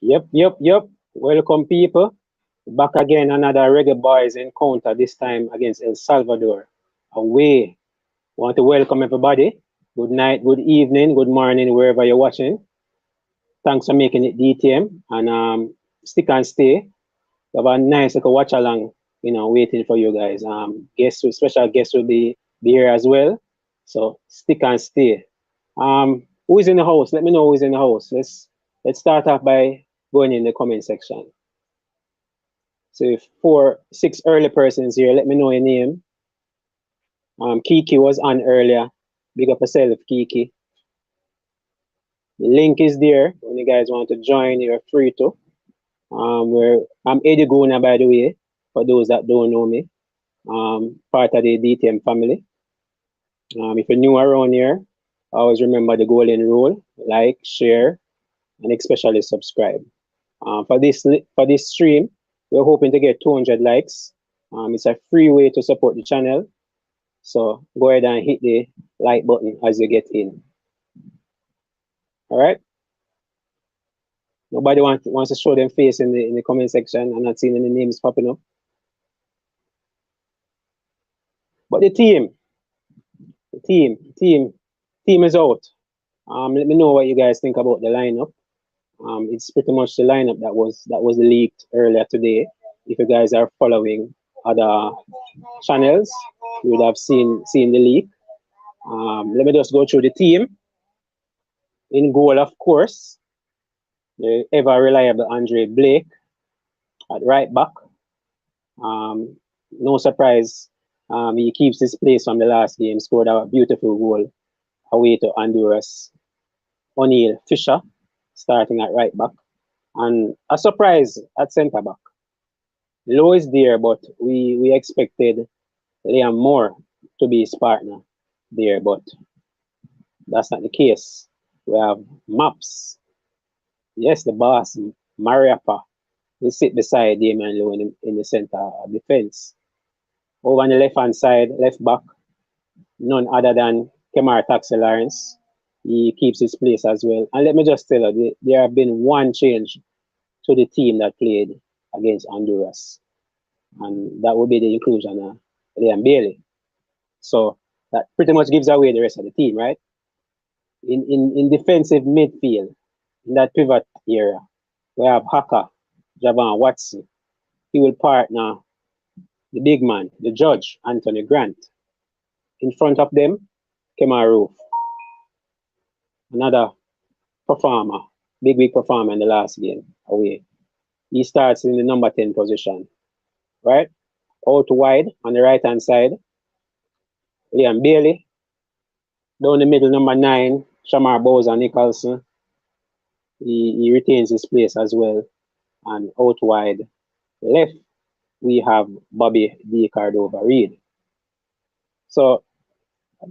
Yep. Welcome, people. Back again, another Reggae Boys encounter, this time against El Salvador. Away. Want to welcome everybody. Good night, good evening, good morning, wherever you're watching. Thanks for making it DTM. And stick and stay. We have a nice little watch along, waiting for you guys. Special guests will be here as well. So stick and stay. Who is in the house? Let me know who is in the house. Let's start off by going in the comment section. So if 6 early persons here, let me know your name. Kiki was on earlier. Big up yourself, Kiki. The link is there. When you guys want to join, you're free to. I'm Eddie Guna, by the way, for those that don't know me. Part of the DTM family. If you're new around here, always remember the golden rule: like, share, and especially subscribe. For this stream, we're hoping to get 200 likes. It's a free way to support the channel. So go ahead and hit the like button as you get in. All right. Nobody wants to show them face in the comment section. I'm not seeing any names popping up. But the team is out. Let me know what you guys think about the lineup. It's pretty much the lineup that was leaked earlier today. If you guys are following other channels, you would have seen the leak. Let me just go through the team. In goal, of course, the ever reliable Andre Blake at right back. No surprise, he keeps his place from the last game. Scored a beautiful goal away to Honduras. O'Neill Fisher starting at right back, and a surprise at centre back. Low is there, but we expected Liam Moore to be his partner there, but that's not the case. We have Maps. Yes, the boss, Mariapa, will sit beside Damian Lowe in the center of defense. Over on the left-hand side, left back, none other than Kemar Taxi Lawrence. He keeps his place as well. And let me just tell you, there have been one change to the team that played against Honduras. And that would be the inclusion of Liam Bailey. So that pretty much gives away the rest of the team, right? In defensive midfield, in that pivot area, we have Haka, Javan Watson. He will partner the big man, the judge, Anthony Grant. In front of them, Kemar Roof. Another performer, big performer in the last game away. He starts in the number 10 position, right? Out wide on the right-hand side, Liam Bailey. Down the middle, number 9, Shamar Bowser Nicholson. He retains his place as well. And out wide left, we have Bobby D. Cardova Reed. So,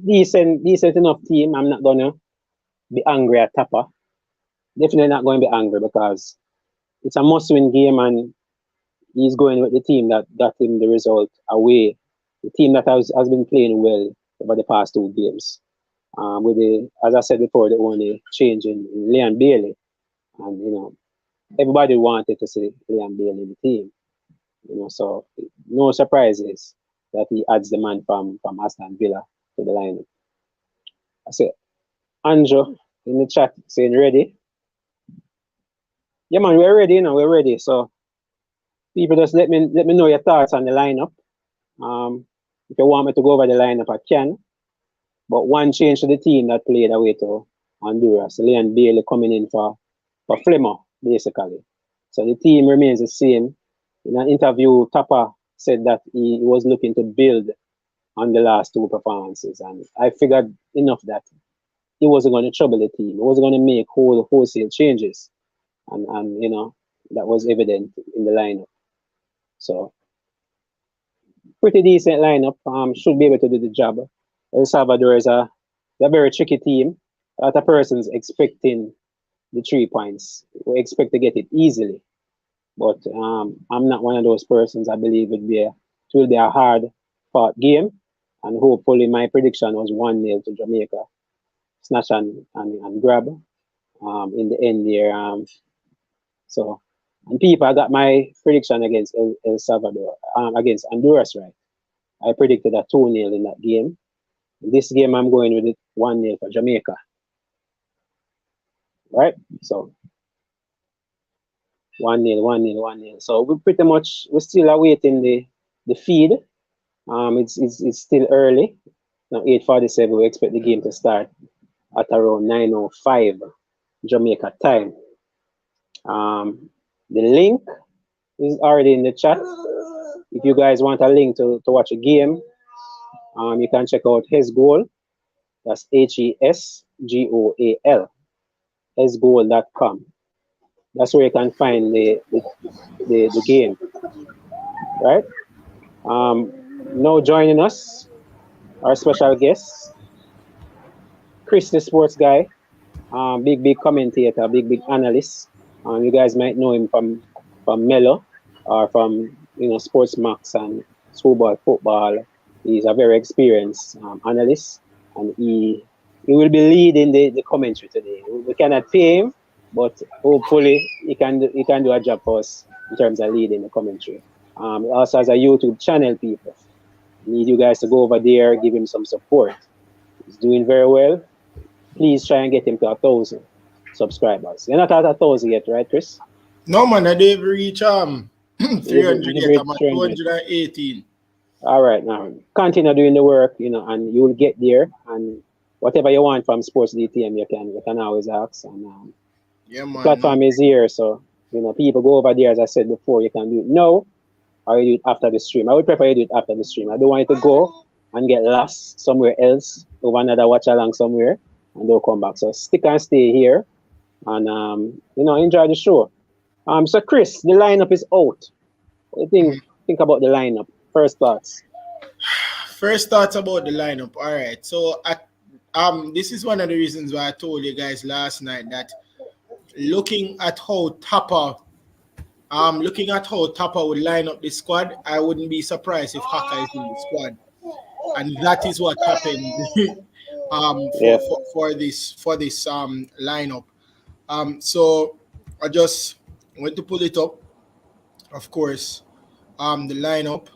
decent enough team. I'm not going to be angry at Tapa. Definitely not going to be angry because it's a must-win game and he's going with the team that got him the result away. The team that has been playing well over the past 2 games. As I said before, the only change in Liam Bailey. And, everybody wanted to see Liam Bailey in the team. So no surprises that he adds the man from Aston Villa to the lineup. I say, Andrew in the chat saying ready. Yeah, man, we're ready. We're ready. So people, just let me know your thoughts on the lineup. If you want me to go over the lineup, I can. But one change to the team that played away to Honduras, Liam Bailey coming in for Flemmer, basically. So the team remains the same. In an interview, Tapa said that he was looking to build on the last 2 performances. And I figured enough that he wasn't going to trouble the team. He wasn't going to make wholesale changes. And that was evident in the lineup. So, pretty decent lineup. Should be able to do the job. El Salvador is a very tricky team. A lot of persons expecting the 3 points. We expect to get it easily. But I'm not one of those persons. I believe it will be a hard-fought game. And hopefully my prediction was 1-0 to Jamaica. Snatch and grab. In the end there, So, and people, I got my prediction against El Salvador, against Honduras, right? I predicted a 2-0 in that game. In this game, I'm going with it 1-0 for Jamaica, right? So 1-0, 1-0, 1-0. So we're still awaiting the feed. It's still early. Now 8:47. We expect the game to start at around 9:05 Jamaica time. The link is already in the chat. If you guys want a link to watch a game, you can check out his goal. That's HESGOAL, hesgoal.com. That's where you can find the game, right? Now joining us, our special guest, Chris, the sports guy, big commentator, big analyst. You guys might know him from Mello or from Sports Max and Schoolboy Football. He's a very experienced analyst, and he will be leading the commentary today. We cannot pay him, but hopefully he can do a job for us in terms of leading the commentary. He also has a YouTube channel, people. Need you guys to go over there, give him some support. He's doing very well. Please try and get him to 1,000 subscribers. You're not at 1,000 yet, right, Chris? No, man, I didn't reach 300 yet. I'm at 218. All right, now continue doing the work, and you will get there. And whatever you want from Sports DTM, you can always ask. And yeah, man, the platform is here, so people go over there. As I said before, you can do it now or you do it after the stream. I would prefer you do it after the stream. I don't want you to go and get lost somewhere else over another watch along somewhere and don't come back. So stick and stay here and enjoy the show. So Chris, the lineup is out. What do you think about the lineup? First thoughts about the lineup. All right. So this is one of the reasons why I told you guys last night that looking at how Tapa would line up the squad, I wouldn't be surprised if Haka is in the squad. And that is what happened for this lineup. So I just went to pull it up. Of course, the lineup.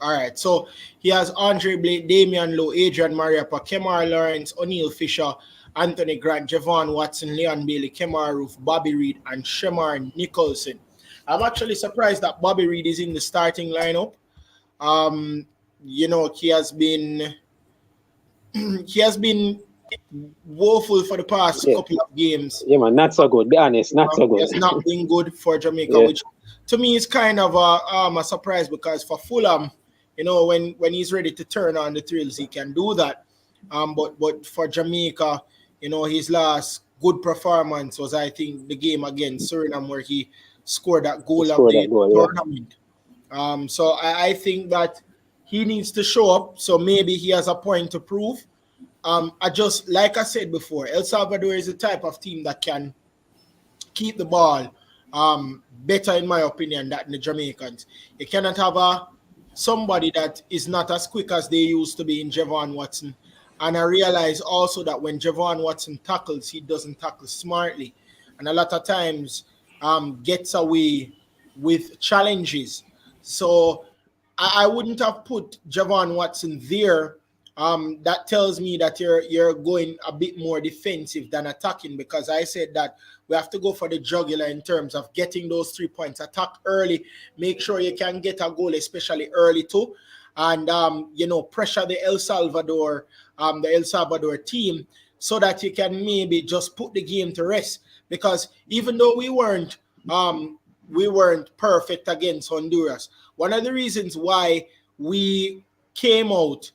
All right, so he has Andre Blake, Damian Lowe, Adrian Mariappa, Kemar Lawrence, O'Neal Fisher, Anthony Grant, Javon Watson, Leon Bailey, Kemar Roof, Bobby Reed, and Shemar Nicholson. I'm actually surprised that Bobby Reed is in the starting lineup. He has been woeful for the past couple of games. Yeah, man, not so good. Be honest, not so good. It's not been good for Jamaica, which to me is kind of a surprise because for Fulham, when he's ready to turn on the thrills, he can do that. But for Jamaica, his last good performance was, I think, the game against Suriname where he scored that goal of the tournament. So I think that he needs to show up. So maybe he has a point to prove. Like I said before, El Salvador is the type of team that can keep the ball better, in my opinion, than the Jamaicans. You cannot have somebody that is not as quick as they used to be in Javon Watson. And I realize also that when Javon Watson tackles, he doesn't tackle smartly. And a lot of times gets away with challenges. So I wouldn't have put Javon Watson there. That tells me that you're going a bit more defensive than attacking, because I said that we have to go for the jugular in terms of getting those 3 points. Attack early, make sure you can get a goal, especially early too, and pressure the El Salvador team so that you can maybe just put the game to rest. Because even though we weren't perfect against Honduras, one of the reasons why we came out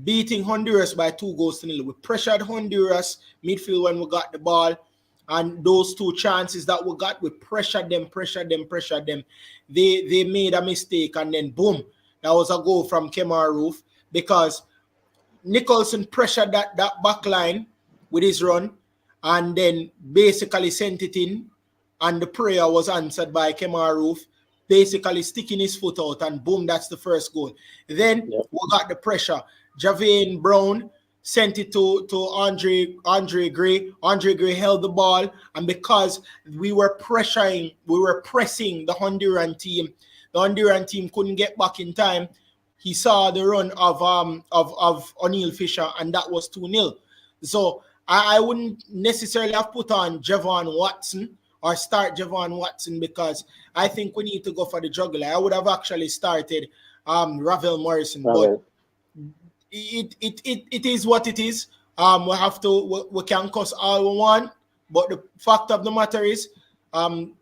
beating Honduras by 2-0, we pressured Honduras midfield when we got the ball, and those 2 chances that we got, we pressured them. They made a mistake, and then boom, that was a goal from Kemar Roof, because Nicholson pressured that back line with his run and then basically sent it in, and the prayer was answered by Kemar Roof, basically sticking his foot out, and boom, that's the first goal. Then we got the pressure. Javane Brown sent it to Andre Gray. Andre Gray held the ball, and because we were pressing the Honduran team. The Honduran team couldn't get back in time. He saw the run of O'Neal Fisher, and that was 2-0. So I wouldn't necessarily have put on Javon Watson or start Javon Watson, because I think we need to go for the juggler. I would have actually started Ravel Morrison, but it is what it is. We can cuss all we want, but the fact of the matter is,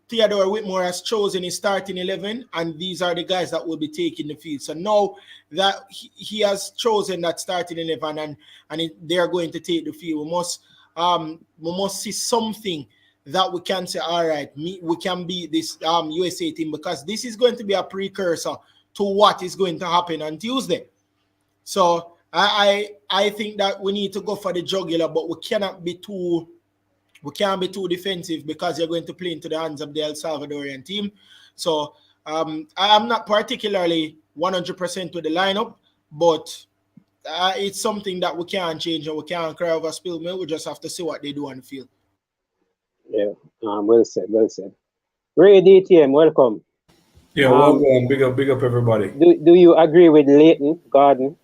Theodore Whitmore has chosen his starting 11, and these are the guys that will be taking the field. So now that he has chosen that starting 11, and they are going to take the field, we must see something that we can say, all right, we can beat this USA team, because this is going to be a precursor to what is going to happen on Tuesday. So I think that we need to go for the jugular, but we can't be too defensive, because you're going to play into the hands of the El Salvadorian team. So I'm not particularly 100% with the lineup, but it's something that we can't change, and we can't cry over spilled milk. We just have to see what they do on the field. Yeah, well said. Ray DTM, welcome. Yeah, welcome. Big up everybody. Do you agree with Leighton Garden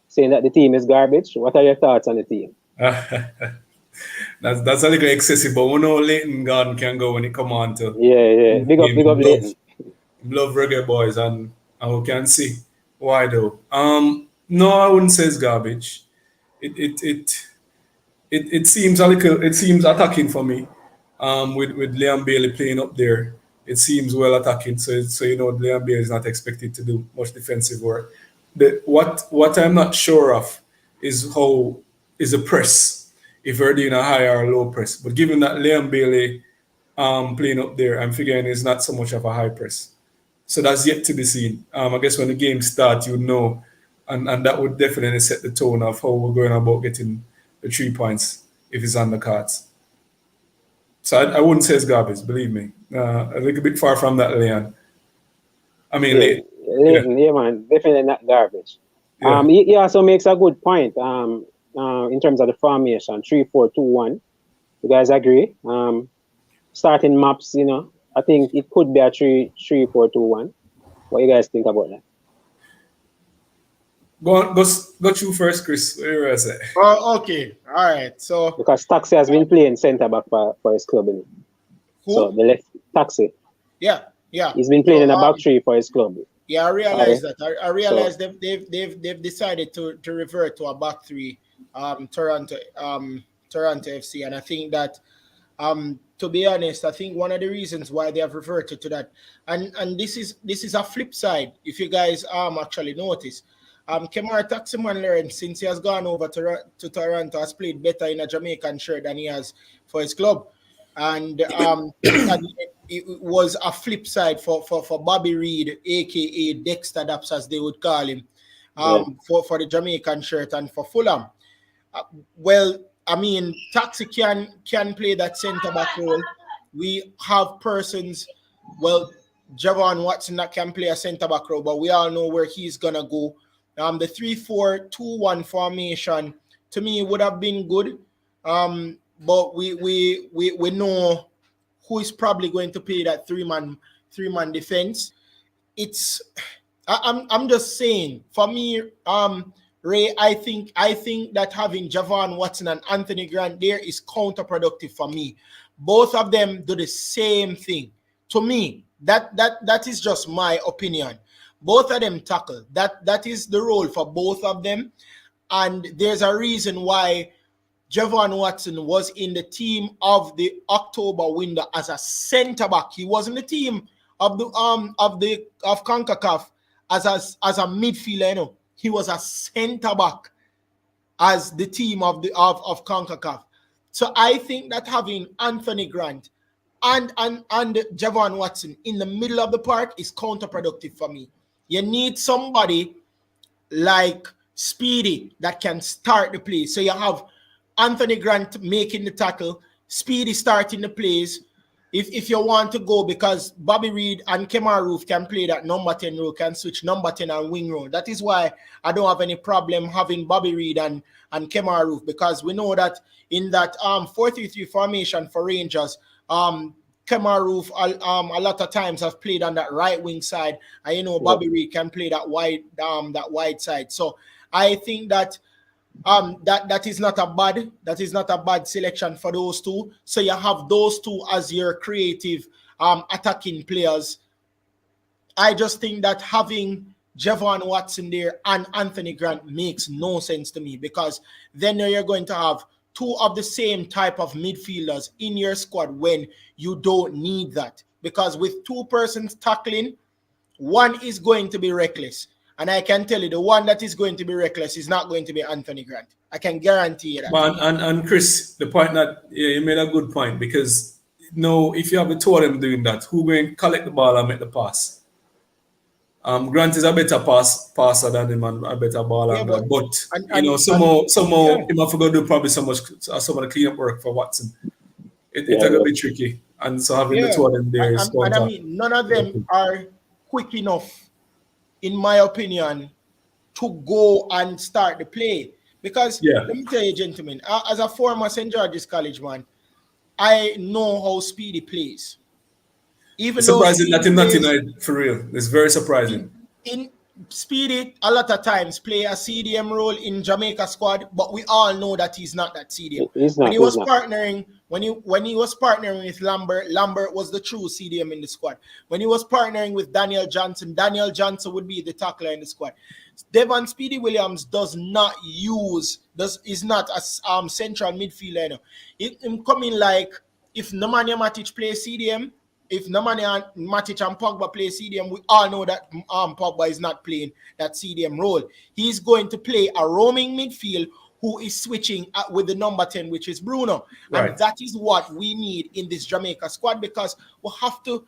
saying that the team is garbage? What are your thoughts on the team? That's a little excessive, but we know Leighton Garden can go when it come on to. Yeah. Big up Leighton. Love reggae boys, and we can see why though. No, I wouldn't say it's garbage. It seems attacking for me. With Liam Bailey playing up there, it seems well attacking. So Liam Bailey is not expected to do much defensive work. What I'm not sure of is the press, if we're doing a high or low press. But given that Liam Bailey playing up there, I'm figuring it's not so much of a high press. So that's yet to be seen. I guess when the game starts, you know, and that would definitely set the tone of how we're going about getting the 3 points if it's on the cards. So I wouldn't say it's garbage, believe me. A little bit far from that, Leon. I mean, Leighton, yeah, man, definitely not garbage. Yeah. He also makes a good point in terms of the formation, 3-4-2-1. You guys agree? Starting maps, you know, I think it could be a 3-4-2-1. What do you guys think about that? Go you first, Chris. What do you say? Okay. All right. So because Taxi has been playing centre back for his club. Who? So the left Taxi. Yeah. He's been playing in a back three for his club. Yeah, I realize that. I realize they've decided to revert to a back three, Toronto FC, and I think that to be honest, I think one of the reasons why they have reverted to that, and this is a flip side, if you guys actually notice. Kemar Taximan Lawrence, since he has gone over to Toronto, has played better in a Jamaican shirt than he has for his club. And it was a flip side for Bobby Reed, a.k.a. Dexter Daps, as they would call him, for the Jamaican shirt and for Fulham. Well, I mean, Taxi can play that centre-back role. We have persons, well, Javon Watson that can play a centre-back role, but we all know where he's going to go. The 3-4-2-1 formation to me would have been good, but we know who is probably going to play that three-man defense. I'm just saying, for me, Ray, I think that having Javon Watson and Anthony Grant there is counterproductive for me. Both of them do the same thing. To me, that is just my opinion. Both of them tackle. That is the role for both of them. And there's a reason why Javon Watson was in the team of the October window as a centre-back. He was in the team of CONCACAF as a midfielder. You know. He was a centre-back as the team of CONCACAF. So I think that having Anthony Grant and Javon Watson in the middle of the park is counterproductive for me. You need somebody like Speedy that can start the plays. So you have Anthony Grant making the tackle, Speedy starting the plays, if you want to go, because Bobby Reed and Kemar Roof can play that number 10 role, can switch number 10 and wing role. That is why I don't have any problem having Bobby Reed and Kemar Roof, because we know that in that 4-3-3 formation for Rangers, Kemar Roof a lot of times have played on that right wing side, and Bobby Reed can play that wide side. So I think that that is not a bad selection for those two. So you have those two as your creative attacking players. I just think that having Javon Watson there and Anthony Grant makes no sense to me, because then you're going to have two of the same type of midfielders in your squad when you don't need that. Because with two persons tackling, one is going to be reckless. And I can tell you, the one that is going to be reckless is not going to be Anthony Grant. I can guarantee you that. Man, and Chris, the point that you made a good point, because if you have the two of them doing that, who going to collect the ball and make the pass? Grant is a better passer than him and a better ball handler, but somehow him have to do probably some of the cleanup work for Watson. It's going to be tricky, and so having the two of them there is and I mean, none of them are quick enough, in my opinion, to go and start the play. Because let me tell you, gentlemen, as a former St. George's College man, I know how Speedy plays. Even it's surprising that he's not in it for real. It's very surprising. In Speedy, a lot of times play a CDM role in Jamaica squad, but we all know that he's not that CDM. When he was partnering with Lambert was the true CDM in the squad. When he was partnering with Daniel Johnson would be the tackler in the squad. Devon Speedy Williams is not a central midfielder. Him coming like, if Nemanja Matic plays CDM, if Nemanja Matic and Pogba play CDM, we all know that Pogba is not playing that CDM role. He's going to play a roaming midfield who is switching with the number 10, which is Bruno. Right. And that is what we need in this Jamaica squad, because we have to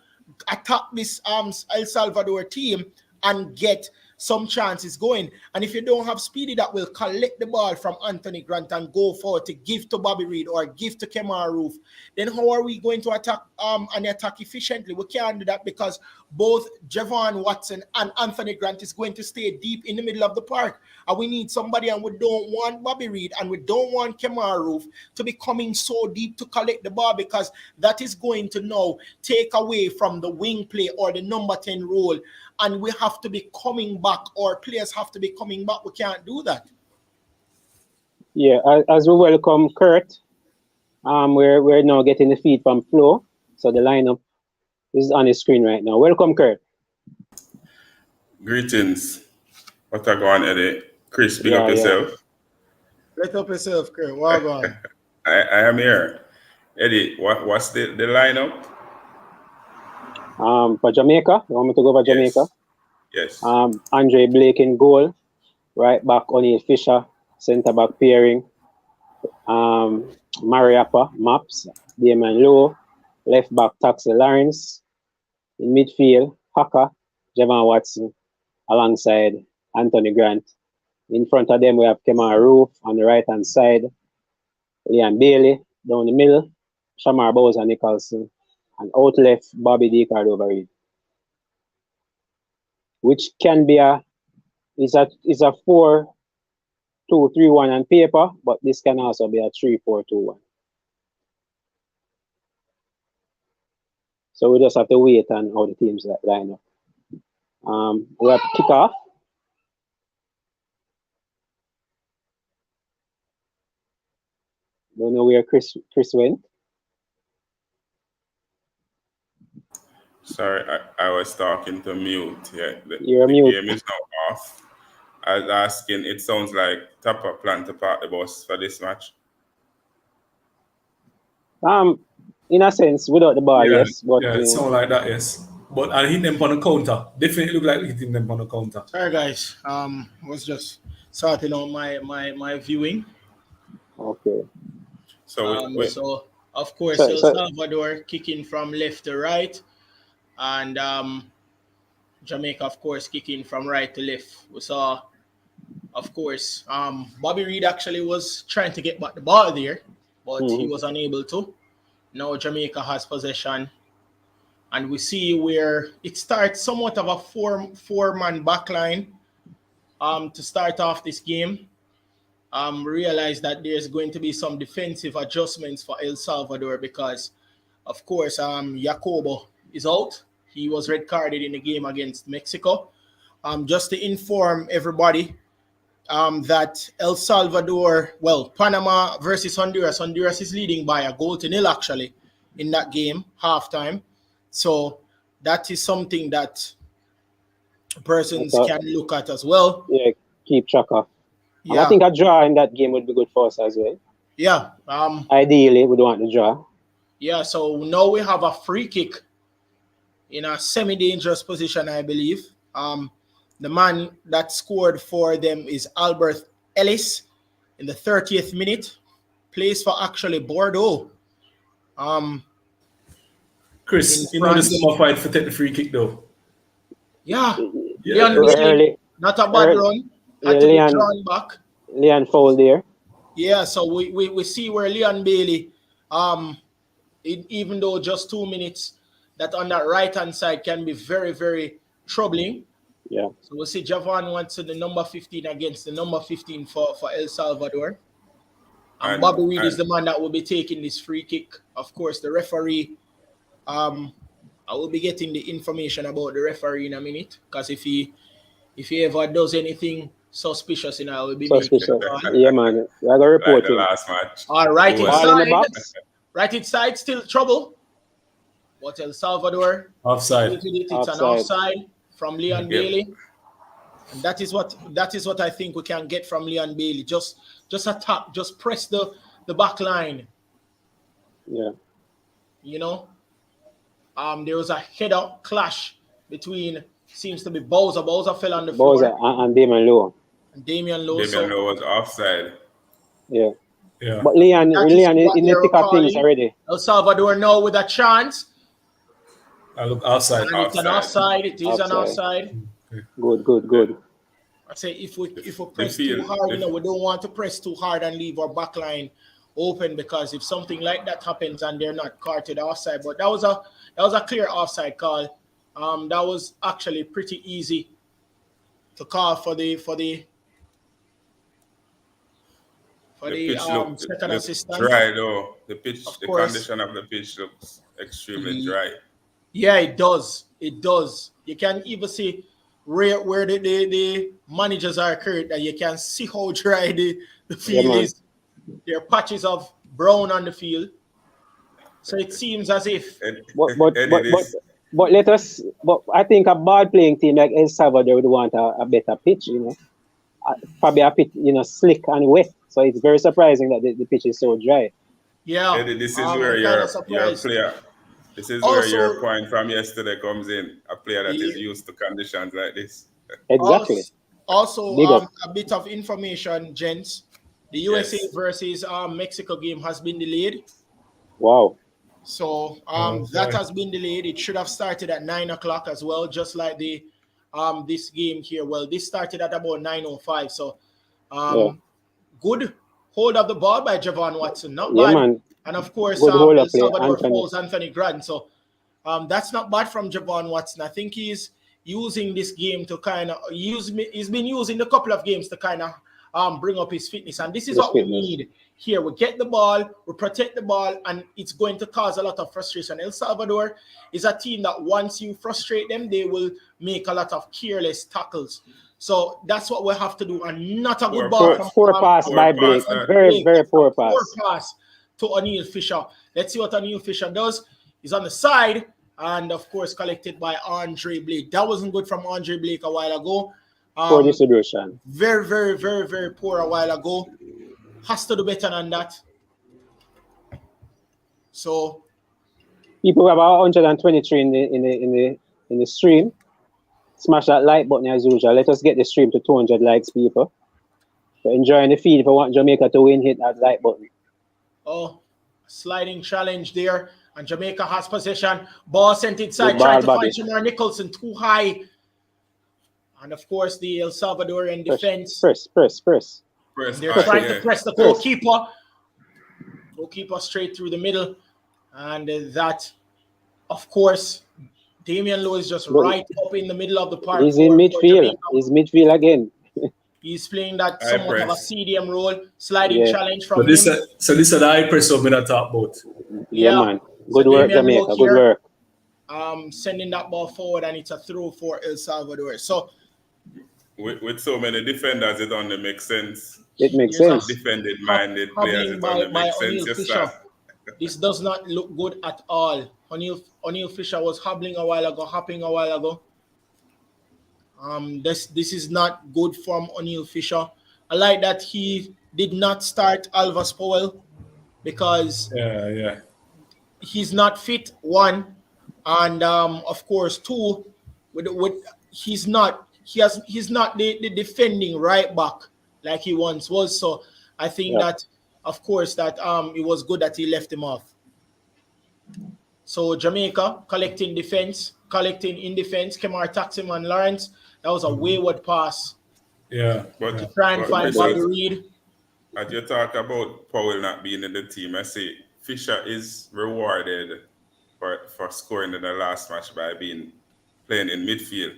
attack this El Salvador team and get some chances going. And if you don't have Speedy that will collect the ball from Anthony Grant and go forward to give to Bobby Reed or give to Kemar Roof, then how are we going to attack and attack efficiently? We can't do that, because both Javon Watson and Anthony Grant is going to stay deep in the middle of the park. And we need somebody, and we don't want Bobby Reed and we don't want Kemar Roof to be coming so deep to collect the ball, because that is going to now take away from the wing play or the number 10 role. And we have to be coming back, or players have to be coming back. We can't do that. Yeah, as we welcome Kurt, we're now getting the feed from Flo. So the lineup is on the screen right now. Welcome, Kurt. Greetings. What are going on, Eddie? Chris, big up yourself. Let up yourself, Kurt. Well gone. I am here. Eddie, what's the lineup? For Jamaica, you want me to go for Jamaica? Yes. Andre Blake in goal, right back O'Neill Fisher, centre back pairing. Mariappa, Maps, Damon Lowe, left back Taxi Lawrence, in midfield, Haka, Javon Watson, alongside Anthony Grant. In front of them, we have Kemar Roof on the right hand side, Liam Bailey down the middle, Shamar Bowser Nicholson, and out left, Bobby D. Cardova-Reid, which can be a 4-2-3-1 on paper, but this can also be a 3-4-2-1. So we just have to wait on how the teams line up. We have to kick off. Don't know where Chris went. Sorry, I was talking to mute. Yeah, You're the mute. game is now off. I was asking, it sounds like Tapa plan to park the bus for this match. In a sense, without the ball, yes. But it sounds like that, yes. But I hit them on the counter. Definitely look like hitting them on the counter. Sorry, guys. Was just sorting out my viewing. Okay. So of course, El Salvador kicking from left to right, and Jamaica, of course, kicking from right to left. We saw, of course, Bobby Reed actually was trying to get back the ball there, but he was unable to. Now Jamaica has possession. And we see where it starts somewhat of a four-man backline to start off this game. Realize that there's going to be some defensive adjustments for El Salvador because, of course, Jacobo is out. He was red carded in the game against Mexico. Just to inform everybody that El Salvador, Panama versus Honduras. Honduras is leading by a 0-0 actually in that game, halftime. So that is something that persons can look at as well. Yeah, keep track of. Yeah. I think a draw in that game would be good for us as well. Yeah. Ideally, we don't want to draw. Yeah, so now we have a free kick in a semi-dangerous position, I believe. The man that scored for them is Albert Ellis in the 30th minute. Plays for actually Bordeaux. Chris, you know the summer fight for take the free kick though. Yeah. Yeah. Leon Bailey, not a bad run. Had to be drawn back. Leon foul there. Yeah, so we see where Leon Bailey, even though just 2 minutes, that on that right-hand side can be very, very troubling. Yeah. So we'll see Javon wants to the number 15 against the number 15 for El Salvador. And Bobby Reed is the man that will be taking this free kick. Of course, the referee, I will be getting the information about the referee in a minute because if he ever does anything suspicious, I will be suspicious. Yeah, man. I got a report. Like the last match. Right inside, still trouble. But El Salvador offside. It's an offside from Leon Bailey. And that is what I think we can get from Leon Bailey. Just attack, just press the back line. Yeah. There was a header clash between, seems to be Bowser. Bowser fell on the floor. Bowser and Damian Lowe. Damian Lowe was offside. Yeah. But Leon in the thick of things already. El Salvador now with a chance. I look outside. And it's an offside. It is an offside. Good. I say if we press too hard, we don't want to press too hard and leave our back line open because if something like that happens and they're not caught at offside, but that was a clear offside call. That was actually pretty easy to call for the second assistant. Dry though. The condition of the pitch looks extremely dry. Yeah, it does. You can even see where the managers are occurred that you can see how dry the field is. There are patches of brown on the field. So it seems as if but I think a bad playing team like El Salvador would want a better pitch, Probably a pitch, slick and wet. So it's very surprising that the pitch is so dry. Yeah. Eddie, this is where your player. This is where your point from yesterday comes in. A player that is used to conditions like this. Exactly. Also, a bit of information, gents. The USA versus Mexico game has been delayed. Wow. So that has been delayed. It should have started at 9 o'clock as well, just like the this game here. Well, this started at about 9:05. So good hold of the ball by Javon Watson. Not bad. Man. And of course, El Salvador falls Anthony Grant. So that's not bad from Javon Watson. I think he's using this game to kind of he's been using the couple of games to kind of bring up his fitness. And this is what we need here. We get the ball, we protect the ball, and it's going to cause a lot of frustration. El Salvador is a team that once you frustrate them, they will make a lot of careless tackles. So that's what we have to do, and not a good ball. Poor pass by Blake. Very, very poor pass. Poor pass to O'Neal Fisher. Let's see what O'Neal Fisher does. He's on the side, and of course collected by Andre Blake. That wasn't good from Andre Blake a while ago. Poor distribution. Very, very, very, very poor a while ago. Has to do better than that. So people have 123 in the stream. Smash that like button as usual. Let us get the stream to 200 likes, people. So enjoying the feed. If you want Jamaica to win, hit that like button. Oh, sliding challenge there. And Jamaica has possession. Ball sent inside. Trying to find Shamar Nicholson too high. And of course, the El Salvadorian defense. Press. They're trying to press the goalkeeper. Goalkeeper straight through the middle. And that, of course, Damian Lowe is just But right up in the middle of the park. he's in midfield. He's midfield again. He's playing that somewhat of a CDM role, sliding Yeah. challenge from this him. so this is the high press of me that talk about. Yeah, man. Good So work, Damian Jamaica. Lowe Good here, work. sending that ball forward, and it's a throw for El Salvador. So with so many defenders, it only makes sense. It makes sense. Defended-minded players, it only makes sense. This does not look good at all. O'Neal Fisher was hopping a while ago. This is not good from O'Neal Fisher. I like that he did not start Alvas Powell because he's not fit, one, and of course two, he's not the defending right back like he once was. So I think that, of course, that it was good that he left him off. So Jamaica collecting in defense, Kemar Taximan Lawrence. That was a wayward pass. Yeah. To try and find Bobby Reed. As you talk about Powell not being in the team, I say Fisher is rewarded for scoring in the last match by playing in midfield.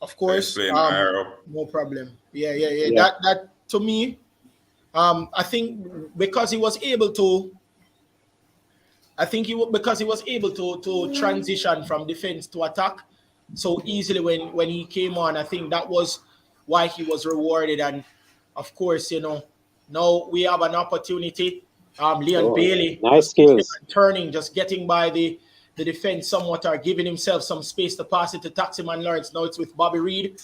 Of course, playing higher up. No problem. Yeah. That to me, I think because he was able to. To transition from defense to attack so easily when he came on. I think that was why he was rewarded. And of course, now we have an opportunity. Leon Bailey, nice skills, turning, just getting by the defense somewhat, or giving himself some space to pass it to Taximan Lawrence. Now it's with Bobby Reed.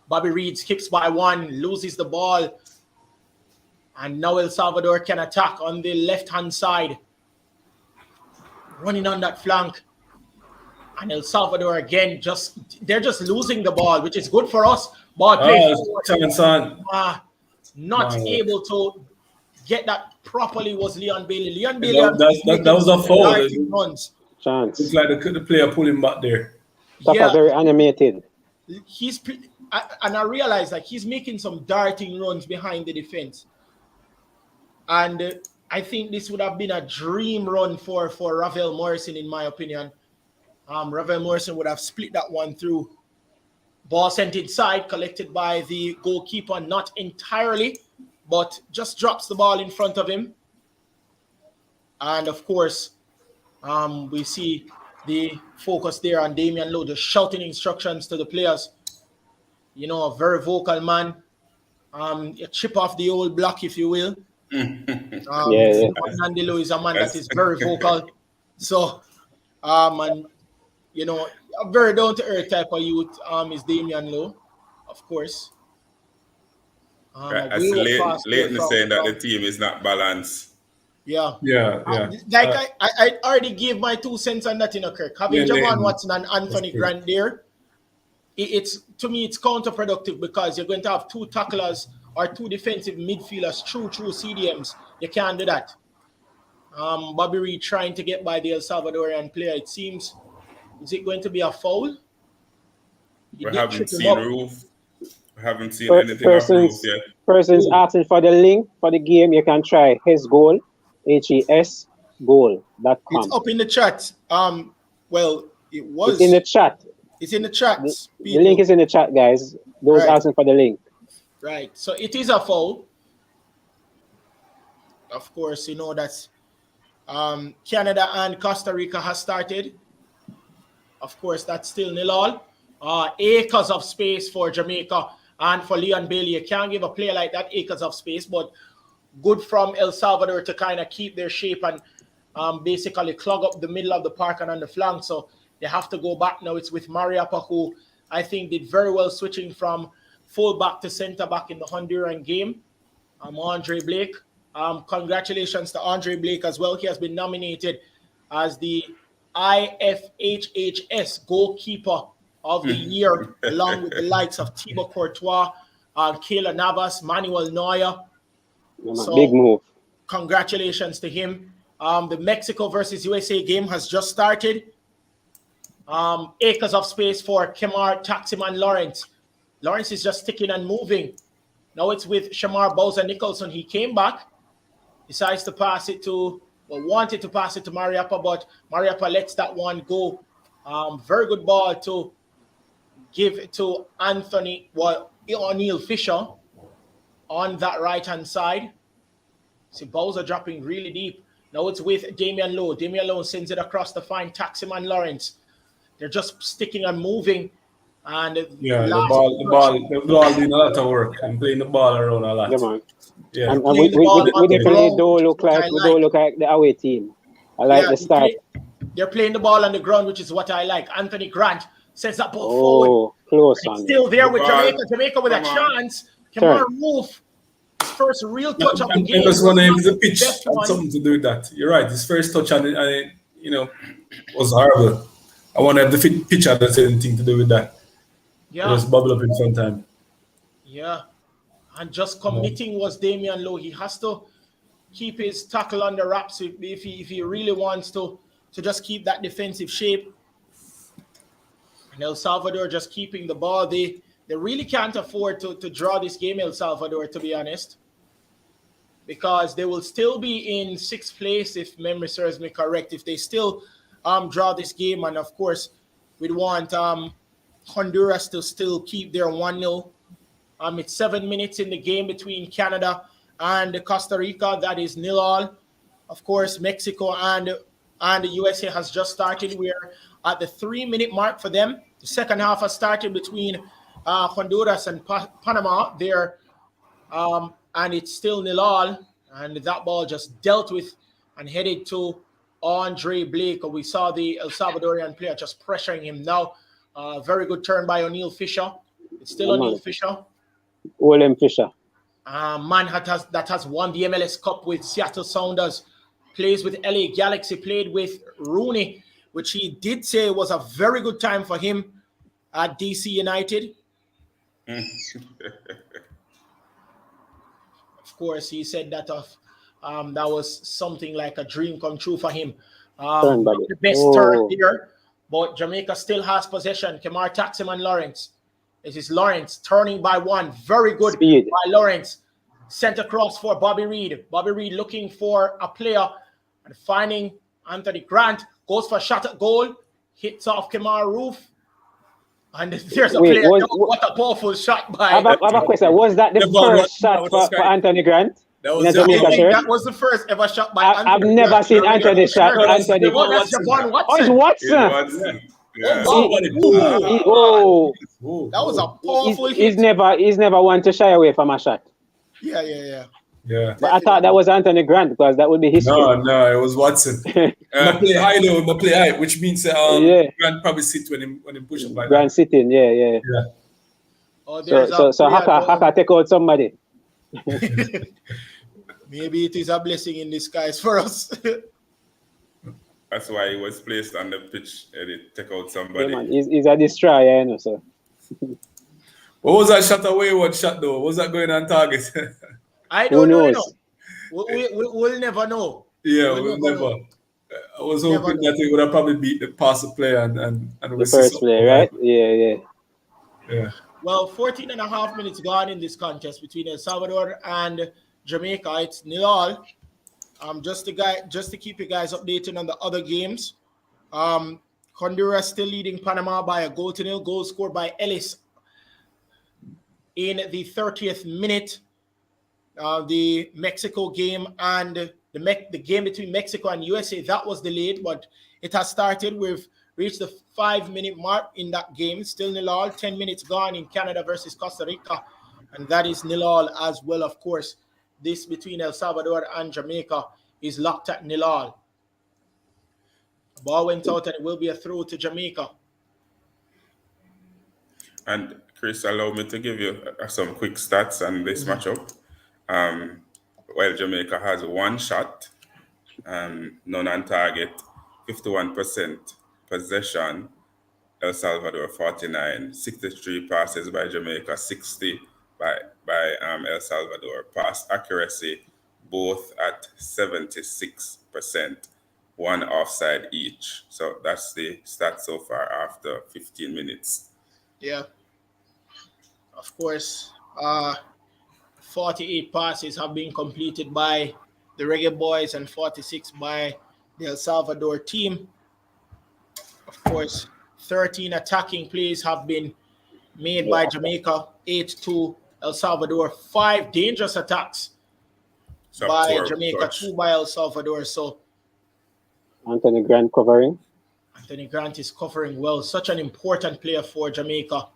Bobby Reed skips by one, loses the ball, and now El Salvador can attack on the left-hand side. Running on that flank, and El Salvador again, they're just losing the ball, which is good for us. Ball played not able to get that properly was Leon Bailey. That was a foul. Runs. Chance. It's like the player pulling back there. Very animated. I realize like he's making some darting runs behind the defense, and I think this would have been a dream run for Ravel Morrison, in my opinion. Ravel Morrison would have split that one through. Ball sent inside, collected by the goalkeeper, not entirely, but just drops the ball in front of him. And of course, we see the focus there on Damian Lowe, just shouting instructions to the players. A very vocal man. A chip off the old block, if you will. Nandi Lowe is a man that is very vocal. So, and a very down-to-earth type of youth is Damian Lowe, of course. Leighton saying that the team is not balanced. Yeah. I already gave my 2 cents on that, Kirk. Having Javon Watson and Anthony Grant there, to me it's counterproductive because you're going to have 2 tacklers or 2 defensive midfielders, true CDMs. You can't do that. Bobby Reed trying to get by the El Salvadorian player. It seems, is it going to be a foul? We haven't seen Roof. We haven't seen anything of Roof yet. Persons asking for the link for the game. You can try his goal, HES goal.com. It's up in the chat. Well, it was. It's in the chat. It's in the chat. The link is in the chat, guys. Those asking for the link. Right. So it is a foul. Of course, that's Canada and Costa Rica has started. Of course, that's still 0-0. Acres of space for Jamaica and for Leon Bailey. You can't give a player like that acres of space, but good from El Salvador to kind of keep their shape and basically clog up the middle of the park and on the flank. So they have to go back now. It's with Mariapa, who I think did very well switching from full back to center back in the Honduran game. Andre Blake. Congratulations to Andre Blake as well. He has been nominated as the IFHHS goalkeeper of the year, along with the likes of Thibaut Courtois, Keylor Navas, Manuel Neuer. So, big move. Congratulations to him. The Mexico versus USA game has just started. Acres of space for Kemar Taximan Lawrence. Lawrence is just sticking and moving. Now it's with Shamar Bowser Nicholson. He came back, decides to pass it to wanted to pass it to Mariappa, but Mariappa lets that one go. Very good ball to give it to O'Neal Fisher on that right-hand side. See, balls are dropping really deep. Now it's with Damian Lowe. Damian Lowe sends it across to find Taximan Lawrence. They're just sticking and moving. And the ball doing a lot of work and playing the ball around a lot. Yeah, man. Yeah. And we definitely don't look like the away team. I like the start. They're playing the ball on the ground, which is what I like. Anthony Grant sends that ball forward. Close on. Still there with Jamaica. Jamaica with a chance. Kamar Wolf, his first real touch of the game. I just want to the pitch had something to do with that. You're right. His first touch on it, was horrible. I want to have the pitch had anything to do with that. Yeah. Just bubble up in front time. Yeah. And just committing was Damian Lowe. He has to keep his tackle under wraps if he really wants to just keep that defensive shape. And El Salvador just keeping the ball. They really can't afford to draw this game, El Salvador, to be honest. Because they will still be in 6th place, if memory serves me correct, if they still draw this game. And, of course, we'd want Honduras to still keep their 1-0. It's 7 minutes in the game between Canada and Costa Rica. That is 0-0. Of course, Mexico and the USA has just started. We're at the 3-minute mark for them. The second half has started between Honduras and Panama there. And it's still 0-0. And that ball just dealt with and headed to Andre Blake. We saw the El Salvadorian player just pressuring him now. Very good turn by O'Neal Fisher. It's still O'Neal Fisher. William Fisher. Man that has won the MLS Cup with Seattle Sounders. Plays with LA Galaxy. Played with Rooney, which he did say was a very good time for him at DC United. Of course, he said that that was something like a dream come true for him. The best turn here, but Jamaica still has possession. Kamar Taximan Lawrence. This is Lawrence turning by one. Very good speed by Lawrence. Sent across for Bobby Reed. Bobby Reed looking for a player and finding Anthony Grant. Goes for a shot at goal. Hits off Kamar Roof. And there's a player. What a powerful shot by. I have a question. Was that the first shot for Anthony Grant? That was the first ever shot by Anthony. I've never seen Anthony shot. Anthony. It's Watson. Yeah. That was a powerful hit. He's never one to shy away from a shot. Yeah. But I thought that was Anthony Grant because that would be history. No, it was Watson. Play high, which means Grant probably sit when he push up like Grant that. sitting, yeah. So Haka take out somebody. Maybe it is a blessing in disguise for us. That's why he was placed on the pitch and it take out somebody. Yeah, man. He's a destroyer, so. What was that shot away? What shot though? Was that going on target? I don't know. We'll never know. Yeah, we'll never. I was hoping that he would have probably beat the pass player and the first play, right? Yeah. Well, 14 and a half minutes gone in this contest between El Salvador and Jamaica. It's 0-0. Just to keep you guys updated on the other games. Honduras still leading Panama by a 0-0. Goal scored by Ellis in the 30th minute. The Mexico game and the game between Mexico and USA, that was delayed, but it has started. We've reached the 5-minute mark in that game. Still 0-0. 10 minutes gone in Canada versus Costa Rica, and that is 0-0 as well, of course. This between El Salvador and Jamaica is locked at 0-0. Ball went out and it will be a throw to Jamaica. And Chris, allow me to give you some quick stats on this matchup. Well, Jamaica has one shot, none on target, 51% possession. El Salvador 49, 63 passes by Jamaica, 60 by El Salvador. Pass accuracy, both at 76%, one offside each. So that's the stat so far after 15 minutes. Yeah. Of course, 48 passes have been completed by the Reggae Boys and 46 by the El Salvador team. Of course, 13 attacking plays have been made by Jamaica, 8-2 El Salvador, 5 dangerous attacks by Jamaica, 2 by El Salvador. So Anthony Grant covering. Anthony Grant is covering well. Such an important player for Jamaica.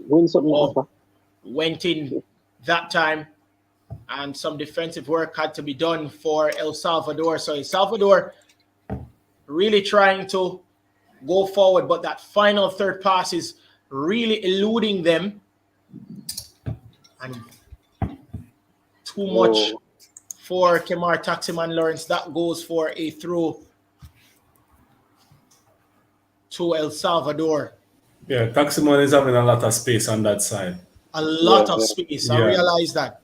Win something. Went in that time, and some defensive work had to be done for El Salvador. So El Salvador really trying to go forward, but that final third pass is really eluding them. And too much for Kemar Taximan Lawrence. That goes for a throw to El Salvador. Yeah, Taximan is having a lot of space on that side. A lot of space. I realize that.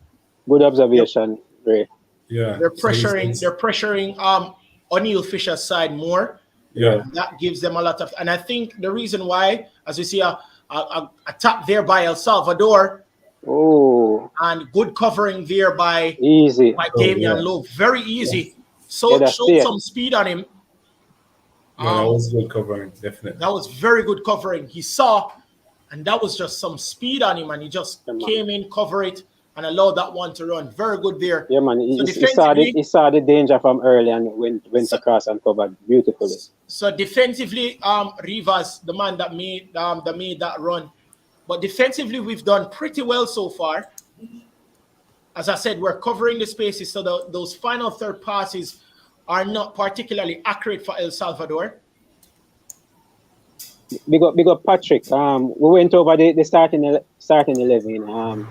Good observation, Ray. Yeah. They're pressuring O'Neal Fisher's side more. Yeah. That gives them a lot of, and I think the reason why, as we see a tap there by El Salvador. Oh. And good covering there by Damian Lowe. Very easy. So showed some speed on him. Yeah, that was good covering, definitely. That was very good covering. He saw, and that was just some speed on him, and he just came in, cover it, and allowed that one to run. Very good there. Yeah, man. He saw the danger from early and went across and covered beautifully. So defensively, Rivas, the man that made that run. But defensively, we've done pretty well so far. As I said, we're covering the spaces, so those final third passes are not particularly accurate for El Salvador. Big up Patrick. We went over the starting 11.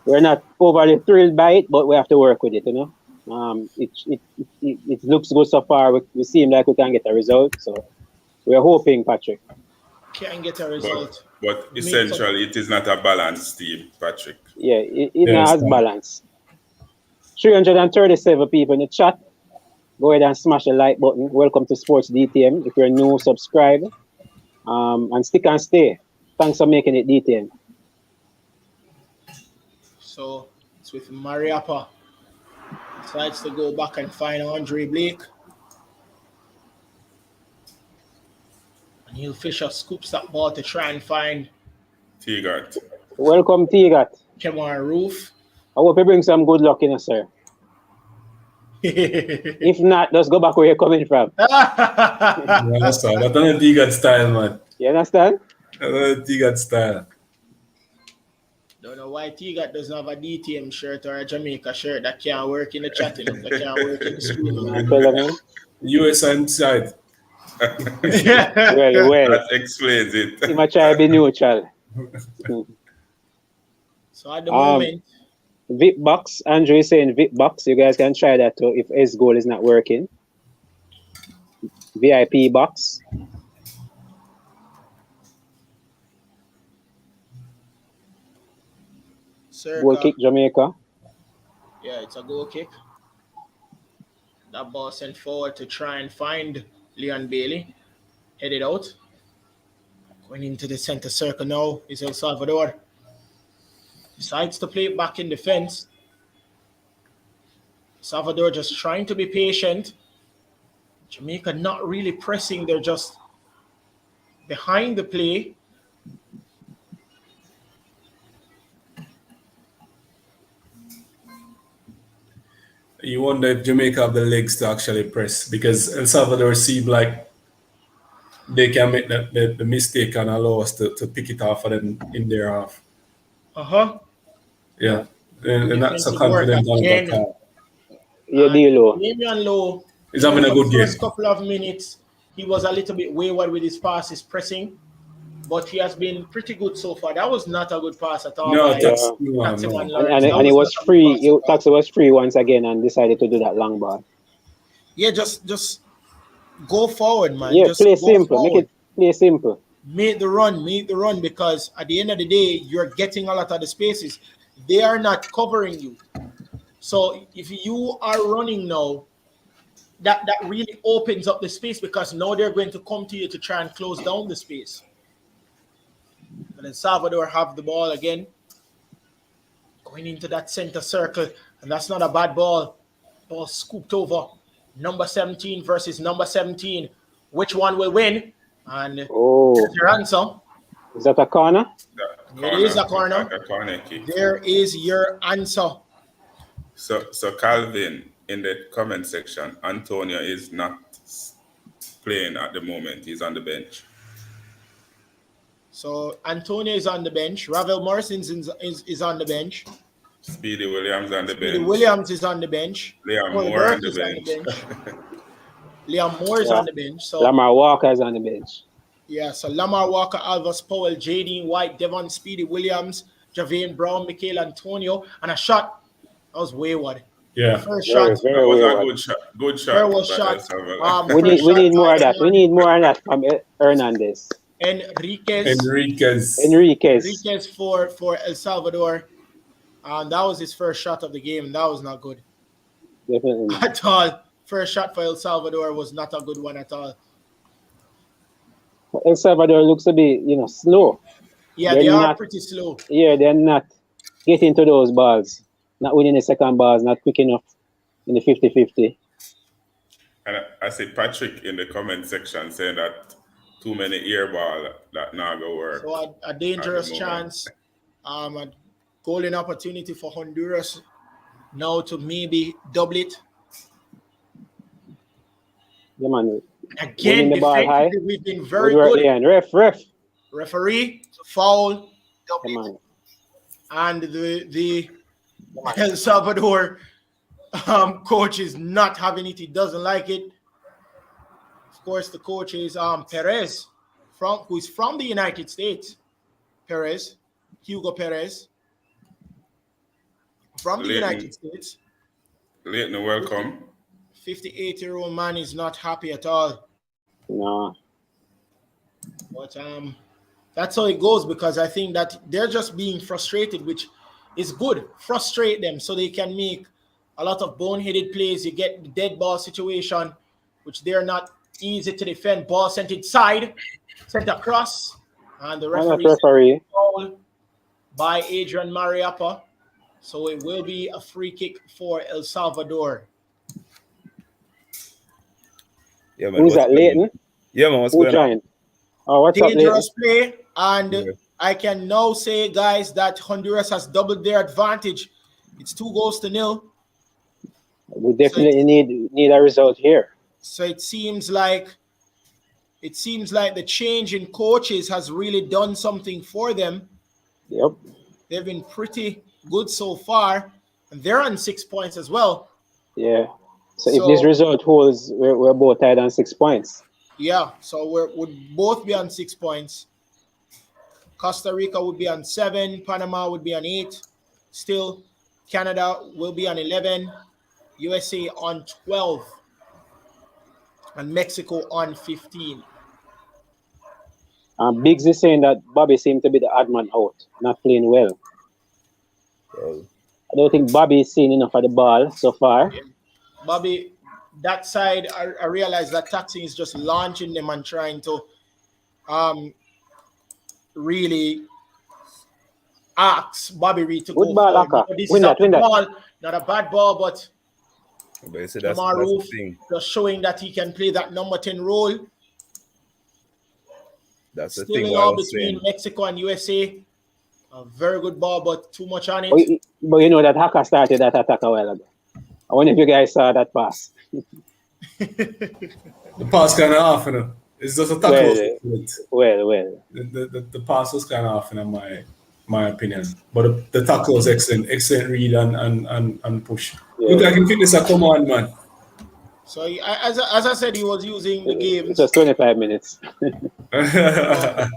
We're not overly thrilled by it, but we have to work with it, you know. It looks good so far. We seem like we can get a result, so we're hoping, Patrick. Can get a result. But essentially, it is not a balanced team, Patrick. Yeah, it not has balance. 337 people in the chat. Go ahead and smash the like button. Welcome to Sports DTM. If you're new, subscribe. And stick and stay. Thanks for making it DTM. So it's with Mariappa. Decides to go back and find Andre Blake. And Neil Fisher scoops that ball to try and find T-Gat. Welcome, T-Gat. Kemar Roof. I hope you bring some good luck in, sir. If not, just go back where you're coming from. That's not a T-Gat style, man. You understand? T-Gat style. Don't know why T-Gat doesn't have a DTM shirt or a Jamaica shirt that can't work in the chatting, that can't work in the screen. US inside. well. That explains it. He might try to be neutral. So at the moment, VIP box. Andrew is saying VIP box. You guys can try that too if S goal is not working. VIP box. Goal kick, Jamaica. Yeah, it's a goal kick. That ball sent forward to try and find Leon Bailey. Headed out. Going into the center circle now is El Salvador. Decides to play it back in defense. Salvador just trying to be patient. Jamaica not really pressing. They're just behind the play. You wonder if Jamaica have the legs to actually press, because El Salvador seem like they can make the mistake and allow us to pick it off of them in their half. Yeah. And that's so confident on that time. Yeah, Damian Lowe is having a good game. First couple of minutes, he was a little bit wayward with his passes, pressing, but he has been pretty good so far. That was not a good pass at all. No, and he was free. Taxi was free once again and decided to do that long ball. Yeah, just go forward, man. Yeah, just play simple. Forward. Make it play simple. Make the run, because at the end of the day, you're getting a lot of the spaces. They are not covering you. So if you are running now, that really opens up the space, because now they're going to come to you to try and close down the space. And then Salvador have the ball again. going into that center circle, and that's not a bad ball. Ball scooped over. Number 17 versus number 17. Which one will win? And here's your answer. Is that a corner? It is a corner. Like a corner kick. There is your answer. So Calvin, in the comment section, Antonio is not playing at the moment. He's on the bench. So Antonio is on the bench. Ravel Morrison is on the bench. Speedy Williams on the bench. Speedy Williams is on the bench. Liam Moore on the bench. Liam Moore is on the bench. So Lamar Walker is on the bench. Yeah, so Lamar Walker, Alvis Powell, J.D. White, Devon Speedy Williams, Javane Brown, Michael Antonio, and a shot. That was wayward. Yeah. First shot. That was a good shot. Good shot. Very well shot. We need more of that. We need more of that from Hernandez. Enriquez for El Salvador. And that was his first shot of the game, and that was not good. Definitely. At all. First shot for El Salvador was not a good one at all. El Salvador looks to be, slow. Yeah, they are pretty slow. Yeah, they're not getting to those balls. Not winning the second balls, not quick enough in the 50-50. And I see Patrick in the comment section saying that too many air ball that not go work. So a dangerous chance. A golden opportunity for Honduras now to maybe double it. Yeah, man. Again, the ball high. We've been very good. Yeah, ref. Referee, foul. Come on. And the El Salvador coach is not having it. He doesn't like it. Of course, the coach is Perez, who is from the United States. Hugo Perez, from the United States. Leighton, welcome. 58-year-old man is not happy at all. No. But that's how it goes, because I think that they're just being frustrated, which is good. Frustrate them so they can make a lot of boneheaded plays. You get the dead ball situation, which they're not easy to defend. Ball sent inside, sent across, and the referee foul by Adrian Mariappa. So it will be a free kick for El Salvador. Yeah, man. Who's that, Leighton? Yeah, man. What's going on? Oh, what's Dangerous up, play, and I can now say, guys, that Honduras has doubled their advantage. It's 2-0. We definitely need a result here. So it seems like the change in coaches has really done something for them. Yep. They've been pretty good so far, and they're on 6 points as well. Yeah. So if this result holds, we're both tied on 6 points. Yeah, so we'd both be on 6 points. Costa Rica would be on 7. Panama would be on 8. Still, Canada will be on 11. USA on 12. And Mexico on 15. Biggs is saying that Bobby seemed to be the odd man out, not playing well. I don't think Bobby is seeing enough of the ball so far. Yeah. Bobby, that side, I realize that Taxi is just launching them and trying to really ask Bobby Reed to good go ball, forward. This win is that. ball, not a bad ball, but that's Maruf the thing. just showing that he can play that number 10 role. That's the Still thing. in all between Mexico and USA. A very good ball, but too much on it. But you know that Haka started that attack a while ago. I wonder if you guys saw that pass. The pass kind of off, It's just a tackle. Well. The pass was kind of off, in my opinion. But the tackle was excellent read and push. Yeah. Look like he fitness a command, man. So as I said, he was using the game. It was 25 minutes. The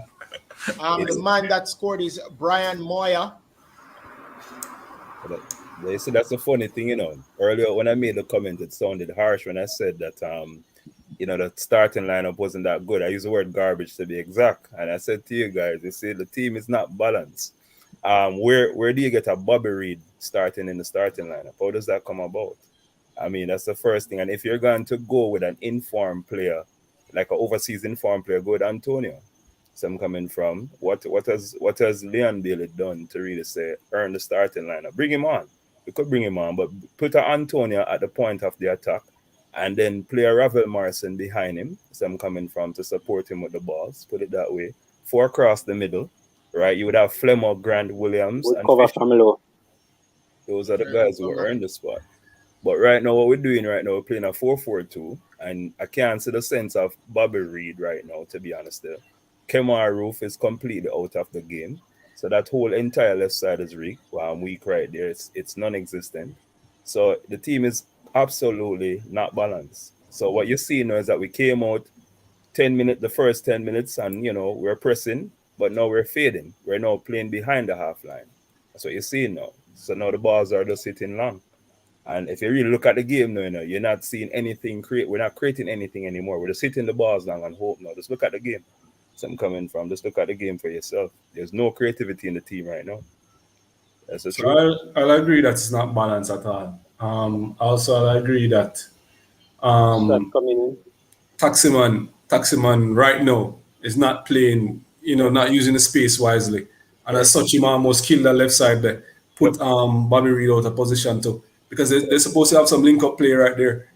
man that scored is Brian Moya. They said that's a funny thing, Earlier when I made the comment, it sounded harsh when I said that the starting lineup wasn't that good. I used the word garbage to be exact. And I said to you guys, you see the team is not balanced. Where do you get a Bobby Reed starting in the starting lineup? How does that come about? I mean, that's the first thing. And if you're going to go with an informed player, like an overseas informed player, go with Antonio. So I'm coming from what has Leon Bailey done to really say earn the starting lineup? Bring him on. We could bring him on, but put a Antonio at the point of the attack and then play a Ravel Morrison behind him. So I'm coming from to support him with the balls. Put it that way. 4 across the middle, right? You would have Flemmer, Grant, Williams, Would and cover Fisher. from low. Those are the guys who earn the spot. But right now, what we're doing right now, we're playing a 4-4-2, and I can't see the sense of Bobby Reed right now, to be honest. Kemar Roof is completely out of the game. So that whole entire left side is weak. Well, I'm weak right there. It's non-existent. So the team is absolutely not balanced. So what you see now is that we came out the first 10 minutes, and, we're pressing, but now we're fading. We're now playing behind the half line. That's what you're seeing now. So now the balls are just sitting long. And if you really look at the game now, you're not seeing anything we're not creating anything anymore. We're just hitting the balls down and hope now. Just look at the game. So I'm coming from. Just look at the game for yourself. There's no creativity in the team right now. That's the truth. I'll agree that it's not balanced at all. Also, I'll agree that Taximan right now is not playing, not using the space wisely. And as such, he almost killed the left side there. Put Bobby Reed out of position too. Because they're supposed to have some link-up play right there.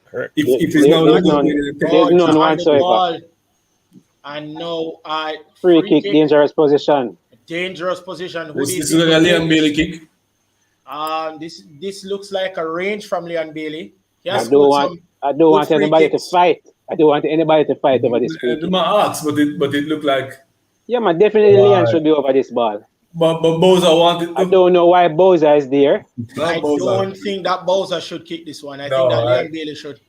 Correct. If he's now there's none whatsoever. And no, free kick, dangerous position. Dangerous position. This is like a Leon Bailey kick. This looks like a range from Leon Bailey. I don't want anybody to fight. I don't want anybody to fight over this free kick. But it looked like. Yeah, man, definitely Leon should be over this ball. But Bowser wanted. I don't know why Bowser is there. I don't think that Bowser should kick this one. I think that Leon Bailey should.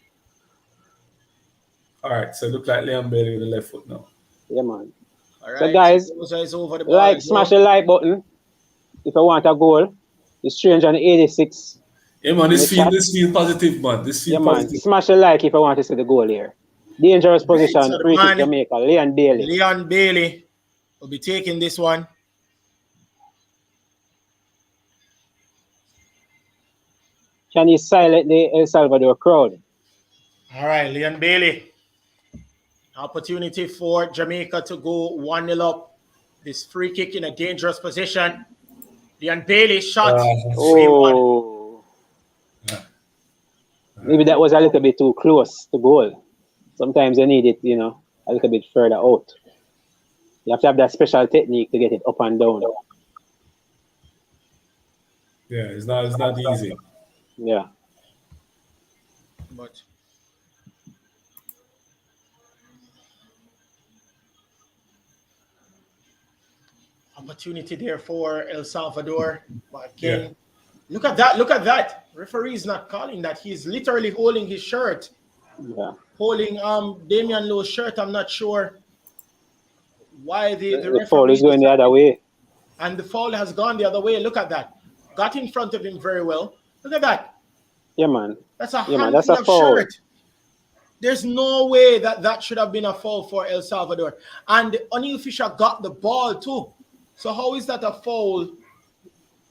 All right, so it looked like Leon Bailey with the left foot now. Yeah, man. All right, so guys, smash the like button if you want a goal. It's 386. Yeah, man, this feel positive, man. Man, smash the like if you want to see the goal here. Dangerous position, free kick Jamaica, Leon Bailey. Leon Bailey will be taking this one. Can you silence the El Salvador crowd? All right, Leon Bailey. Opportunity for Jamaica to go 1-0 up. This free kick in a dangerous position. Leon Bailey shot 3-1. Maybe that was a little bit too close to goal. Sometimes you need it, a little bit further out. You have to have that special technique to get it up and down. Yeah, it's not easy. Yeah. But opportunity there for El Salvador. But again, look at that. Referee is not calling that. He's literally holding his shirt. Yeah. Holding Damian Lowe's shirt. I'm not sure why the referee foul is going the other way. And the foul has gone the other way. Look at that. Got in front of him very well. Look at that. Yeah, man. That's a that's a foul. shirt. There's no way that should have been a foul for El Salvador. And O'Neal Fisher got the ball too. So how is that a foul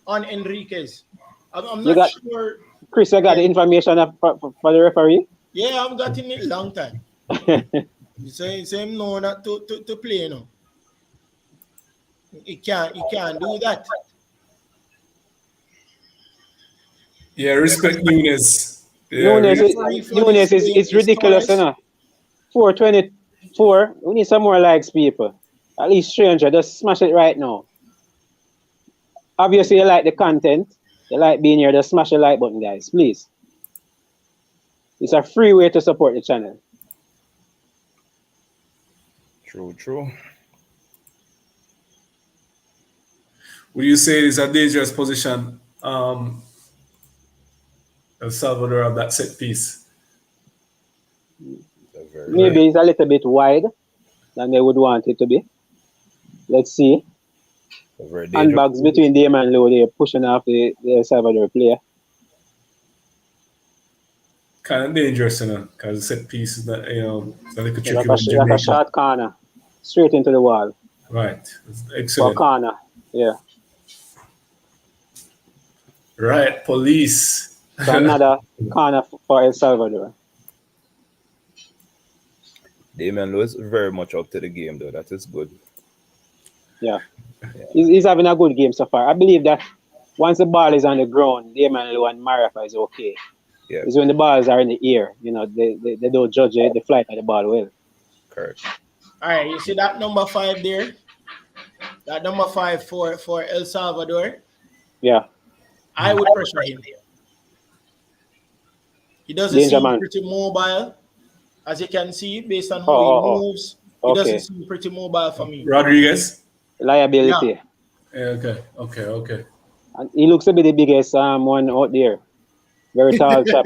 on Enriquez? I'm not sure. Chris, you got the information for the referee? Yeah, I've gotten it a long time. You say no, not to play, He can't do that. Yeah, respect Nunes. Nunes is ridiculous, 424. We need some more likes, people. At least 300. Just smash it right now. Obviously, you like the content. You like being here. Just smash the like button, guys. Please. It's a free way to support the channel. True. Would you say it's a dangerous position, El Salvador, of that set piece? Maybe it's a little bit wide than they would want it to be. Let's see. Handbags between them and Lowe, they're pushing off the El Salvador player. Kind of dangerous, because the set piece is that, it's a little tricky. Like a short corner, straight into the wall. Right. Excellent. For corner, yeah. Right, police. So another corner for El Salvador. Damian Lewis very much up to the game though. That is good. Yeah. He's having a good game so far. I believe that once the ball is on the ground, Damian Lewis and Marafa is okay. Yeah. It's when the balls are in the air, they don't judge the flight of the ball well. Correct. All right, you see that number 5 there? That number 5 for El Salvador? Yeah. I would pressure him. He doesn't Danger seem man. pretty mobile, as you can see, based on how he moves. He Okay. doesn't seem pretty mobile for me. Rodriguez. Liability. Yeah, okay. And he looks to be the biggest one out there. Very tall chap.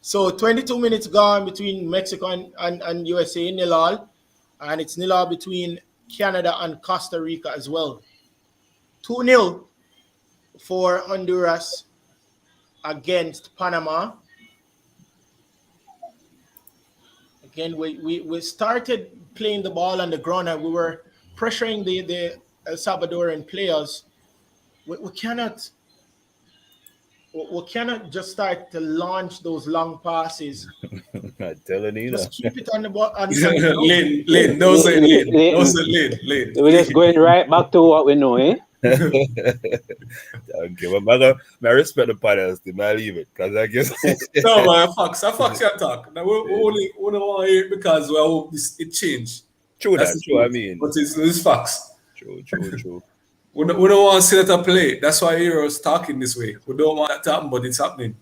So 22 minutes gone between Mexico and USA, 0-0. And it's 0-0 between Canada and Costa Rica as well. 2-0 for Honduras against Panama. Again, we started playing the ball on the ground and we were pressuring the El Salvadoran players. We cannot just start to launch those long passes. I'm telling you. Just keep it on the ball. Lane. No say lane. We're just going right back to what we know, eh? Okay, well, I respect the panels. I leave it because I guess. No, man, facts you talk. Now we only want to hear it because we hope it changed. True, That's that's true. I mean, but it's facts. True. We don't want to see that play. That's why heroes talking this way. We don't want that to happen, but it's happening.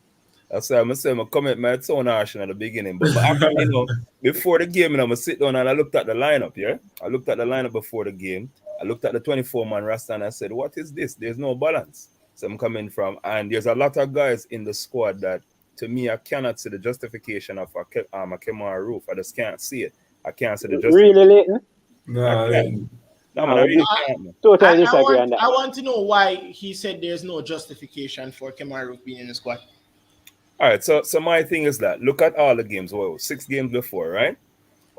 That's why I'm saying my comment might sound harsh at the beginning, but actually, before the game, I'm sit down and I looked at the lineup. Yeah, I looked at the lineup before the game. I looked at the 24-man roster and I said, "What is this? There's no balance." So I'm coming from, and there's a lot of guys in the squad that, to me, I cannot see the justification of a Kemar Roof. I just can't see it. I can't see the justification. Really, Leighton? No, man, I really can't, man. Totally disagree on that. I want to know why he said there's no justification for Kemar being in the squad. All right, so my thing is that look at all the games. Well, 6 games before, right?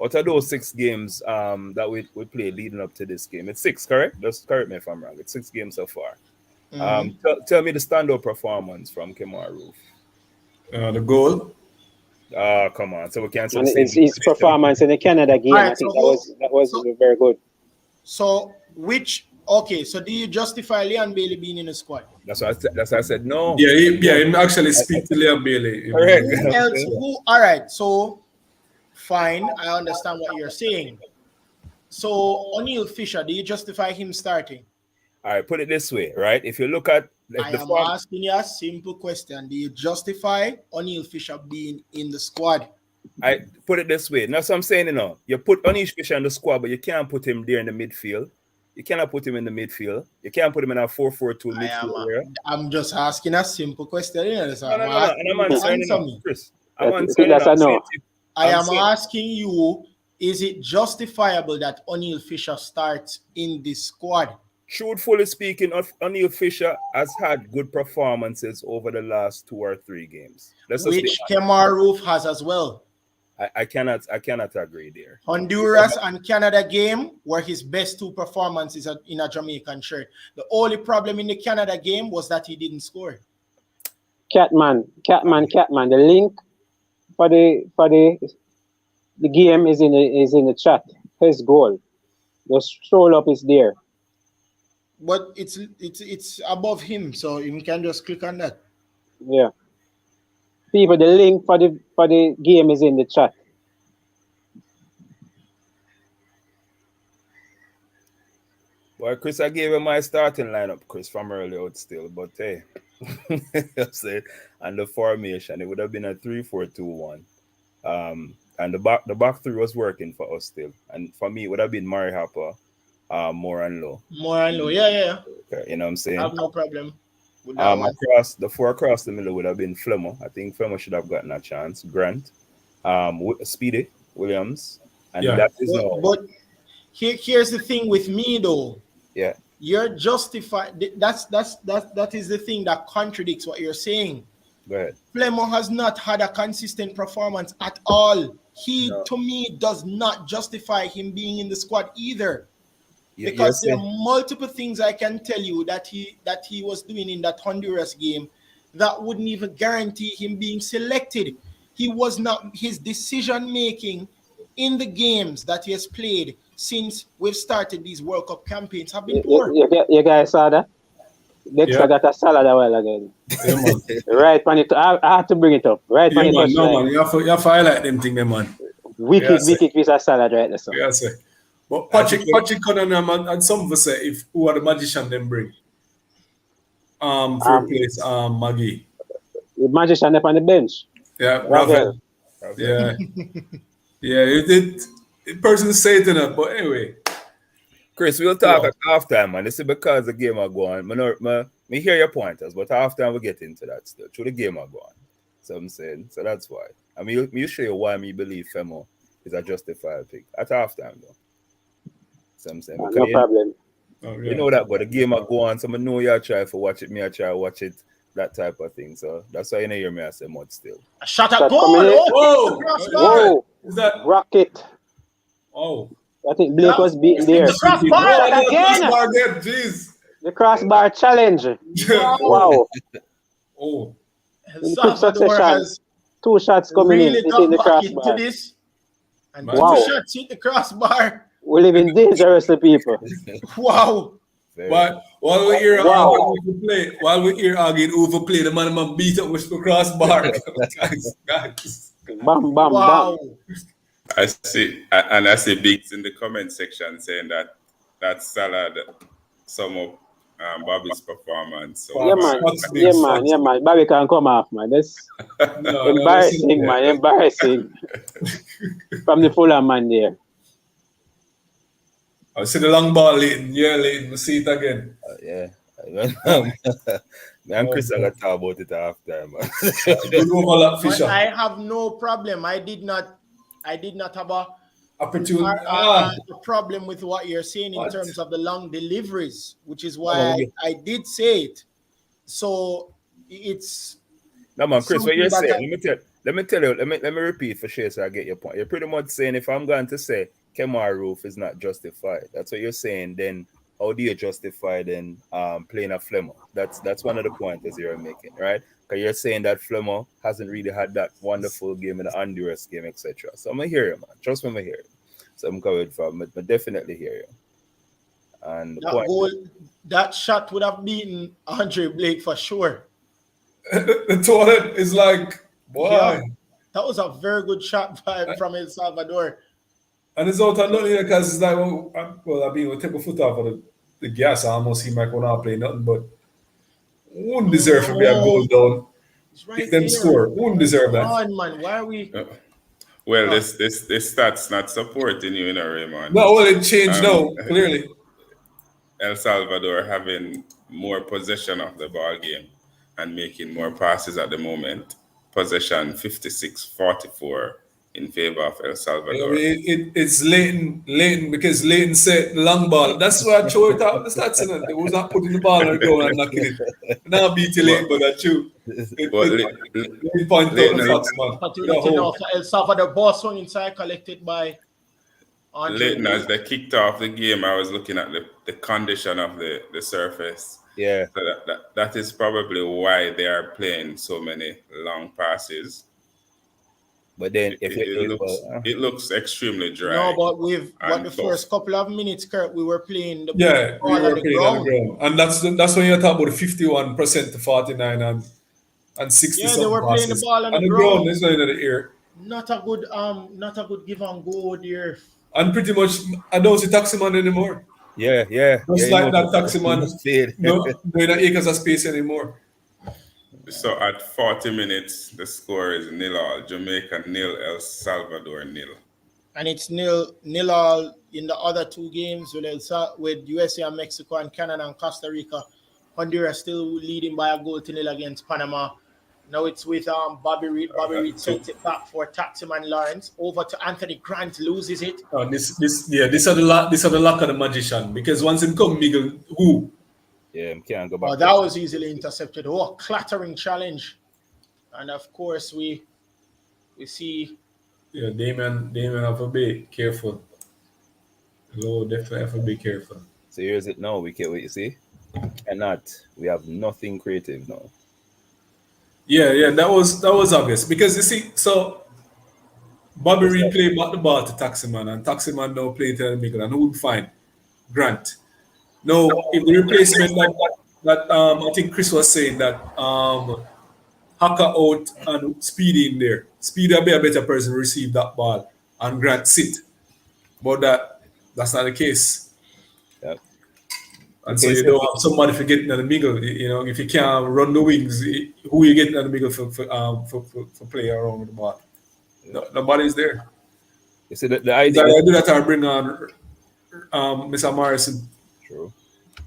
Out of those 6 games that we played leading up to this game, it's 6, correct? Just correct me if I'm wrong. It's 6 games so far. Tell me the standout performance from Kemar Roof. The goal. Come on. So we can't say his performance in the Canada game. Right, I think so that was very good. So so do you justify Leon Bailey being in the squad? That's why I said no. Yeah, he actually speak to Liam Bailey. Correct. All right, so fine, I understand what you're saying. So O'Neal Fisher, do you justify him starting? All right, put it this way, right? If you look at I am asking you a simple question. Do you justify O'Neal Fisher being in the squad? I put it this way. That's what I'm saying, you put O'Neal Fisher in the squad, but you can't put him there in the midfield. You cannot put him in the midfield. You can't put him in a 4-4-2 midfield. I'm just asking a simple question. No. I'm answering you, Chris. I am asking you, is it justifiable that O'Neal Fisher starts in this squad? Truthfully speaking, O'Neal Fisher has had good performances over the last 2 or 3 games. Which Kemar Roof has as well. I cannot agree there. Honduras and Canada game were his best 2 performances in a Jamaican shirt. The only problem in the Canada game was that he didn't score. Catman. The link for the game is in the chat. His goal. The scroll up is there. But it's above him, so you can just click on that. Yeah. People, the link for the game is in the chat. Well, Chris, I gave him my starting lineup, Chris, from earlier out still, but hey, and the formation, it would have been a 3-4-2-1. And the back 3 was working for us still. And for me, it would have been Murray Harper, more and low. Yeah. Okay, you know what I'm saying? I have no problem. The 4 across the middle would have been Flemmo. I think Flemmo should have gotten a chance. Grant, Speedy, Williams, and that is but here's the thing with me though. Yeah. You're justified. That is the thing that contradicts what you're saying. Go ahead. Flemmo has not had a consistent performance at all. To me, does not justify him being in the squad either. Because there are multiple things I can tell you that he was doing in that Honduras game that wouldn't even guarantee him being selected. He was not. His decision making in the games that he has played since we've started these World Cup campaigns have been poor. You guys saw that? Dexter got a salad a while again. Yeah, man. Right, pan it. I had to bring it up. Right, Yeah, pan it. man. No, man. You have to highlight them thing, man. Wicked piece of salad right there. So. Yeah, sir. But Patrick Cunningham and some of us say if who are the magician them bring for replace Maggie. The magician up on the bench. Yeah, Ravel. Yeah. Yeah, it person say it enough, but anyway. Chris, we'll talk at halftime, man. This is because the game are going. Me hear your pointers, but halftime we get into that still. Through the game are going. So I'm saying, so that's why. I mean, you show you why me believe Femo is a justified pick at halftime, though. So I'm saying, no problem. You know that, but the game are going, so I know you try to watch it, me I try to watch it, that type of thing. So that's why you don't hear me I say much still. A shot at goal! Whoa! Is that rocket? Oh. I think Blake was beaten there. The crossbar again! Jeez. The crossbar challenge. Wow. Oh. In quick succession. 2 shots coming really in, hitting the crossbar. Into this, and wow. 2 shots hit the crossbar. We live in dangerously, people. Wow. But while we hear arguing overplay, the man beat up with the crossbar. guys. Bam, bam, wow. bam. I see Biggs in the comment section saying that salad sum up Bobby's performance. So, yeah, man. Bobby can come off, man. That's embarrassing, man. Embarrassing. From the Fulham man there. I see the long ball, Leighton. Yeah, Leighton. We'll see it again. Yeah. Me and Chris are going to talk about it after, man. I have no problem. I did not have a problem with what you're saying in terms of the long deliveries, which is why I did say it. So it's no man, Chris, what you're saying, let me tell you, let me repeat for sure so I get your point. You're pretty much saying if I'm going to say Kemar Roof is not justified, that's what you're saying, then how do you justify then playing a Flemmer? That's one of the pointers you're making, right? Because you're saying that Flemmer hasn't really had that wonderful game in the Honduras game, etc. So I'm going to hear you, man. Trust me, I'm going to hear you. So I'm coming from it, but definitely hear you. And that shot would have beaten Andre Blake for sure. The toilet is like, boy. Yeah, that was a very good shot from El Salvador. And it's out of nothing because it's like, we'll take a foot off of the gas. I almost see Mike not play nothing, but wouldn't deserve to be a goal down. Right them score. Wouldn't deserve that. On, man. Why are we? Well, this stats not supporting you, Raymond. No, well, it changed now, clearly. El Salvador having more possession of the ball game and making more passes at the moment. Possession 56-44 in favor of El Salvador. It's Leighton because Leighton said long ball. That's why I chose it out the stats in it. It was not putting the ball on the ground and knocking it. Now beat you Leighton, but that's true. Leighton point out the facts, man. Opportunity now for El Salvador. Ball swung inside, collected by Leighton. As they kicked off the game, I was looking at the condition of the surface. Yeah. So that is probably why they are playing so many long passes. But then it looks extremely dry. No, but the first couple of minutes, Kurt, we were playing the ball on the ground. And that's when you're talking about the 51% to 49 and 60. Yeah, they were playing the ball on the ground. It's not in the air. Not a good give and go there. And pretty much I don't see Taximan anymore. Yeah. Just like that Taximan. No, there are acres of space anymore. So at 40 minutes, the score is 0-0. Jamaica 0, El Salvador 0. And it's 0-0 in the other 2 games with USA and Mexico and Canada and Costa Rica. Honduras still leading by a goal to 0 against Panama. Now it's with Bobby Reid. Bobby Reid sends it back for Taximan Lawrence. Over to Anthony Grant, loses it. This are the luck of the magician because once him come, Miguel, who? Yeah, can't go back. That was easily intercepted. Oh, clattering challenge. And of course, we see. Yeah, Damien have to be careful. Hello, definitely have to be careful. So here's it now. We can't wait. You see, we have nothing creative now. Yeah, that was obvious because you see, so Bobby Reed play back the ball to Taximan, and Taximan now play to the middle, and who would find? Grant. Now, if the replacement that I think Chris was saying that Haka out and Speedy in there, Speedy will be a better person to receive that ball, and Grant sit. But that's not the case. Yeah. And so you don't have somebody for getting in the middle. You know, if you can't run the wings, who you getting in the middle for play around with the ball? No, nobody's there. You see, the idea. I do that or bring on Mr. Morrison. True.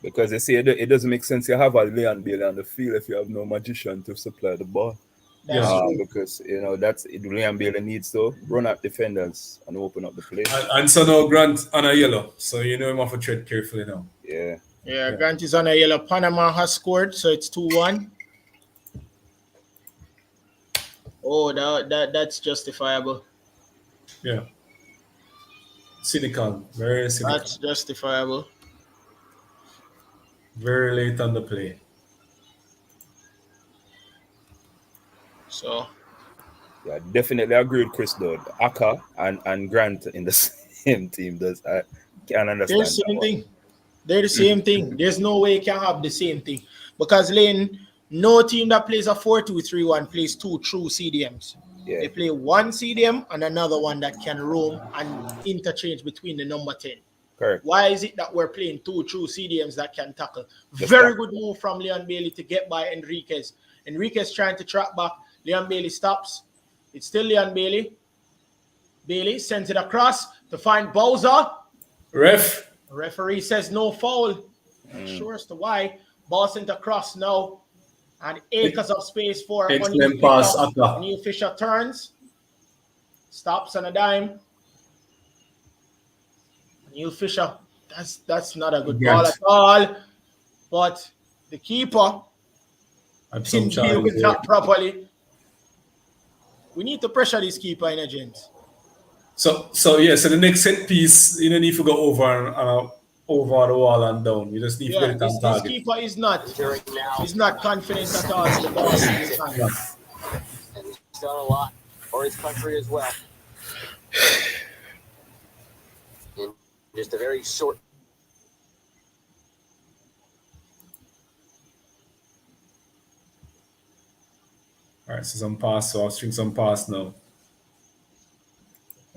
Because you see, it doesn't make sense you have a Leon Bailey on the field if you have no magician to supply the ball. Because that's Leon Bailey needs to run at defenders and open up the play. And so now Grant on a yellow, so you know him have to tread carefully now. Yeah, Grant is on a yellow. Panama has scored, so it's 2-1. Oh, that's justifiable. Yeah. Cynical, very cynical. That's justifiable. Very late on the play. So. Yeah, definitely agree with Chris though. Aka and Grant in the same team does. I can't understand. They're the same thing. They're the same thing. There's no way you can have the same thing. Because Lane, no team that plays a 4-2-3-1 plays two true CDMs. Yeah. They play one CDM and another one that can roam and interchange between the number 10. Correct. Why is it that we're playing two true CDMs that can tackle? Very good move from Leon Bailey to get by Enriquez. Enriquez trying to track back. Leon Bailey stops. It's still Leon Bailey. Bailey sends it across to find Bowser. Referee says no foul. Sure as to why. Ball sent across now. And acres of space for excellent pass. Neil Fisher turns. Stops on a dime. Neil Fisher. That's not a good ball at all. But the keeper didn't deal with that properly. We need to pressure this keeper in a gent. So the next set piece, you don't need to go over the wall and down. You just need to get it on target. This keeper is not confident at all. The ball is in his hand. And he's done a lot for his country as well. In just a very short. All right, so some pass. So I'll string some pass now.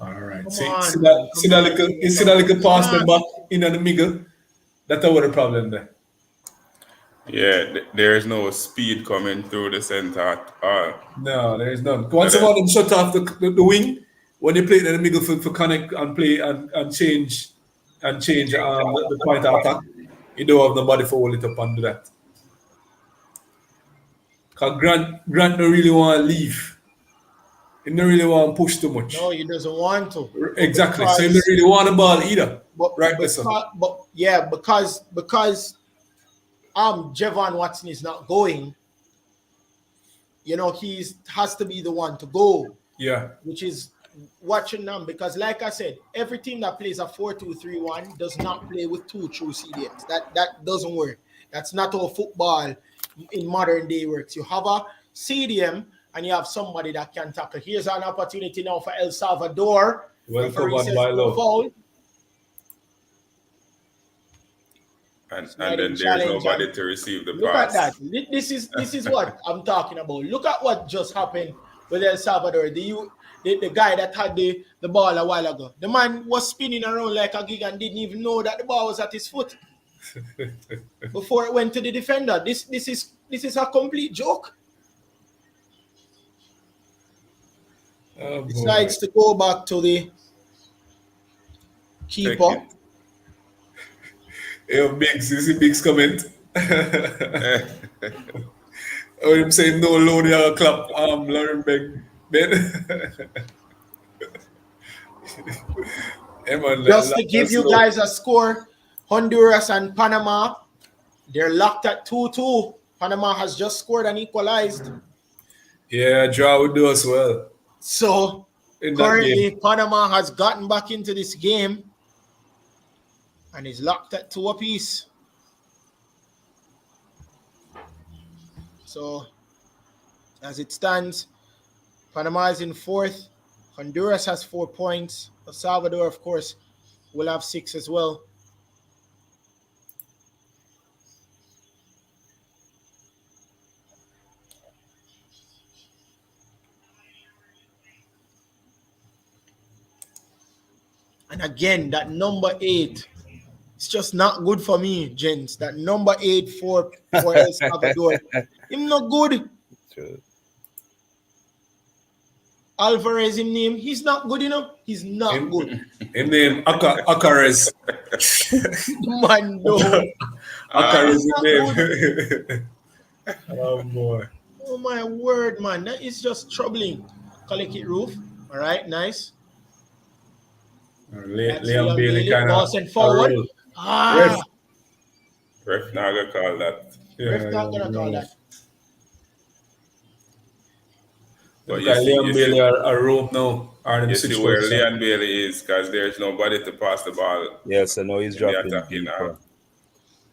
All right. See that little pass them back in the middle. That's what the problem there. Yeah, there is no speed coming through the center at all. No, there is none. Once a while, them shut off the wing when you play it in the middle for connect and play and change the point of attack. You don't have nobody for hold it up and do that. Because Grant don't really want to leave. He don't really want to push too much. No, he doesn't want to. Exactly. So he don't really want the ball either. Because Javon Watson is not going, he has to be the one to go. Yeah. Which is watching them because, like I said, every team that plays a 4-2-3-1 does not play with two true CDMs. That doesn't work. That's not how football in modern day works. You have a CDM and you have somebody that can tackle. Here's an opportunity now for El Salvador. Well covered by Love. And then there's nobody to receive the pass. Look at that. This is what I'm talking about. Look at what just happened with El Salvador. The guy that had the ball a while ago. The man was spinning around like a gig and didn't even know that the ball was at his foot before it went to the defender. This is a complete joke. Decides to go back to the keeper. Hey, Biggs, you see Biggs comment? Oh, him saying no load your clap, Lauren Ben. Just to give you guys a score, Honduras and Panama, they're locked at 2-2. Panama has just scored and equalized. Yeah, draw would do as well. So currently, Panama has gotten back into this game and is locked at 2 apiece. So, as it stands, Panama is in 4th, Honduras has 4 points. El Salvador, of course, will have 6 as well. And again, that number 8, it's just not good for me, gents. That number 8 for El Salvador, him not good. True. Alvarez, him name, he's not good enough. He's not good. Him name Acares. Man, no. Acares He's not name. Oh boy. Oh my word, man. That is just troubling. Collect it, Roof. All right, nice. Liam Bailey kind of Boston forward. Ref not gonna call that. Ref not gonna call that. But Liam Bailey are rope now. You see where Liam Bailey is, because there's nobody to pass the ball. Yes, I know he's dropping deeper.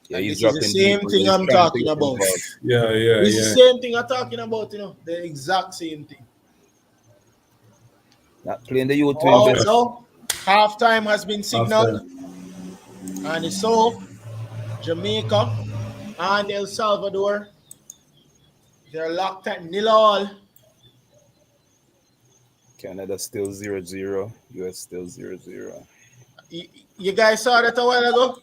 Yeah, he's dropping the same deeper. thing I'm talking about. Yeah. It's the same thing I'm talking about, the exact same thing. Not playing the youth. So halftime has been signaled, and so Jamaica and El Salvador, they're locked at 0-0. Canada still 0-0. US still 0-0. You guys saw that a while ago?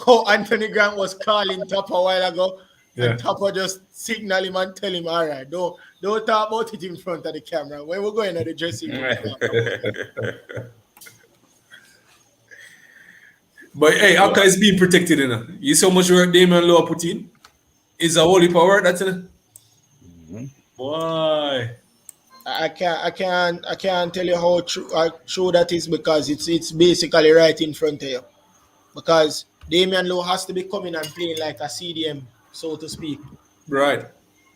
Oh, Anthony Grant was calling Tapa a while ago, and Tapa just signal him and tell him, all right, don't talk about it in front of the camera. When we're going to the dressing room. But hey, Aka is being protected, You see how much work Damian Lowe put in? It's a holy power, that's it. Why? I can't tell you how true that is, because it's basically right in front of you. Because Damian Lowe has to be coming and playing like a CDM, so to speak. Right.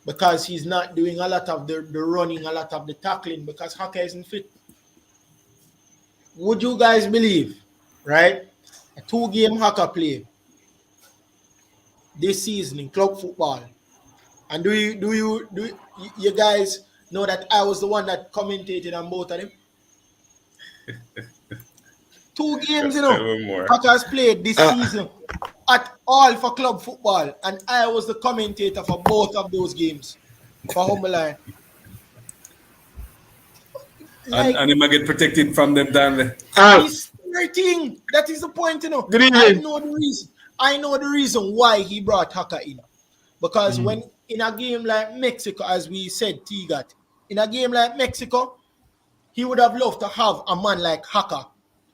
Because he's not doing a lot of the running, a lot of the tackling, because Haka isn't fit. Would you guys believe, right? A 2-game Haka play this season in club football. And do you guys know that I was the one that commentated on both of them? 2 games, Haka's played this season at all for club football, and I was the commentator for both of those games for Humberline. And he might get protected from them down there. He's 13. That is the point, Good evening. I know the reason why he brought Haka in. Because when in a game like Mexico, as we said, T-Gat, in a game like Mexico, he would have loved to have a man like Haka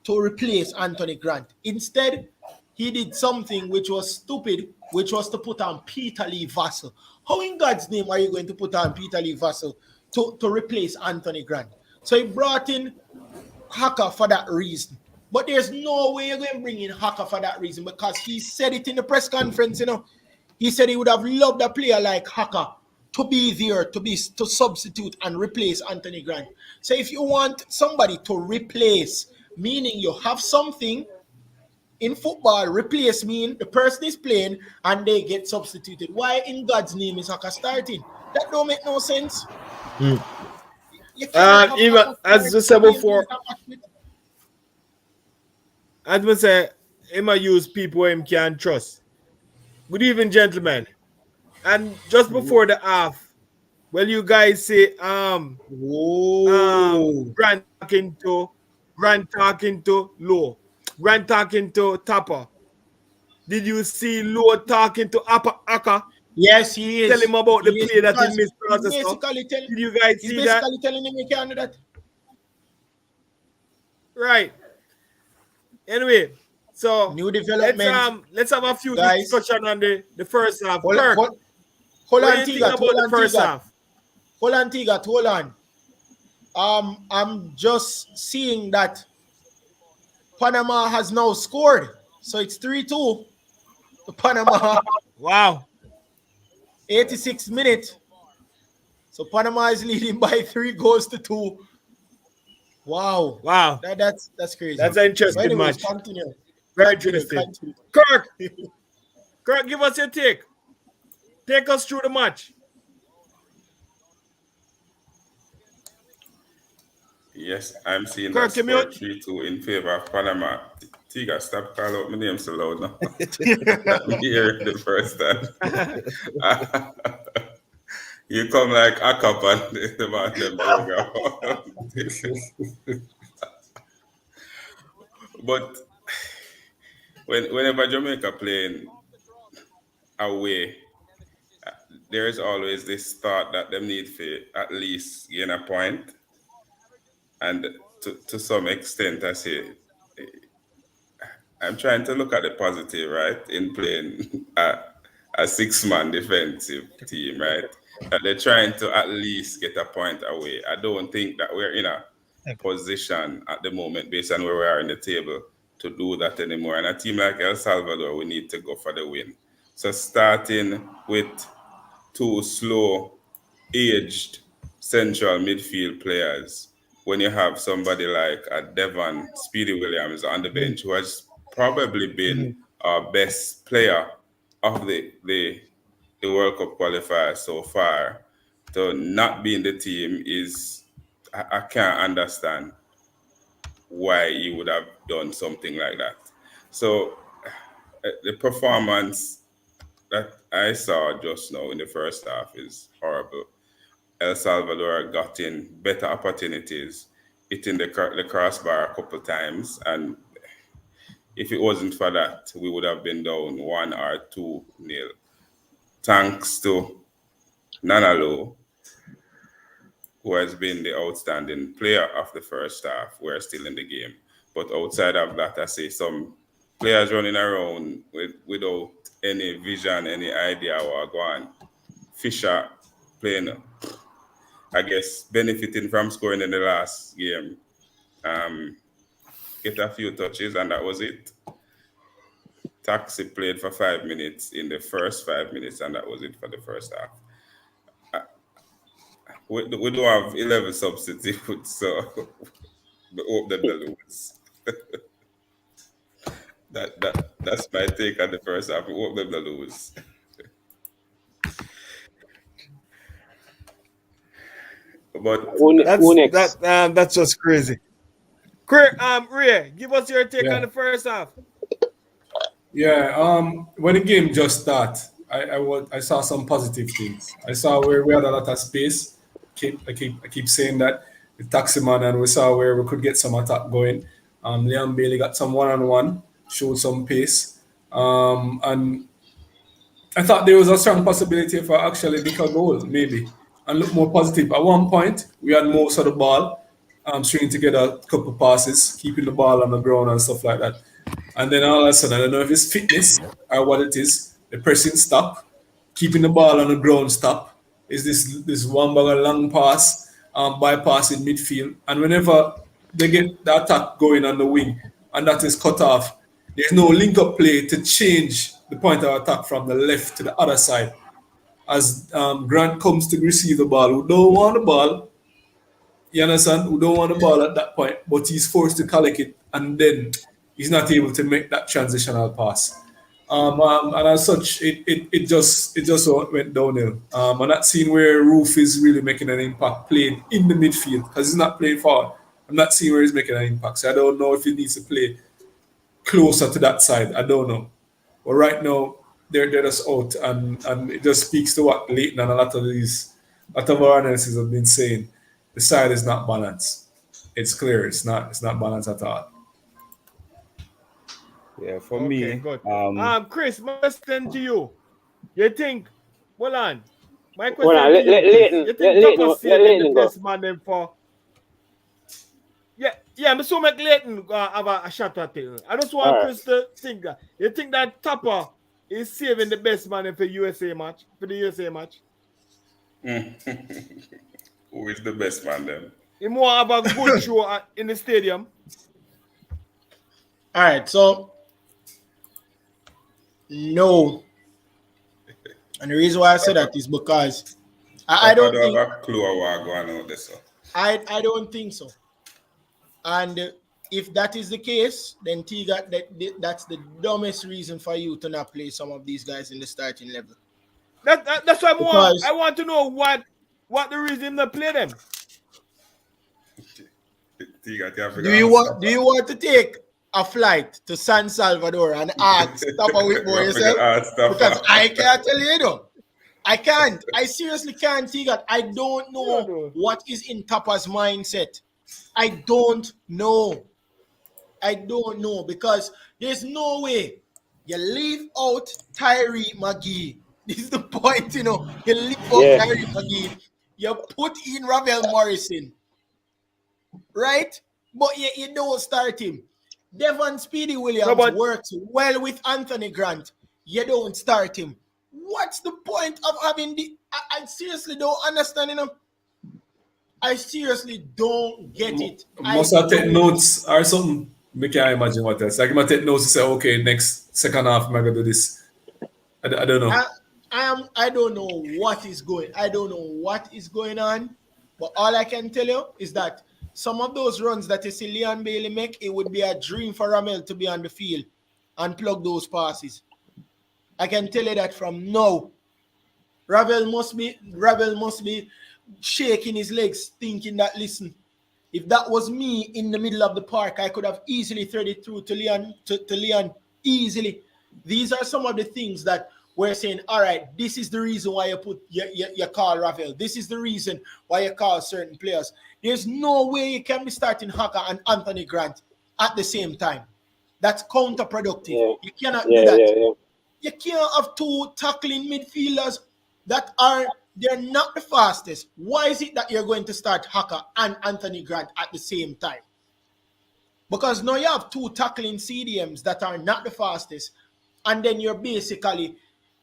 to replace Anthony Grant. Instead, he did something which was stupid, which was to put on Peter Lee Vassell. How in God's name are you going to put on Peter Lee Vassell to replace Anthony Grant? So he brought in Haka for that reason. But there's no way you're going to bring in Haka for that reason, because he said it in the press conference, He said he would have loved a player like Haka to be there, to substitute and replace Anthony Grant. So if you want somebody to replace, meaning you have something in football, replace mean the person is playing and they get substituted. Why in God's name is Haka starting? That don't make no sense. Even as I said before, as I say, he might use people him can trust. Good evening, gentlemen. And just before the half, well, you guys say Grant talking to Lowe, Grant talking to Tapa. Did you see Lowe talking to Aka? Yes, he is. Tell him about the play that he missed. Did you guys see that? He's basically telling him he can't do that. Right. Anyway, so new development. Let's have a few discussion on the first half. Hold on, Tigat. I'm just seeing that Panama has now scored. So it's 3-2 to Panama. Wow. 86 minutes. So Panama is leading by 3 goals to 2. Wow. That's crazy. That's an interesting match. Continue. Very interesting. Kirk, give us your take. Take us through the match. Yes, I'm seeing Kirk, that you score mute. 3-2 in favor of Panama. Tiga, stop calling out my name so loud now. Let me hear it the first time. You come like a cop on the Mountain program. But whenever Jamaica playing away, there is always this thought that they need to at least gain a point. And to some extent, I say, I'm trying to look at the positive, right, in playing a 6-man defensive team, right? That they're trying to at least get a point away. I don't think that we're in a position at the moment, based on where we are in the table, to do that anymore. And a team like El Salvador, we need to go for the win. So starting with 2 slow, aged central midfield players, when you have somebody like a Devon Speedy Williams on the bench, who has probably been our best player of the World Cup qualifier so far, to not be in the team is, I can't understand why you would have done something like that. So the performance that I saw just now in the first half is horrible. El Salvador got in better opportunities, hitting the crossbar a couple times, and if it wasn't for that, we would have been down 1 or 2-0. Thanks to Nanalo, who has been the outstanding player of the first half. We're still in the game. But outside of that, I say some players running around without any vision, any idea what go on. Fisher playing, I guess, benefiting from scoring in the last game. Get a few touches, and that was it. Taxi played for 5 minutes in the first 5 minutes, and that was it for the first half. We don't have 11 substitutes, so we hope that they lose. That's my take on the first half. We hope them to lose. But That's just crazy. Ray, give us your take on the first half. Yeah, when the game just started, I saw some positive things. I saw where we had a lot of space. I keep saying that with Taximan, and we saw where we could get some attack going. Liam Bailey got some one-on-one, showed some pace, and I thought there was a strong possibility for actually make a goal, maybe, and look more positive. At one point, we had most of the ball, stringing together a couple passes, keeping the ball on the ground and stuff like that. And then all of a sudden, I don't know if it's fitness or what it is, the pressing stop, keeping the ball on the ground stop. Is this one bag of long pass, bypassing midfield. And whenever they get the attack going on the wing and that is cut off, there's no link-up play to change the point of attack from the left to the other side. As Grant comes to receive the ball, who don't want the ball, you understand, who don't want the ball at that point, but he's forced to collect it, and then he's not able to make that transitional pass. And as such, it just went downhill. I'm not seeing where Roof is really making an impact playing in the midfield, because he's not playing forward. I'm not seeing where he's making an impact. So I don't know if he needs to play closer to that side. I don't know. But right now, they're just out, and it just speaks to what Leighton and a lot of our analysts have been saying. The side is not balanced. It's clear. It's not balanced at all. Yeah, for me. Good. Chris, my question to you. You think, hold on. My question to you, Chris, you think Tapa saving the best man them for? Yeah, I'm so make Leighton have a shot at it. I just want Chris to think that. You think that Tapa is saving the best man for the USA match? Who is the best man then? He more have a good show in the stadium. All right, so no. And the reason why I say that is because I don't think have a clue what going on this. I don't think so. And if that is the case, then Tiga, that's the dumbest reason for you to not play some of these guys in the starting level. That's why I want to know what the reason to play them. Do you want to take a flight to San Salvador and ask Tapa Whitmore yourself? Because I can't tell you, I can't. I seriously can't see that. I don't know what is in Tapa's mindset. I don't know because there's no way you leave out Tyree McGee. This is the point, you leave out Tyree McGee. You put in Ravel Morrison, right? But you don't start him. Devon Speedy Williams works well with Anthony Grant. You don't start him. What's the point of having I seriously don't understand, I seriously don't get it. Must I take notes or something? I can't imagine what else. Like, I take notes to say, okay, next second half, I'm going to do this. I don't know. I don't know what is going. I don't know what is going on. But all I can tell you is that some of those runs that you see Leon Bailey make, it would be a dream for Ramel to be on the field and plug those passes. I can tell you that from now. Ravel must be shaking his legs, thinking that, listen, if that was me in the middle of the park, I could have easily threaded through to Leon easily. These are some of the things that we're saying, all right, this is the reason why you call Ravel. This is the reason why you call certain players. There's no way you can be starting Haka and Anthony Grant at the same time. That's counterproductive. Yeah. You cannot do that. Yeah. You can't have two tackling midfielders they're not the fastest. Why is it that you're going to start Haka and Anthony Grant at the same time? Because now you have two tackling CDMs that are not the fastest, and then you're basically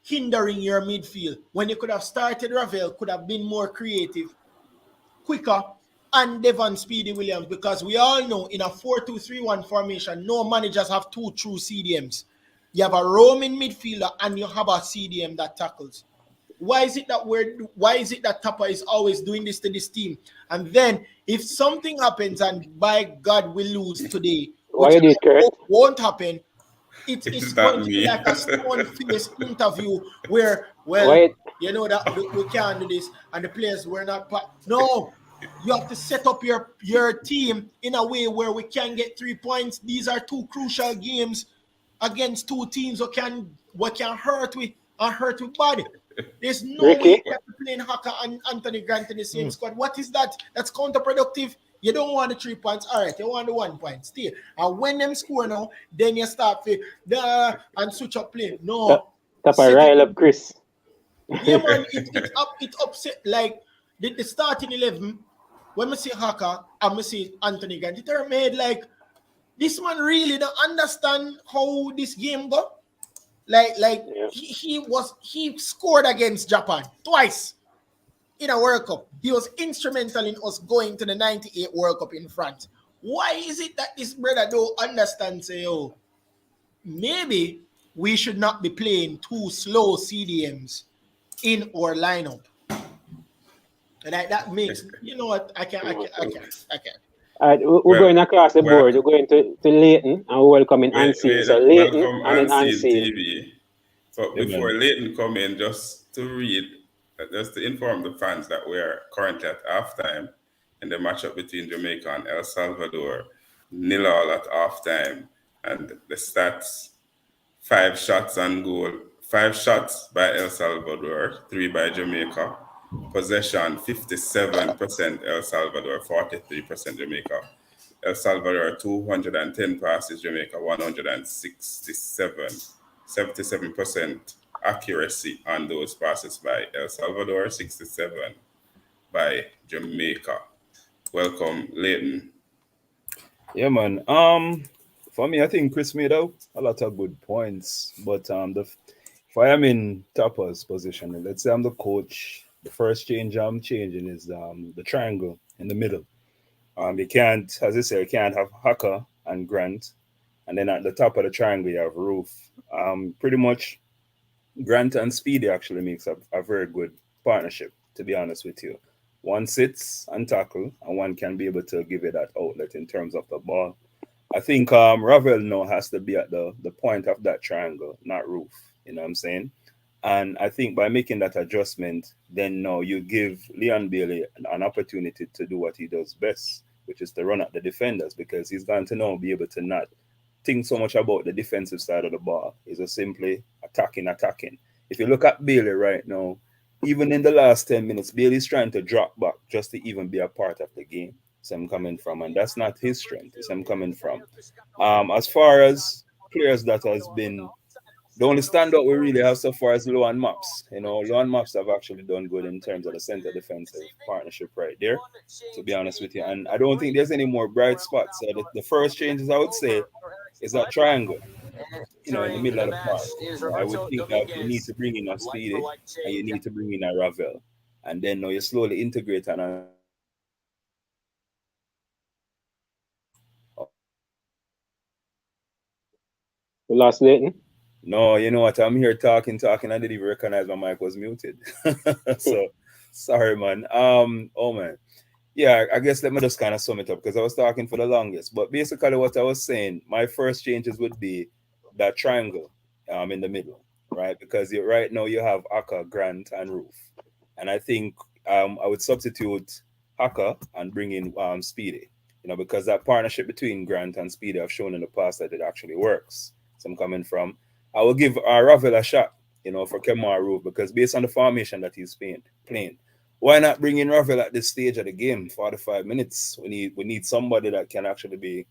hindering your midfield. When you could have started Ravel, could have been more creative, quicker, and Devon Speedy Williams, because we all know in a 4-2-3-1 formation, no managers have two true CDMs. You have a roaming midfielder and you have a CDM that tackles. Why is it that Tapa is always doing this to this team? And then if something happens and by God we lose today, which won't happen, it's going to be like a stone-faced interview where, you know that we can't do this and the players were not. No, you have to set up your team in a way where we can get 3 points. These are two crucial games against two teams who can hurt with body. There's no way you can be playing Haka and Anthony Grant in the same squad. What is that? That's counterproductive. You don't want the 3 points. All right, you want the 1 point. Still. And when them score now, then you start and switch up play. No. Tapa rile up Chris. Yeah, man, it upset like the starting 11. When we see Haka and we see Anthony Grant, it made like this man really don't understand how this game go. He scored against Japan twice in a World Cup. He was instrumental in us going to the 98 World Cup in France. Why is it that this brother don't understand, say, maybe we should not be playing two slow CDMs in our lineup? And that makes, you know what, I can't. All right, we're going across the board. We're going to Leighton and we're welcoming Unseen. So Leighton and Unseen TV. But before Leighton come in, just to inform the fans that we are currently at halftime in the matchup between Jamaica and El Salvador. 0-0 at halftime, and the stats: 5 shots on goal, 5 shots by El Salvador, 3 by Jamaica. Possession 57% El Salvador, 43% Jamaica. El Salvador 210 passes, Jamaica 167. 77% accuracy on those passes by El Salvador, 67 by Jamaica. Welcome, Leighton. Yeah, man. For me, I think Chris made out a lot of good points. But if I am in Tapa's position, let's say I'm the coach, the first change I'm changing is the triangle in the middle. You can't, as I say, you can't have Haka and Grant, and then at the top of the triangle you have Roof. Pretty much, Grant and Speedy actually makes a very good partnership, to be honest with you. One sits and tackle, and one can be able to give you that outlet in terms of the ball. I think Ravel now has to be at the point of that triangle, not Roof. You know what I'm saying? And I think by making that adjustment, then now you give Leon Bailey an opportunity to do what he does best, which is to run at the defenders, because he's going to now be able to not think so much about the defensive side of the ball. He's just simply attacking. If you look at Bailey right now, even in the last 10 minutes, Bailey's trying to drop back just to even be a part of the game. So I'm coming from, and that's not his strength. It's I'm coming from. As far as players that has been, the only standout we really have so far is Low and Maps. Low and Maps have actually done good in terms of the center defensive partnership right there, to be honest with you. And I don't think there's any more bright spots. So the first changes I would say is that triangle, in the middle of the park. I would think that you need to bring in a Speedy and you need to bring in a Ravel. And then now you slowly integrate and We lost Leighton. No, you know what? I'm here talking. I didn't even recognize my mic was muted. So sorry, man. Oh man. Yeah, I guess let me just kind of sum it up because I was talking for the longest. But basically what I was saying, my first changes would be that triangle in the middle, right? Because right now you have Aka, Grant, and Roof. And I think I would substitute Aka and bring in Speedy, because that partnership between Grant and Speedy have shown in the past that it actually works. So I'm coming from. I will give Ravel a shot, for Kemar Roof, because based on the formation that he's playing, why not bring in Ravel at this stage of the game, 45 minutes? We need somebody that can actually be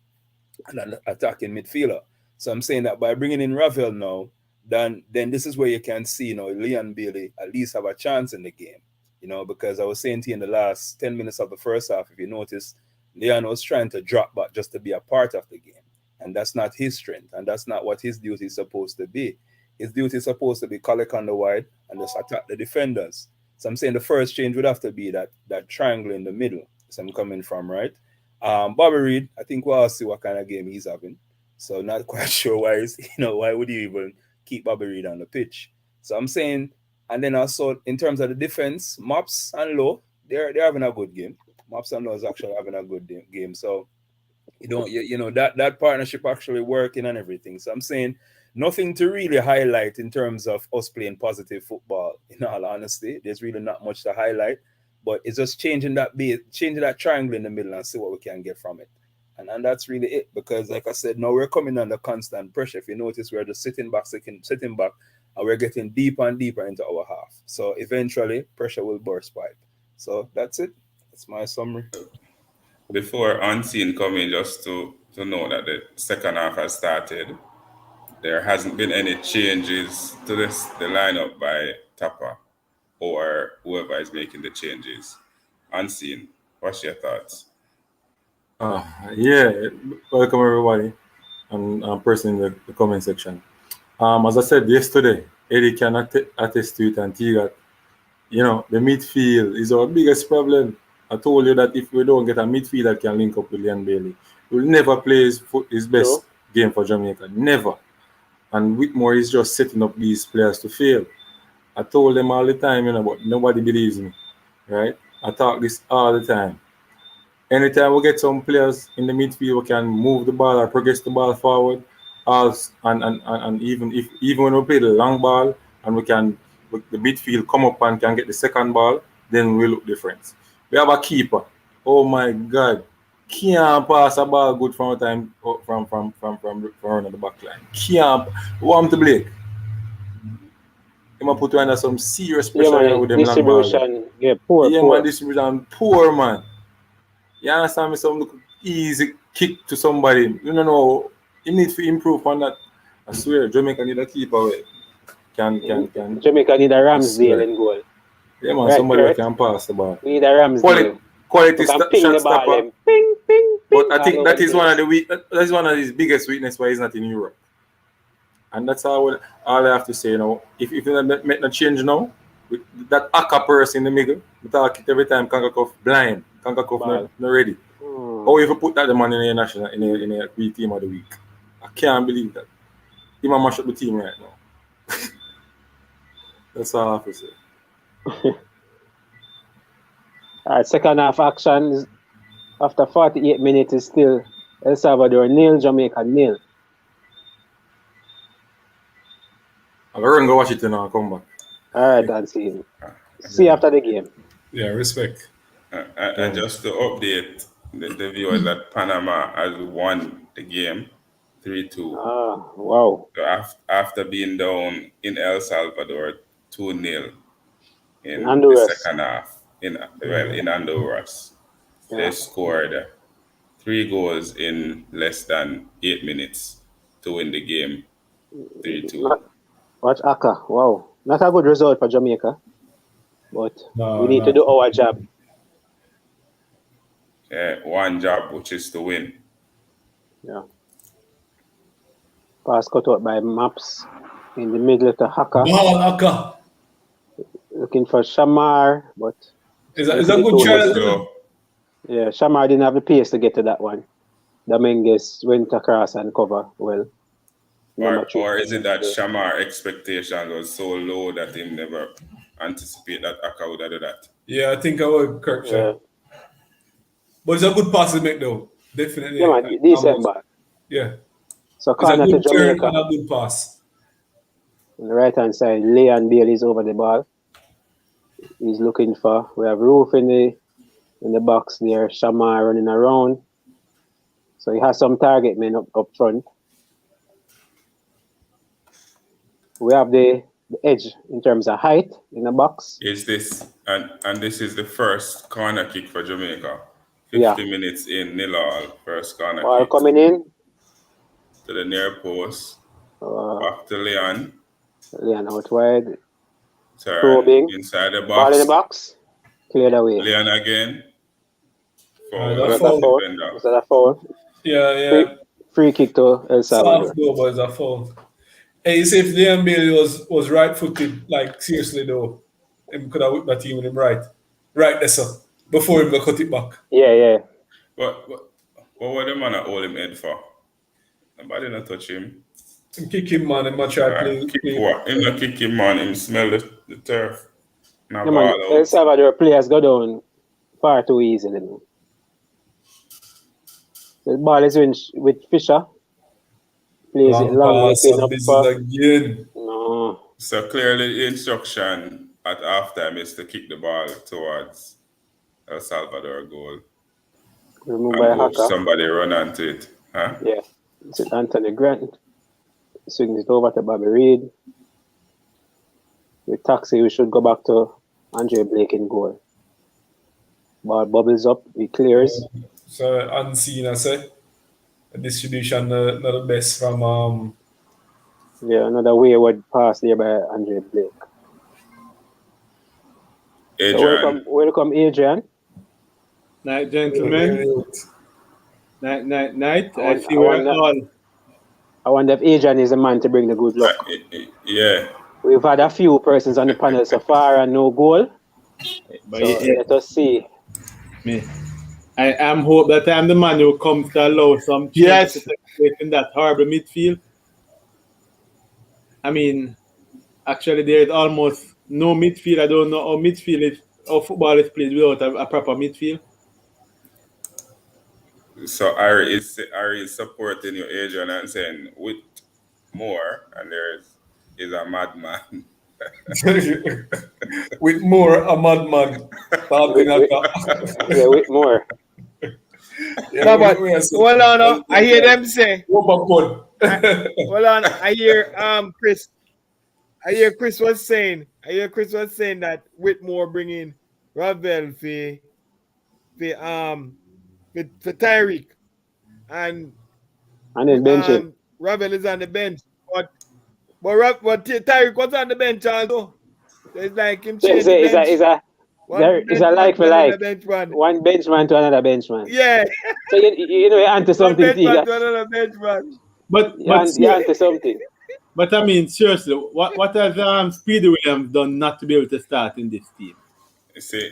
an attacking midfielder. So I'm saying that by bringing in Ravel now, then this is where you can see, Leon Bailey at least have a chance in the game, because I was saying to you in the last 10 minutes of the first half, if you notice, Leon was trying to drop back just to be a part of the game. And that's not his strength, and that's not what his duty is supposed to be. His duty is supposed to be collect on the wide and just attack the defenders. So I'm saying the first change would have to be that triangle in the middle. So I'm coming from, right? Bobby Reed, I think we'll see what kind of game he's having. So not quite sure why would you even keep Bobby Reed on the pitch? So I'm saying, and then also in terms of the defense, Mops and Low, they're having a good game. Mops and Low is actually having a good game. So that partnership actually working and everything. So I'm saying nothing to really highlight in terms of us playing positive football. In all honesty, there's really not much to highlight, but it's just changing that triangle in the middle and see what we can get from it. And that's really it, because like I said, now we're coming under constant pressure. If you notice, we're just sitting back, and we're getting deeper and deeper into our half. So eventually, pressure will burst pipe. So that's it. That's my summary. Before Unseen coming, just to know that the second half has started, there hasn't been any changes to the lineup by Tapper or whoever is making the changes. Unseen, what's your thoughts? Yeah, welcome everybody, and person in the comment section. As I said yesterday, Eddie can attest to it, and Tigat, the midfield is our biggest problem. I told you that if we don't get a midfield that can link up with Leon Bailey, we'll never play his best game for Jamaica. Never. And Whitmore is just setting up these players to fail. I told them all the time, but nobody believes me. Right? I talk this all the time. Anytime we get some players in the midfield, we can move the ball or progress the ball forward. And even when we play the long ball and the midfield come up and can get the second ball, then we look different. We have a keeper. Oh my God. Can't pass a ball good from time from the back line. Can't warm to Blake. He might put you under some serious pressure with them long ball. Poor. Distribution poor, man. You understand me? Some easy kick to somebody. You know, you need to improve on that. I swear, Jamaica need a keeper. Can Jamaica need a Ramsdale in goal. Yeah, man, somebody who can pass the ball. We need a Ramsdale. Quality shot stopper. Ping, ping, But I think that is one of his biggest weaknesses why he's not in Europe. And that's all I have to say. If you make no change now, with that Aka person in the middle, we talk it every time. Kankakov blind, Kankakov not ready. How if you put that the man in a national in a P team of the week? I can't believe that. He might mash up the team right now. That's all I have to say. All right, second half action after 48 minutes is still El Salvador 0, Jamaica 0. I'll go watch it and I'll come back. All right, and see you after the game. Yeah, respect. And just to update the view is that Panama has won the game 3-2. Wow. So after being down in El Salvador 2-0 in the Honduras. second half, in Honduras, Yeah. they scored 3 goals in less than 8 minutes to win the game 3-2. Watch Aka. Wow. Not a good result for Jamaica, but we need to do our job. One job, which is to win. Yeah. Pass cut out by Maps in the middle to Haka. Ball, Aka. Looking for Shamar, but Is that a good try? Yeah, Shamar didn't have the pace to get to that one. Dominguez went across and cover well. Or is it that Shamar expectation was so low that he never anticipate that Aka would do that? Yeah, I think I would correct that. But it's a good pass to make though. Definitely. Yeah, man, decent ball. Yeah. So corner to Jamaica. And a good pass. On the right hand side, Leon Bailey is over the ball. He's looking for. We have Roof in the box there. Shamar running around. So he has some target men up front. We have the edge in terms of height in the box. Is this and this is the first corner kick for Jamaica. 50 minutes in, 0-0, first corner kick. Coming in. To the near post. Back to Leon. Leon out wide. Turn probing. Inside the box. Ball in the box. Cleared away. Leon again. Is that a foul? Yeah. Free kick to El Salvador. Soft though, but it's a foul. Hey, you see if Leon Bailey was right-footed, like seriously though, he could have whipped that team with him right there, sir, before him go cut it back. Yeah. What were the man that hold him head for? Nobody not touch him. Him kick him, man. Him not try play. Him not kick him, man. Him smell the turf. Yeah, man, El Salvador players go down far too easily. The ball is with Fisher. Plays it long. Again. No. So clearly the instruction at halftime is to kick the ball towards El Salvador goal. Removed by Haka. Somebody run onto it. Huh? Yeah. It's Anthony Grant. Swings it over to Bobby Reed. With Taxi, we should go back to Andre Blake in goal. Ball bubbles up. He clears. So unseen, I say. Distribution not the best from another wayward pass there by Andre Blake. Adrian. So welcome Adrian. Night, gentlemen. Night. I see we're all. I wonder if Adrian is the man to bring the good luck. Yeah. We've had a few persons on the panel so far and no goal. But let us see. I am hope that I'm the man who comes to allow some change to take place in that horrible midfield. I mean, actually, there is almost no midfield. I don't know how football is played without a proper midfield. So Ari is supporting you, Adrian, and saying with more, and there is a madman. With more, a madman. With more. No, but hold on. I hear them say. Hold on. I hear Chris. I hear Chris was saying that Whitmore bringing Ravel for Tyreek and then bench him. Ravel is on the bench, but Tyreek was on the bench also. So it's like him changing the bench. It's a like for like. One benchman to another benchman. Yeah. So you know you're onto something. One benchman to another benchman. But you're onto something. But I mean, seriously, what has Speedy Williams done not to be able to start in this team?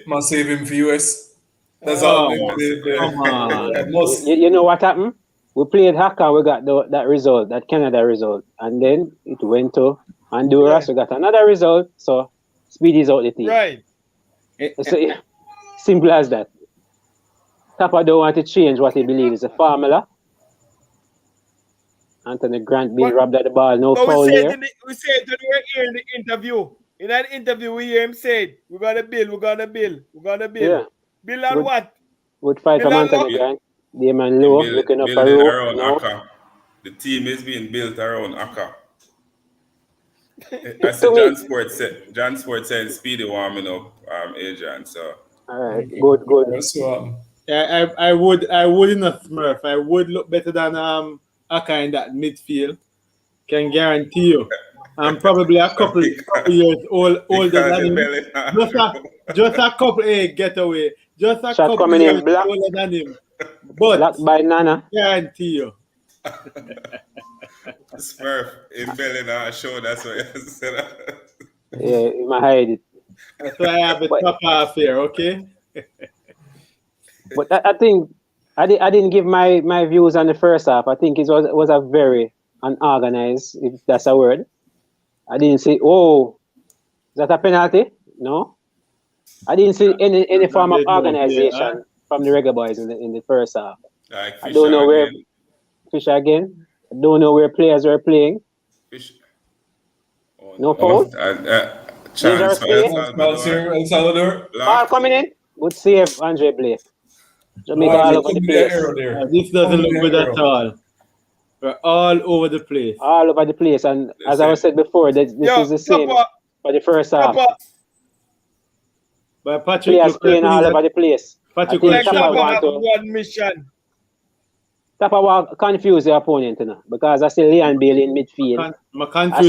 Must save him for US. That's all. Come on. You know what happened? We played Haka, we got that result, that Canada result, and then it went to Honduras. We got another result. So Speedy's out the team. Right. So, simple as that. Tapa don't want to change what he believes is a formula. Anthony Grant being robbed at the ball, no foul here. We said when we were here in the interview. In that interview, we hear him say, we're going to build. Yeah. Build on what? Good fight from Anthony Grant. Damon low, looking up a building rope. around No. Aka. The team is being built around Aka. I To me. John Sport saying Speedy warming up Adrian. So All right, good. So, Yeah, I would in a Smurf. I would look better than Aka in that midfield. Can guarantee you. I'm probably a couple years older than him. Just a couple get away. Just a Shot couple years older than him. But blocked by Nana. Guarantee you. Smurf in belly now show that's what you said. Yeah, you might hide it. That's why I have a top half here, okay? But I think I didn't give my views on the first half. I think it was a very unorganized, if that's a word. I didn't say, oh, is that a penalty? No. I didn't see any form of organization from the Reggae Boys in the first half. Like I don't know where Fisher again. I don't know where players were playing. No foul. Chance for El Salvador. Ball coming in. Good save, Andre Blake. Jamaica all over the place. This doesn't look good at all. We're all over the place. All over the place. And as I was said before, this is the same for the first half. But Patrick, players playing all over the place. Patrick, one mission. Tapa will confuse the opponent, you know, because I see Leon Bailey in midfield. I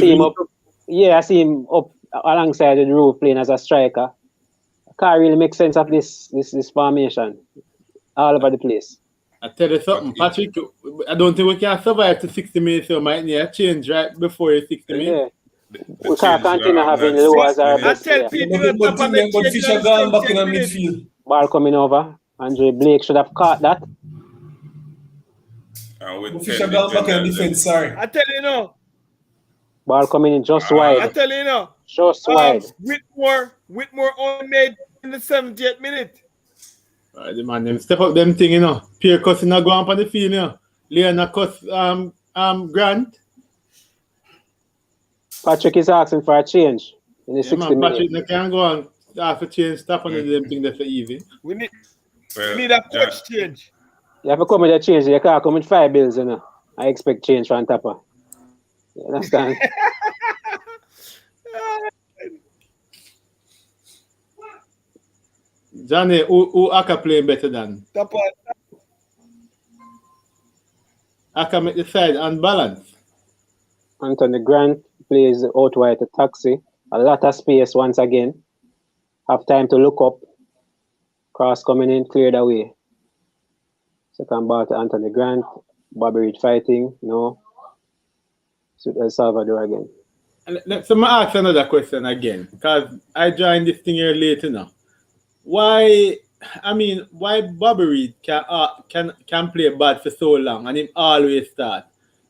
see him up alongside the roof playing as a striker. I can't really make sense of this formation. All over the place. I tell you something, Patrick, I don't think we can survive to 60 minutes, so might need a change right before 60 minutes. Yeah. We can't continue having low as our best player. But Fisher gone back in the midfield. Ball coming over. Andre Blake should have caught that. Fisher gone back in the defense, sorry. I tell you no. Ball coming in just wide. I tell you no. Just wide. Whitmore only made in the 70th minute. The man, them step up them thing, you know. Pierre Cuss not go on the field, you know. Leon Cuss Grant. Patrick is asking for a change in the 60 minutes. Patrick can't go on after change, stop on them thing that's easy. We need a coach change. You have to come with a change. You can't come with 5 bills, you know. I expect change from Tapa. You understand? Johnny, who Aka playing better than? Tapa. Aka make the side unbalanced. Anthony Grant plays out wide to Taxi. A lot of space once again. Have time to look up. Cross coming in, cleared away. Second ball to Anthony Grant. Bobby Reed fighting. No. So El Salvador again. So I ask another question again, because I joined this thing here later now. Why Bobby Reed can play bad for so long and him always start?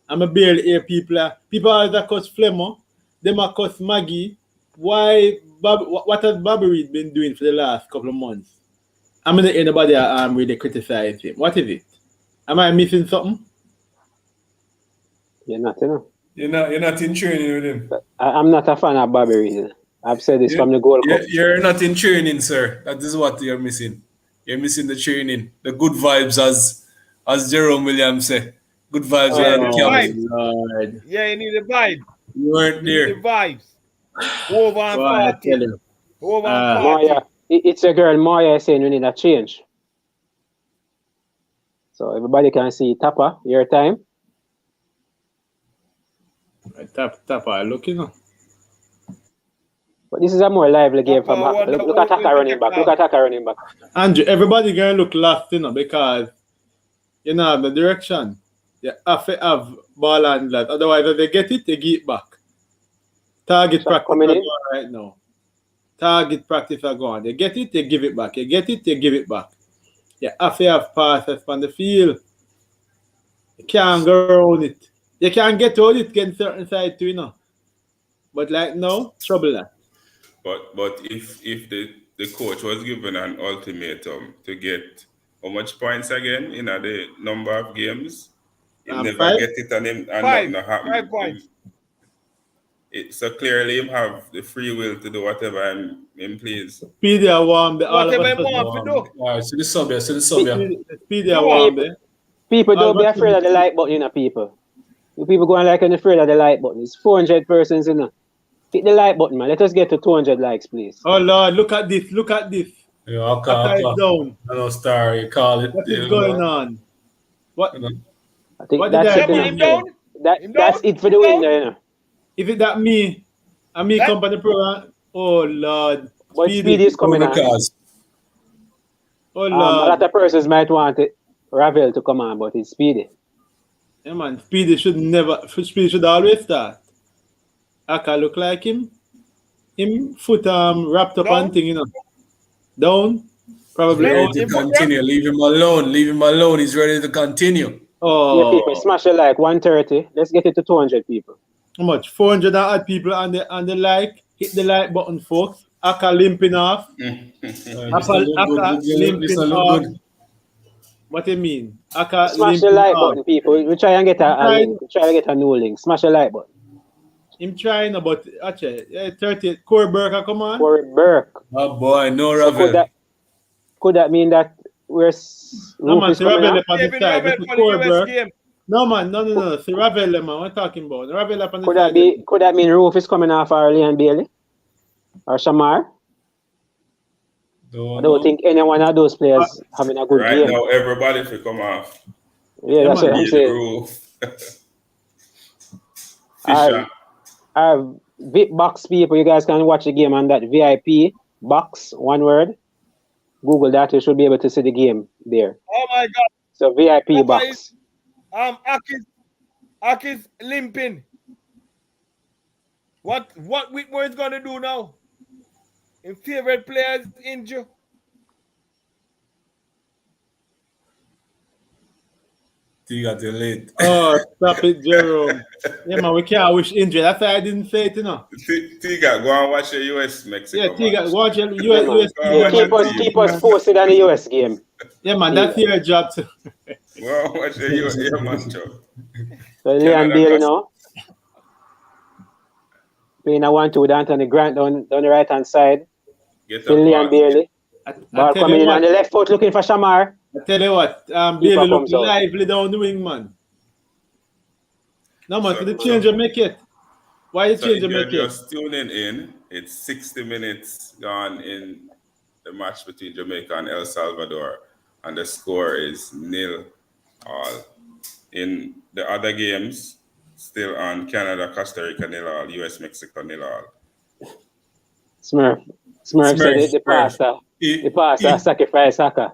I'm a barely hear people always cuss Flemo, them a cuss Maggie. Why what has Bobby Reed been doing for the last couple of months? I'm gonna hear anybody really criticize him. What is it? Am I missing something? You're not, you know. You're not in training with him. I'm not a fan of Bobby Reed. I've said this from the Gold Cup. You're not in training, sir. That is what you're missing. You're missing the training, the good vibes, as Jerome Williams said. Good vibes around the camp. Yeah, you need a vibe. You weren't there. You need the vibes. Over and party. Over and party. It's a girl, Moya, saying we need a change. So everybody can see Tapa, your time. Tapa, look, you know. But this is a more lively game from look at Taka running back. Look at Taka running back. Andrew, everybody gonna look lost, you know, because you know the direction. You have to have ball handlers. Otherwise, if they get it, they give it back. Target practice are going right now. Target practice are going. They get it, they give it back. You get it, they give it back. You have to have passes from the field. You can't go around it. You can't get around it, get certain side too, you know. But like now, trouble that. But if the coach was given an ultimatum to get how much points again in the number of games, he never 5? get it and nothing happen. 5 points. So clearly him have the free will to do whatever him please. Speedy are warm there. All of Whatever us you are want to warm. do. All right, so the sub here, Speedy are warm there. People don't be afraid of the like button, you know, people. You people going like and afraid of the like button. It's 400 persons, you know. Hit the like button, man. Let us get to 200 likes, please. Oh Lord, look at this. Look at this. Yeah, Aka is down. Hello, Star, you call it. What is going on? What? I think What that's did I it, do? you know. That's it for the winner, you know. Is it that me? And me company program? Oh Lord. But Speedy is coming on. Oh Lord. A lot of persons might want it, Ravel to come on, but it's Speedy. Yeah man, Speedy should always start. Aka look like him. Him foot wrapped up on thing, you know. Down. Probably ready to continue. Leave him alone. Leave him alone. He's ready to continue. Oh. Yeah, people smash the like 130. Let's get it to 200 people. How much? 400 odd people on the like. Hit the like button, folks. Aka limping off. Aka limping off. What do you mean? Aka smash the like button, people. We try and get a link. We try to get a new link. Smash the like button. I'm trying, but actually, 30th. Corey Burke, come on. Corey Burke. Oh boy, no so Ravel. Could that mean that we're no man, Ravel up on the side. This is Corey Burke. No man, no. See Ravel, man. What talking about? Ravel up on the side. Could that mean Roof is coming off our Leon Bailey? Or Shamar? I don't think any one of those players having a good game. Right now, everybody should come off. Yeah, that's what I'm saying. Fisher. VIP box people, you guys can watch the game on that VIP box, one word. Google that, you should be able to see the game there. Oh my God! So VIP box. Aki's limping. What Whitmore is gonna do now? His favorite players injured. You got too late. Oh, stop it, Jerome. Yeah, man, we can't wish injury. That's why I didn't say it, you know. Tiga, go and watch the US Mexico. Yeah, Tiga, watch the US. Yeah, keep us posted on the US game. Yeah, man, that's your job too. Well, watch the US matchup. So Leon Bailey now. Playing a 1-2 with Anthony Grant down the right hand side. Leon Bailey. Ball coming in on the left foot looking for Shamar. I tell you what, Bailey look lively down the wing, man. No, man, so the change you make it. Why you change you make it? Just tuning in. It's 60 minutes gone in the match between Jamaica and El Salvador, and the score is 0-0. In the other games, still on Canada, Costa Rica 0-0, US, Mexico 0-0. Smurf said the pastor sacrifice Saka.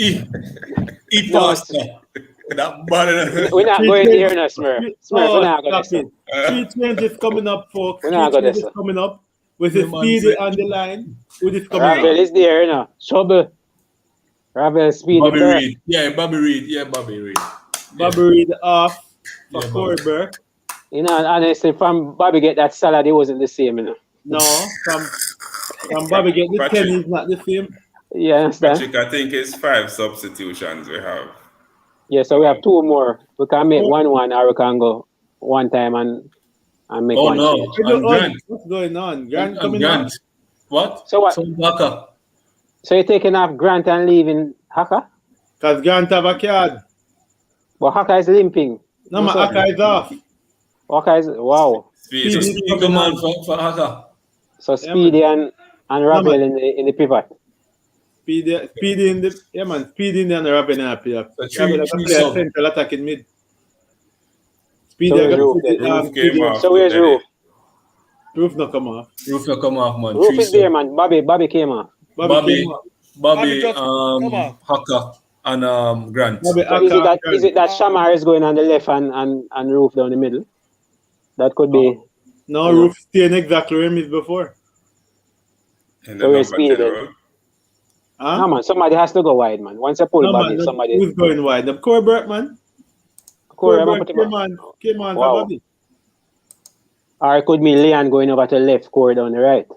Eat pasta. We're not going here now, Smurf. We're not going to. 3 changes coming up, folks. 3 changes coming up with the Speedy on the line. With this coming Ravel is there, you know. Trouble. Ravel, Speedy. Bobby Reed. Yeah, Bobby Reed. Bobby Reed off for Corey Burke. You know, honestly, from Bobby get that salad, it wasn't the same, you know. No, from Bobby get the 10 is not the same. Yeah, understand? Patrick, I think it's 5 substitutions we have. Yeah, so we have 2 more. We can make 1-1 or we can go one time and make one. Oh no, what's going on? Grant coming on. What? So what? So you're taking off Grant and leaving Haka? Because Grant have a card. But Haka is limping. No, my Haka is off. Haka is, wow. Speedy come on for Haka. So Speedy and Ravel in the pivot. Speedy in the Speedy in the Ravel and Ravel central attacking mid. Speedy so where's Roof? Roof not come off. Man. Roof is there, man. Bobby came off. Bobby, Haka and Grant. So is it that Shamar is going on the left and Roof down the middle? That could be. No, Roof staying exactly where he is before. So we're Speedy then. No, man, somebody has to go wide, man. Once you pull Bobby, somebody. Who's going wide? The Corey Burke, man. Corey Burke came on for Bobby. Or it could be Leon going over to the left, Corey down the right.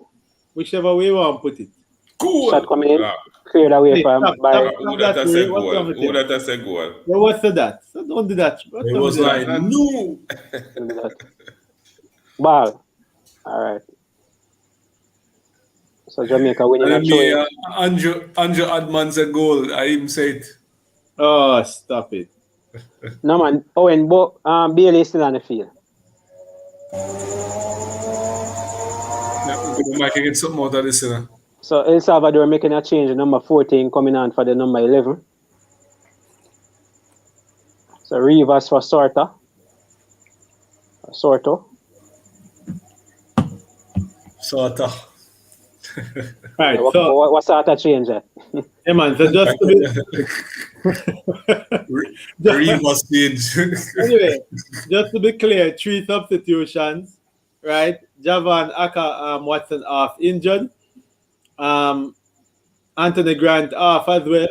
Whichever way you want to put it. Cool. Shot coming in, cleared away from by. Who that has a goal? Well, what's that? So don't do that. It was like, no. Ball. All right. So Jamaica winning a throw. Andrew Adman's a goal. I even say it. Oh, stop it. No man. Owen, Bailey is still on the field. We might get something out of this, you know. So El Salvador making a change. Number 14 coming on for the number 11. So Rivas for Sorto. Right. What sort of change that? Hey man, so just to be Rivas change. anyway, just to be clear, 3 substitutions, right? Javan Aka Watson off injured. Anthony Grant off as well.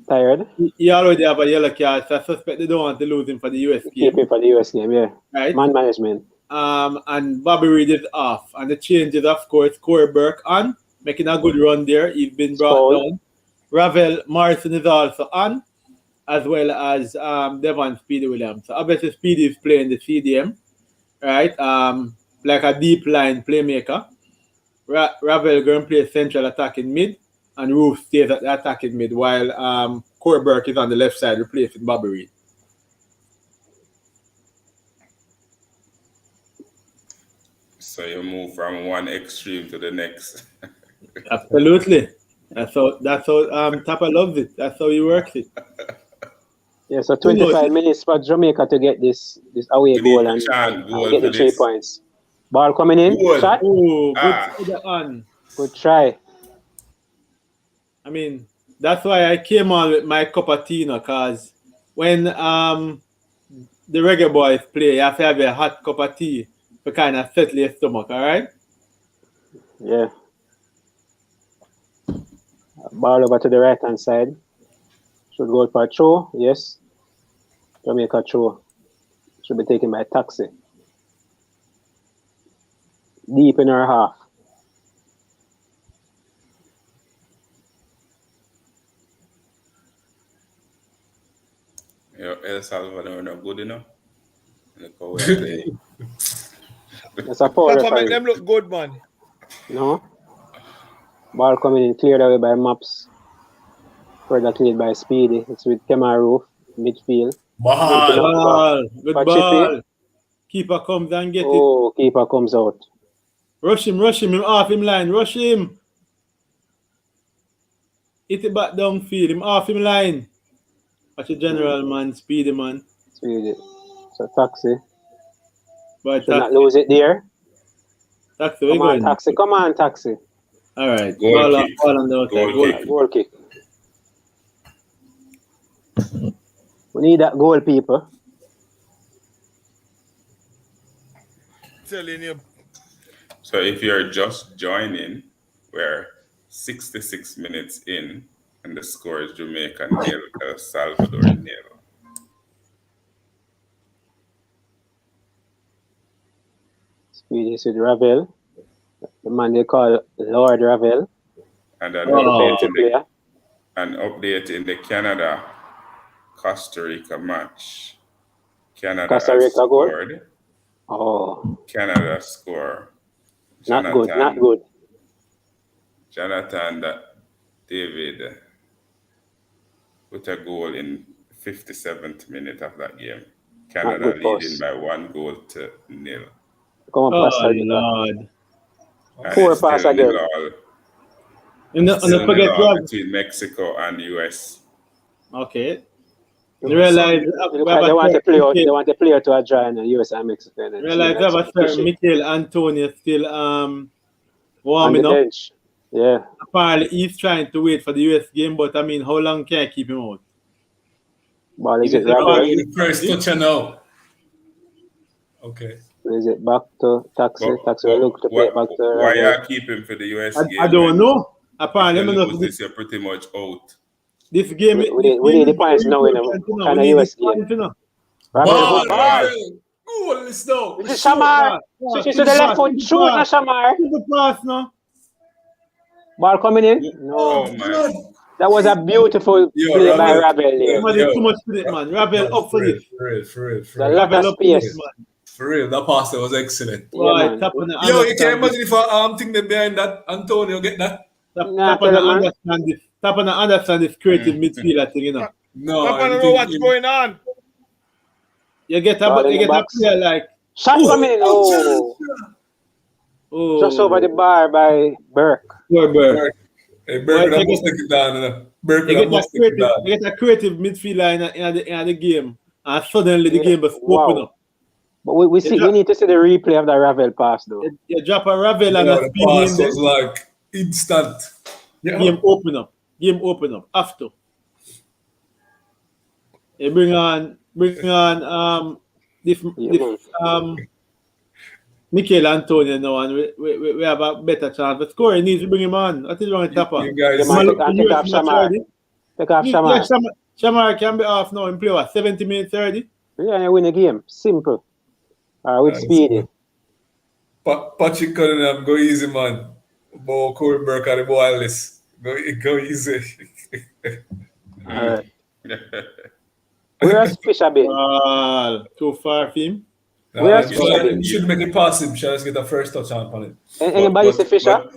Tired. He already have a yellow card, so I suspect they don't want to lose him for the US game. Keep him for the US game, yeah. Right. Man management. And Bobby Reed is off. And the changes, of course, Corey Burke on, making a good run there. He's been brought down. Ravel Morrison is also on, as well as Devon Speedy Williams. So obviously Speedy is playing the CDM, right? Like a deep line playmaker. Ravel going to play central attacking mid, and Roof stays at the attacking mid, while Corey Burke is on the left side replacing Bobby Reed. So you move from one extreme to the next. Absolutely. That's how Tapa loves it. That's how he works it. Yeah, so 25 minutes for Jamaica to get this away goal and get the 3 points. Ball coming in. Shot. Oh, good on. Good try. I mean, that's why I came on with my cup of tea, because when the reggae boys play, you have to have a hot cup of tea to kind of settle your stomach, all right? Yeah. Ball over to the right-hand side. Should go for a throw. Yes. Jamaica throw. Should be taken by Taxi. Deep in our half. El Salvador not good enough. Look how That's a foul. Make them look good, man. No. Ball coming in, cleared away by Maps. Further cleared by Speedy. It's with Kemaru, midfield. Ball. Good ball. Keeper comes and get it. Oh, keeper comes out. Rush him off him line. Rush him. Hit it back downfield. Him off him line. Watch the general, man. Speedy, man. Speedy. So Taxi. But should not lose it there. Taxi, come on, Taxi. Come on, Taxi. All right. Goal kick. Goal kick. We need that goal, people. Telling you. So if you're just joining, we're 66 minutes in, and the score is Jamaica 0, El Salvador 0. Speedy with Ravel. The man they call Lord Ravel. And an update in the Canada Costa Rica match. Canada scored. Oh. Canada score. Not good. Jonathan David with a goal in 57th minute of that game. Canada leading by 1-0. Come on, Pastor. Lord. Poor pass again. Between Mexico and US. Okay. You realize they want to play out to a draw in the US and Mexico. Realize they have a certain Mikel Antonio still warming up. Bench. Yeah. Apparently he's trying to wait for the US game, but I mean, how long can I keep him out? Ball is it Ravel? First touch now. Okay. Is it back to Taxi? Taxi will look to play back to Ravel. Why you keep him for the US game? I don't know. Apparently, you're pretty much out. This game, we need the points now in a kind of US game. Ball! Goal is now. This is Shamar. Switches to the left foot. Shoot na Shamar. The pass now. Ball coming in. No. Oh, man. That was a beautiful play by Ravel there. Too much for it, man. Ravel up for this. For real. A lot of space. For real, that pass there was excellent. Yeah, Top on the Yo, you can imagine if I think the behind that Antonio get that. Top on the understand this. Top on the understand this creative midfielder thing, you know. No, Top on I know think what's going on. You get a Ball in the box. player like Shot coming in. Oh, just over the bar by Burke. Burke. Hey, Burke that must take it down. Burke that must take it down. You get a creative midfielder in the game, and suddenly the game was open up. But we need to see the replay of the Ravel pass though. You drop a Ravel and a the pass was like instant. Yeah. Game open up. After. You bring on Mikel Antonio now, and we have a better chance. The score needs to bring him on. I think we're going to tap on. Take off Shamar. Take off Shamar. Yeah, Shamar can be off now and play what? 70 minutes 30? Yeah, you win a game. Simple. With speedy. Patrick Cunningham, go easy, man. Bo Corey Burke and the boy list. Go easy. All right. Where's Fisher been? Too far for him. You should make it pass him. Shall get a first touch on it. Anybody say Fisher?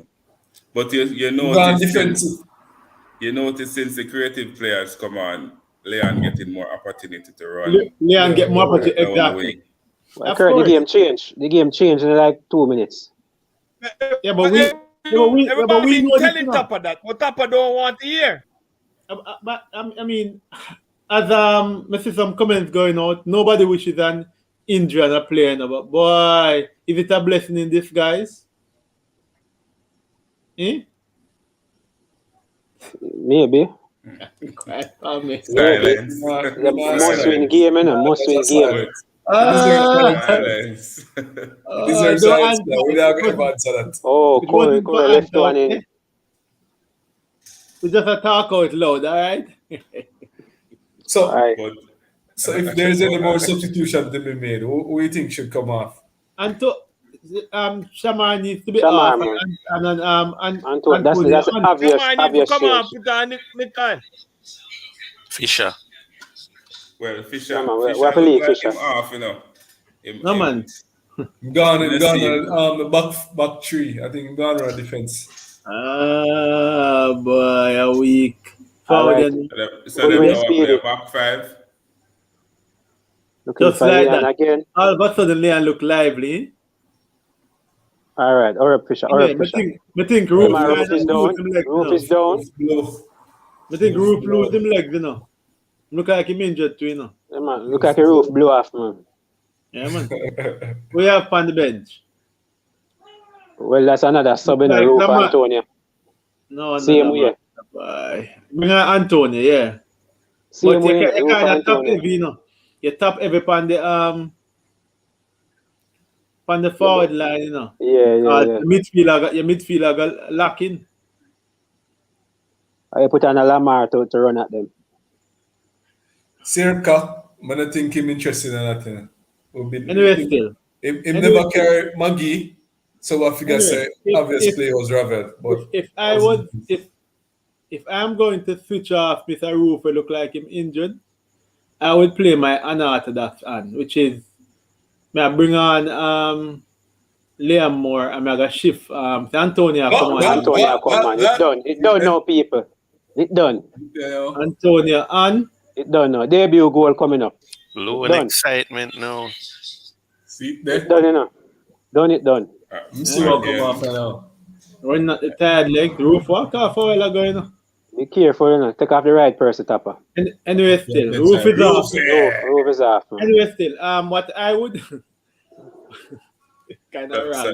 But you notice since the creative players come on, Leon getting more opportunity to run. Leon get more opportunity. Exactly. Well, the game changed. The game changed in like 2 minutes. Yeah, but we know telling Tapper that. But Tapper don't want to hear. But I mean, as I see some comments going out, nobody wishes an injury on a player now. But boy, is it a blessing in disguise? Maybe. Silence. Must win game, must win game. Corey left one in. We just talk out loud, all right? So if there's any more substitution to be made, who do you think should come off? Shamar needs to be off. That's obvious change. Fisher. Well, Fisher. We have to leave Fisher. Off, you know. No, man. Gone on the back three. I think gone on defense. Boy, a week. Right. So they back five. Looking just like that. Again. All of a sudden, Leon look lively. All right, or Fisher. I think Roof is down. Roof is down. I think Roof lose them legs, you know. Look like him injured too, you know. Yeah, man. Look like a Roof blew off, man. Yeah, man. We have on the bench. Well, that's another sub in the Roof, Antonio. No, same way. Bring on Antonio, yeah. Same but way. You can't top heavy, you know. You top every on the forward line, you know. Yeah. Your midfielder got lacking. I put on a Lamar to run at them. Circa, I don't think him interested in that. Anyway, still. Him never carry Maggie, so I figure say obviously it was Ravel. But if I'm going to switch off Mr. Roof, who look like him injured, I would play my unorthodox hand, which is I bring on Liam Moore and I got shift Antonio come on. Antonio come on. It's done. It's done now, people. It's done. Antonio on. It's done now. Debut goal coming up. Low and excitement now. See there? It's done, you know. Done. See what come off now. Running at the tired leg. Roof walk off a while ago, you know. Be careful, you know. Take off the right person, Tapper. Anyway, still. Roof is off. Roof is off. Man. Anyway, still. What I would kind of wrong.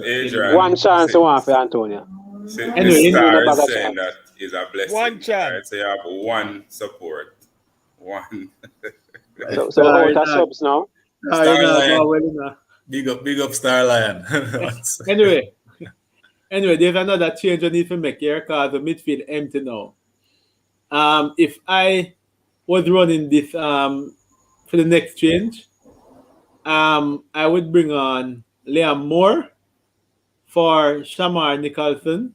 One chance one for Antonio. Anyway, Star is saying that is a blessing. One chance. Right? So you have one support. One. so out of subs now. Big up Star Lion. Anyway, there's another change I need to make here because the midfield empty now. If I was running this for the next change, I would bring on Liam Moore for Shamar Nicholson,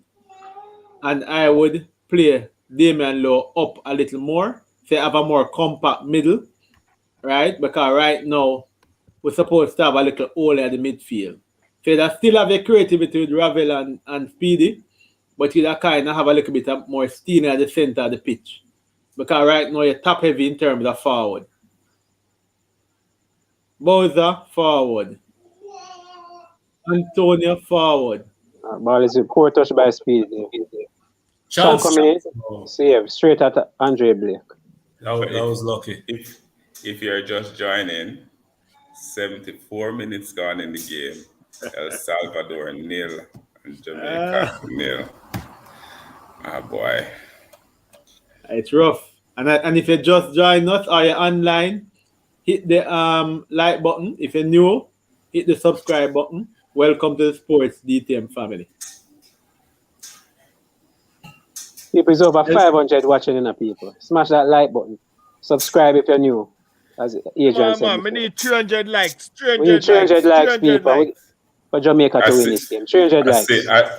and I would play Damian Lowe up a little more, so I have a more compact middle, right? Because right now we're supposed to have a little hole at the midfield. So they still have a creativity with Ravel and Speedy, but you kind of have a little bit of more steam at the center of the pitch. Because right now you're top heavy in terms of forward. Bowser, forward. Antonio, forward. Ball is a poor touch by Speedy. Sean coming in, save straight at Andre Blake. That was lucky. If you're just joining, 74 minutes gone in the game. El Salvador 0 and Jamaica 0. Ah, boy. It's rough. And if you just join us or you're online, hit the like button. If you're new, hit the subscribe button. Welcome to the Sports DTM family. People is over 500 watching in people. Smash that like button. Subscribe if you're new. As Adrian said. We need 300 likes. We need 300 likes, people. For Jamaica to win this game. 300 likes.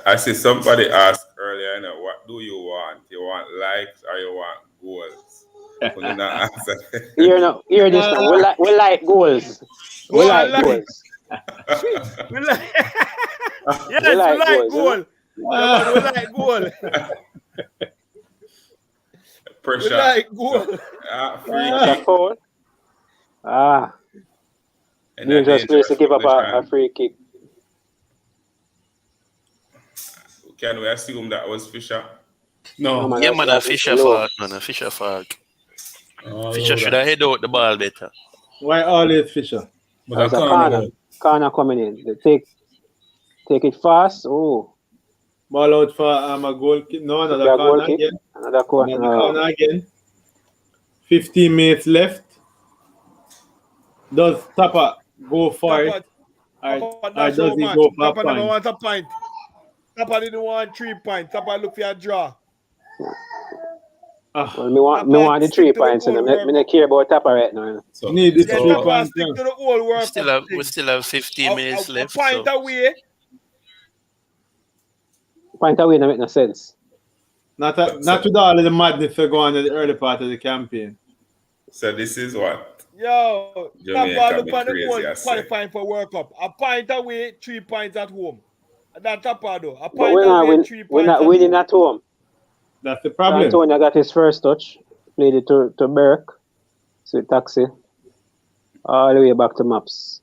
I see somebody asked earlier, you know, what do you want? You want likes or you want goals? Hear this now. We like goals. We like goals. we like goal. We like goal. Pressure. We like goal. Free kick. Dangerous place to give up a free kick. Can we assume that was Fisher? No. Yeah, man, a Fisher fault, man. A Fisher fault. Fisher should have head out the ball better. Why always Fisher? There's a corner coming in. They take it fast. Oh. Ball out for a goal kick. No, another corner again. Another corner again. 15 minutes left. Does Tapper go for it? Or does he go for a point? Tapper want a point. Tapper didn't want 3 points. Tapper look for a draw. Well, me want the 3 points, and I don't care about Tapper right now. So, need the 3 points. We still have 15 minutes left. A point away. Point away doesn't make no sense. Not with all of the madness that go on in the early part of the campaign. So this is what? Yo, Tapper look on the crazy, goal qualifying for World Cup. A point away, 3 points at home. That's Tapper though. A But point away, 3 points. we're not winning at home. That's the problem. Antonio got his first touch, played it to Burke, so taxi, all the way back to Maps.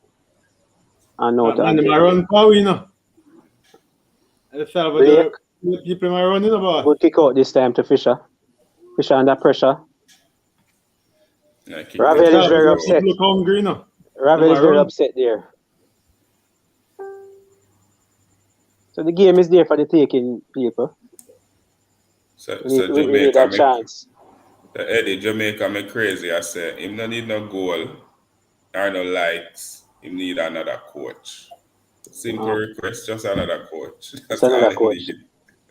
And now to run power, you know. El Salvador, people are running about. Good kick out this time to Fisher. Fisher under pressure. Ravel is very upset. Look hungry, no? Ravel is very upset there. So the game is there for the taking, people. So we need a chance. Eddie, Jamaica me crazy. I say, him no need no goal or no likes. Him need another coach. Simple request, just another coach. That's another coach.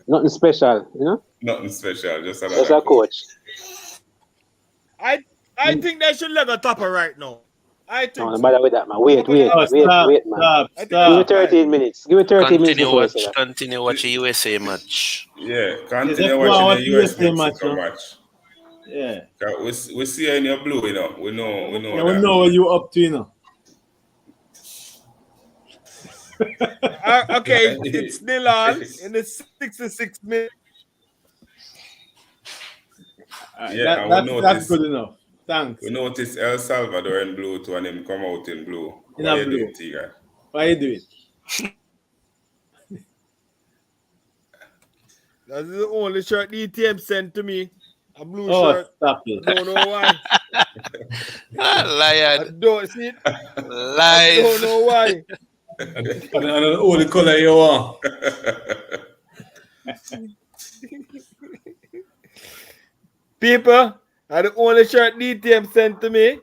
Nothing special, you know? Nothing special, just another coach. I think they should let the Tapper right now. I think. No matter with that, man. Wait, man. Stop. Give me 13 minutes. Give me 13 minutes. Continue watching USA match. Yeah, continue watching the USA match. Yeah. We see you in your blue, you know. We know. Yeah, we know what you up to, you know. Okay, it's 0-0 in the 66 minutes. That's good enough. Thanks. We notice El Salvador in blue too, and him come out in blue. Why you doing, Tiger? Why you doing? That's the only shirt DTM sent to me. A blue shirt. Stop it. Don't know why. Liar. I don't see it. Live. I don't know why. And all the color you want. People, are the only shirt DTM sent to me.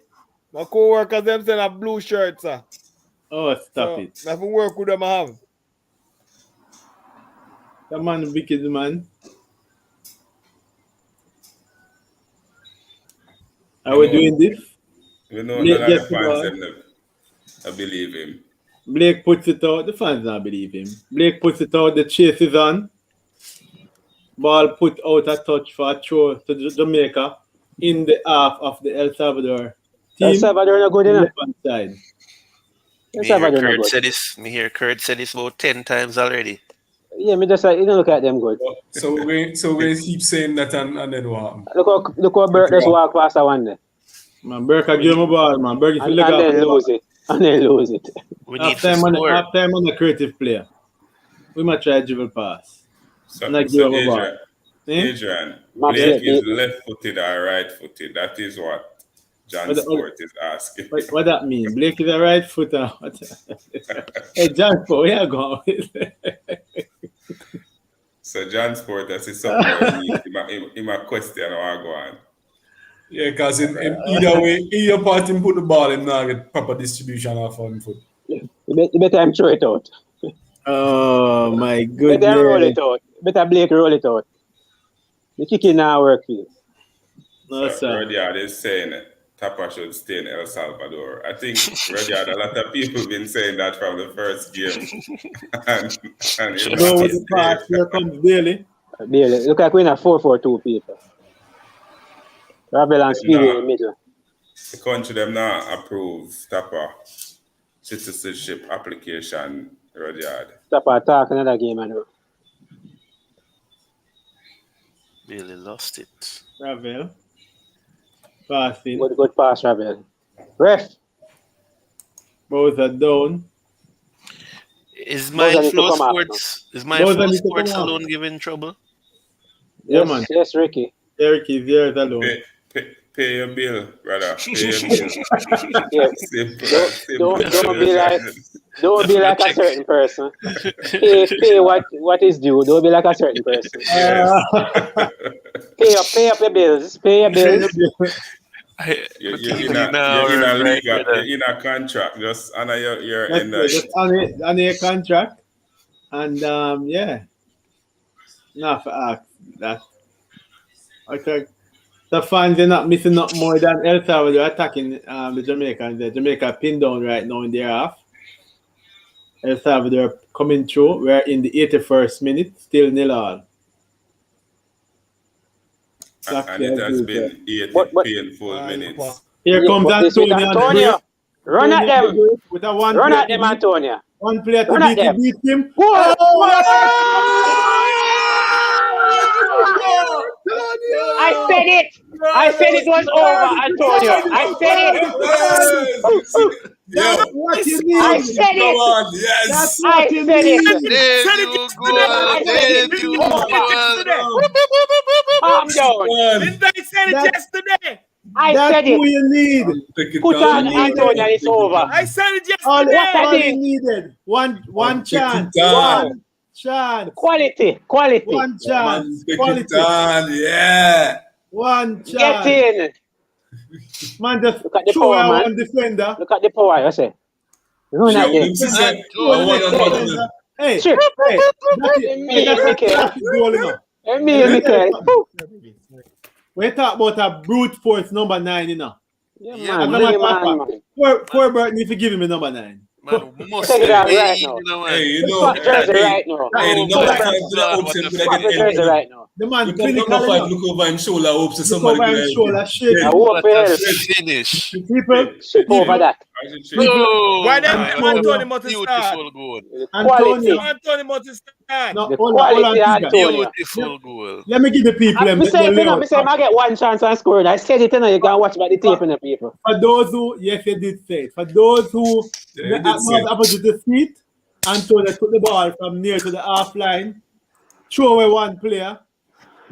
My co-workers them send a blue shirt, sir. Oh, stop it. Nothing work with them I have. Come on, wicked man. Are we doing this? We know none of the fans I believe him. Blake puts it out. The fans don't believe him. Blake puts it out. The chase is on. Ball put out a touch for a throw to Jamaica in the half of the El Salvador team. El Salvador not good enough. Side. Me hear Kurt say this about 10 times already. Yeah, me just you don't look at them good. So we keep saying that and then what? Look how Burke just walk past that one day. Man, Burke a give him a ball, man. Burke if you look And then lose it. And then lose it. We need half time on the creative player. We might try dribble pass. So, And give him a ball. Adrian, Blake is left-footed or right-footed. That is what John Sport is asking. What that mean? Blake is a right footer. Hey, John Sport, where you going with? So John Sport, that's something he might question how I go on. Yeah, because in either way, either part him put the ball, him not get proper distribution off him foot. You better him throw it out. Oh my goodness. Better roll it out. Better Blake roll it out. The kicking now work for you. No, sir. Rudyard is saying Tapa should stay in El Salvador. I think Rudyard, a lot of people been saying that from the first game. and go with the pass, here comes Bailey. Bailey. Look like we're in a 4-4-2 people. Ravel and Speedy in the middle. The country them now approve Tapa citizenship application, Rudyard. Tapa attack another game, I know. Really lost it. Ravel. Passing. Good pass, Ravel. Ref. Both are down. Is Mindflow Sports alone giving trouble? Yeah, man. Yes, Ricky. Ricky is there alone. Pay your bill, brother. Pay your bill. Don't be like a certain person. Pay what is due. Don't be like a certain person. Pay up your bills. Pay your bills. You're in a contract. Just honor your end. Just honor your contract. And yeah. Not for ask that. Okay. The fans are not missing up more than El Salvador attacking the Jamaicans. The Jamaica pinned down right now in their half. El Salvador coming through. We're in the 81st minute, still 0-0. And it has been 8 painful minutes. Here comes Antonio. Run at them. With a one Run at them, Antonio. One player to beat him. I said it. I said it was over, Antonio. I said it. What you mean? I said it. Yes. I said it. Calm down. Didn't I say it yesterday? I said That's who you need. Put on Antonio, it's over. I said it All yesterday. you needed. One chance. One chance. Quality. One chance. Quality. Yeah. One chance. Get in. Man, just Look at the show power, man. one defender. Look at the power, I say. Run at them. Hey, Sure. We talk about a brute force number 9, you know. Yeah, man. Poor Bert need to give him a number 9. Man, must Take it out right now. Hey, you know. Swap jersey right now. Hey, the number 5 Swap the jersey right now. The man look over him shoulder, hope to somebody. Look over him shoulder, shake. I hope finish. People, over that. Why then Antonio must start? Beautiful goal. Antonio must start. No, The quality Antonio. Beautiful goal. Let me give the people. I say I get one chance and score. I said it, you can watch by the tape in the people. For those who, yes, you did say it. For those who opposite the seat, Antonio took the ball from near to the half line, throw away one player,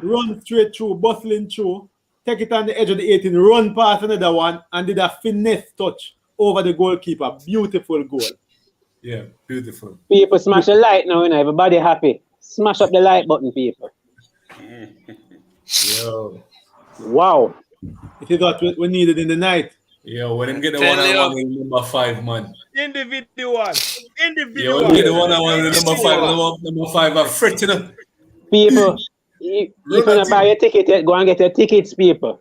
run straight through, bustling through, take it on the edge of the 18, run past another one, and did a finesse touch over the goalkeeper. Beautiful goal. Yeah, beautiful. People smash the like now, you know. Everybody happy. Smash up the like button, people. Yo. Wow. It is what we needed in the night. Yo, when him get the one-on-one with number 5, man. Individual. Yo, when get the one-on-one with number 5 are fretting up. People, if you don't buy your ticket, go and get your tickets, people.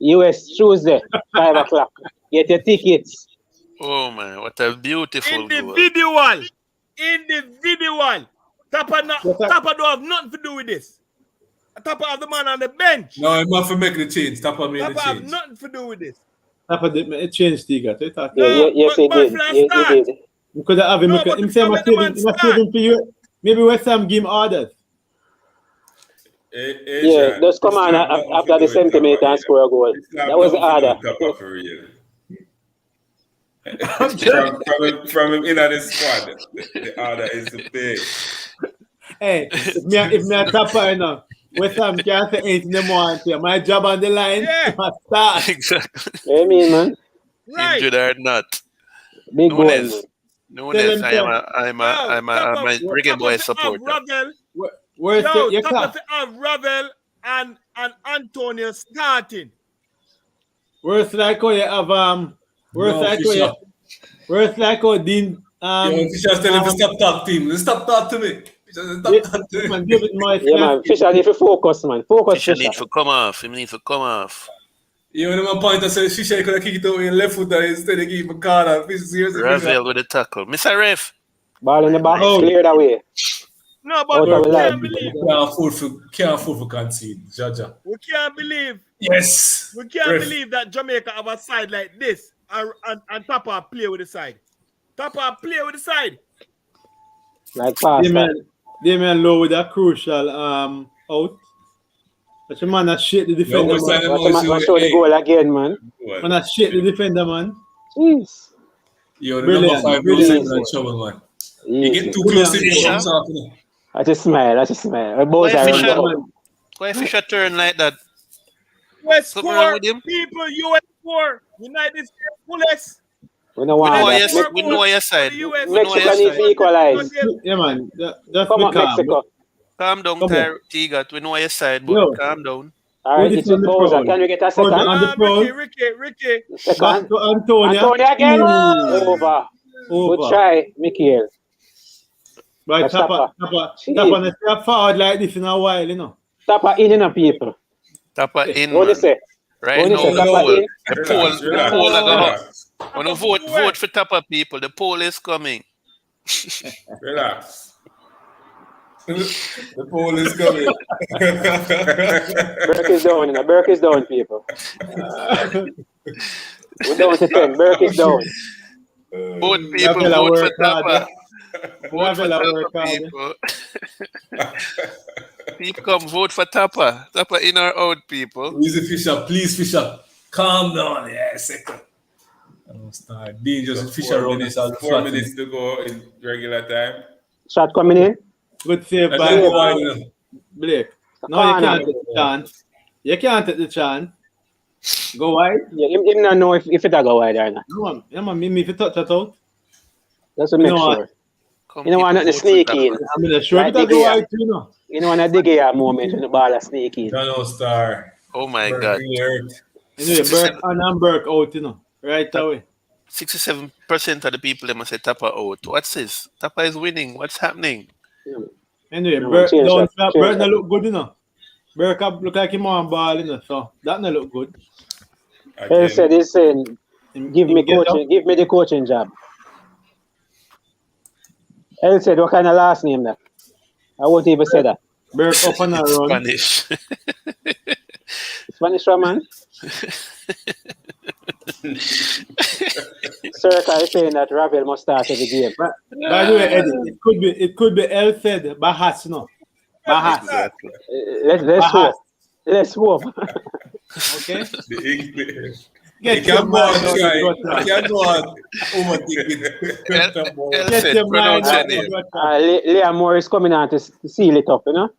US Tuesday, 5 o'clock. Get your tickets. Oh man, what a beautiful individual. Tapa don't have nothing to do with this. Tapa have the man on the bench. No, I'm not for making the change. Tapa made the Tapa change. have nothing to do with this. Tapa did it changed, Tiga. Yes, he did. He did. We could have him. No, but Him say the man must save him for you. Maybe West Ham give him orders. Yeah, just come on after the centimeter and score a goal. That was the order. For real. from him in the squad, the order is to pay. Hey, if me a tapper, you know, West Ham can't say 8 in the morning. My job on the line. Yeah. Must start. Exactly. You mean, man? Right. Injured or not. Big goal. Nunes, I'm a reggae boy supporter. Where's your top to have Ravel and Antonio starting. Where's like how you have where's like how Dean Fisher's telling him to stop talk to him. Stop talk to me. Man, Fisher need to focus, man. Focus, Fisher need to come off. He need to come off. You know my point. I said Fisher could have kicked it out in left foot instead of give him a corner. Ravel with the tackle. Mr. Ref. Ball in the back, clear that way. No, but we can't believe. Can't afford to concede, Jaja. We can't believe. Yes. We can't believe that Jamaica have a side like this and Tapa play with the side. Tapa play with the side. Like fast. Damian Lowe with a crucial out. But your man that shit the defender. Watch the goal again, man. Man that shit the defender, man. Jeez. Yo, the number 5 in trouble, man. You get too close to him. I just smile. Why Fisher turn like that? US 4 people, US 4, United States Police. We know your side. Mexico needs to equalize. Yeah, man. That's come on, Mexico. Calm down, Tigat. We know your side, but calm down. All right, it's Posa. Can we get a second? Ricky. Second. Antonio again. Over. Good try, Michael. Right, Tapa on step forward like this in a while, you know. Tapa in, people. Tapa in. What do you say? Right now, the poll are going to vote for Tapa people. The poll is coming. Relax. The poll is coming. Burke is down, people. We're down to 10. Burke is down. Both people vote for Tapa. Vote for Tapa, people. People come vote for Tapa. Tapa in or out, people. Easy Fisher, please Fisher. Calm down. Yeah, second. Don't start. Dangerous Fisher running. 4 minutes to go in regular time. Shot coming in. Good save by Blake. No, you can't take the chance. You can't take the chance. Go wide. Yeah, him not know if it go wide or not. No, man, me if you touch that out. That's what make sure. You know, I'm not sneak in. I'm not sure if that go wide, you know. You know, when I dig a moment when the ball is sneak in. No star. Oh my God. Anyway, Burke and Burke out, you know, right away. 67% of the people they must say Tapa out. What's this? Tapa is winning. What's happening? Anyway, Burke don't look good, you know. Burke look like him on ball, you know, so that not look good. He said he's saying, give me the coaching job. He said, what kind of last name that? I won't even say that. Burke up and around. Spanish. Spanish man? Circa is saying that Ravel must start every game. By the way, Eddie, it could be El said Bahas, no. Bahas. Exactly. Let's hope. Okay. The English. Get your mind out. Get your mind out. Liam Moore is coming out to seal it up, you know?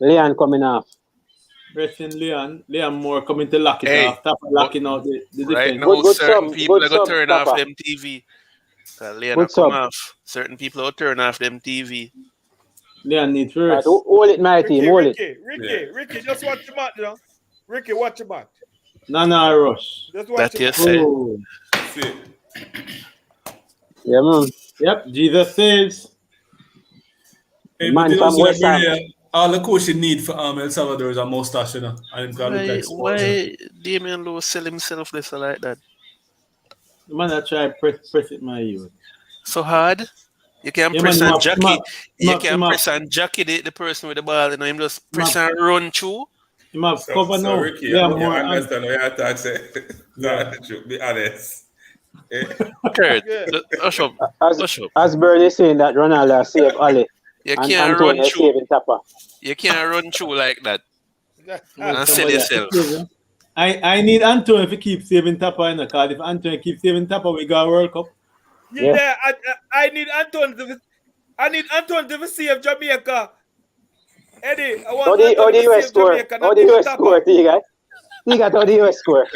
Leon coming off. Wrestling Liam Moore coming to lock it off. Tapa locking out the defense. Right now, certain people are going to turn off them TV. Leon come off. Certain people will turn off them TV. Leon needs first. Hold it, my team. Hold it. Ricky, just watch your back, you know. Ricky, watch your back. No rush. Just watch that your back. See. Yeah, man. Yep, Jesus saves. Hey, man from West Ham. All the coaching need for El Salvador is a mustache, you know. Why Damian Lowe sell himself this like that? The man that try press it, my youth. So hard? You can press on Jackie. You can press on Jackie, the person with the ball, and him just press and run through. You have cover now. Ricky, I understand what you're talking. Be honest. Kurt, Good. hush up. As Hush up. as Bernie saying that Ronaldo saved Ali You and can't run Antonio through. saving Tapa. You can't run through like that Well, and sell somebody has to yourself. save him. I need Antonio to keep saving Tapa in the card. If Antonio keeps saving Tapa, we got a World Cup. Yeah, I need Anton to save Jamaica. Eddie, I want How the Anton to US save score? Jamaica. How Not the even US Tapa. score, Tiga? Tiga, how the US score?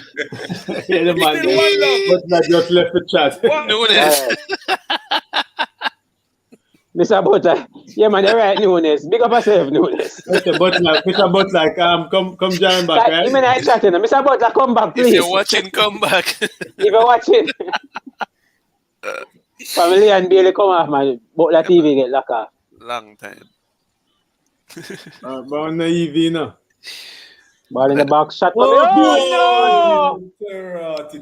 Yeah, the man. Still one love. But not just left the chat. Nunes. Mr. Butler, yeah man, you're right, Nunes. Big up yourself, Nunes. Mr. Butler, come join back, right? You mean I chatting? Mr. Butler, come back, please. If you're watching, come back. If you're watching. Family and Bailey come off, man. Butler TV get locked off. Long time. But on the EV now. Ball in the box, shot from Oh, no!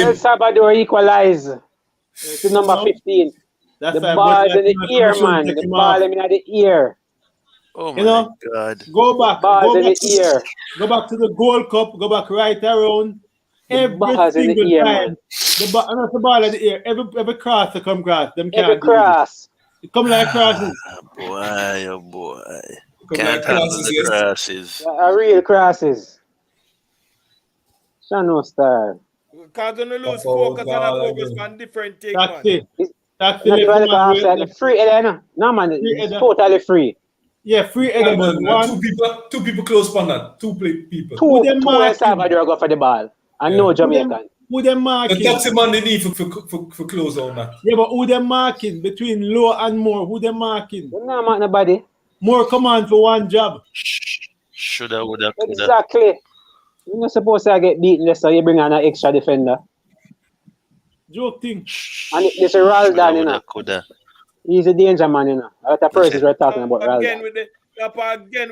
El Salvador equalize. To number 15. That's the ball in the ear, man. The ball in the ear. Oh my God. Go back. Balls in the ear. Go back to the Gold Cup. Go back right around. Every balls in the single ear, time. man. The ball in the ear. Every cross to come cross. Them Every can't cross. It come like crosses. Boy, oh boy. Come Can't like handle crosses, the yes. crosses. Real crosses. Shano Star. Can't gonna lose focus and focus on different things, man. That's it. Free header, no man, it's totally free. Yeah, free header. Two people close on that. Two people. Two El Salvador go for the ball. And no Jamaican. Who them marking? The taxi man they need for close on that. Yeah, but who them marking between low and more? Who them marking? They're not marking nobody. More command for one job. Shoulda, woulda, coulda. Exactly. You're not supposed to get beaten, so you bring on an extra defender. Joke thing. And this is Roldan, you know. Coulda. He's a danger man, you know. That's the person we're talking about, Roldan.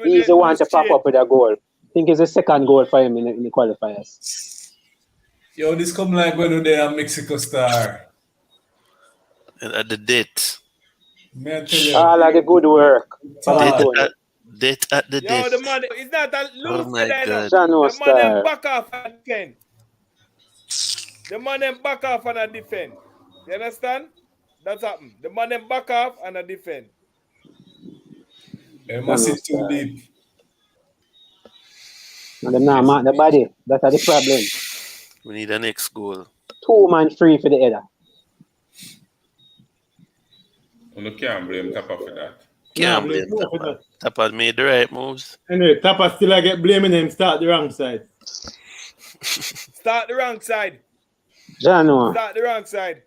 He's the one to pop up with a goal. I think it's the second goal for him in the qualifiers. Yo, this come like when they are Mexico star. And at the date. Man, tell you. All of the good work. Date at the date. Yo, the man is not a loose. Oh my God. The man back off and defend. The man them back off and a defend. You understand? That's happened. The man them back off and a defend. They must sit too deep. And them not mark the body. That's the problem. We need an next goal. 2 man free for the header. You can't blame Tapa for that. Can't blame Tapa. Tapa made the right moves. Anyway, Tapa still I get blaming him. Start the wrong side. Start the wrong side. Jano. Start the wrong side.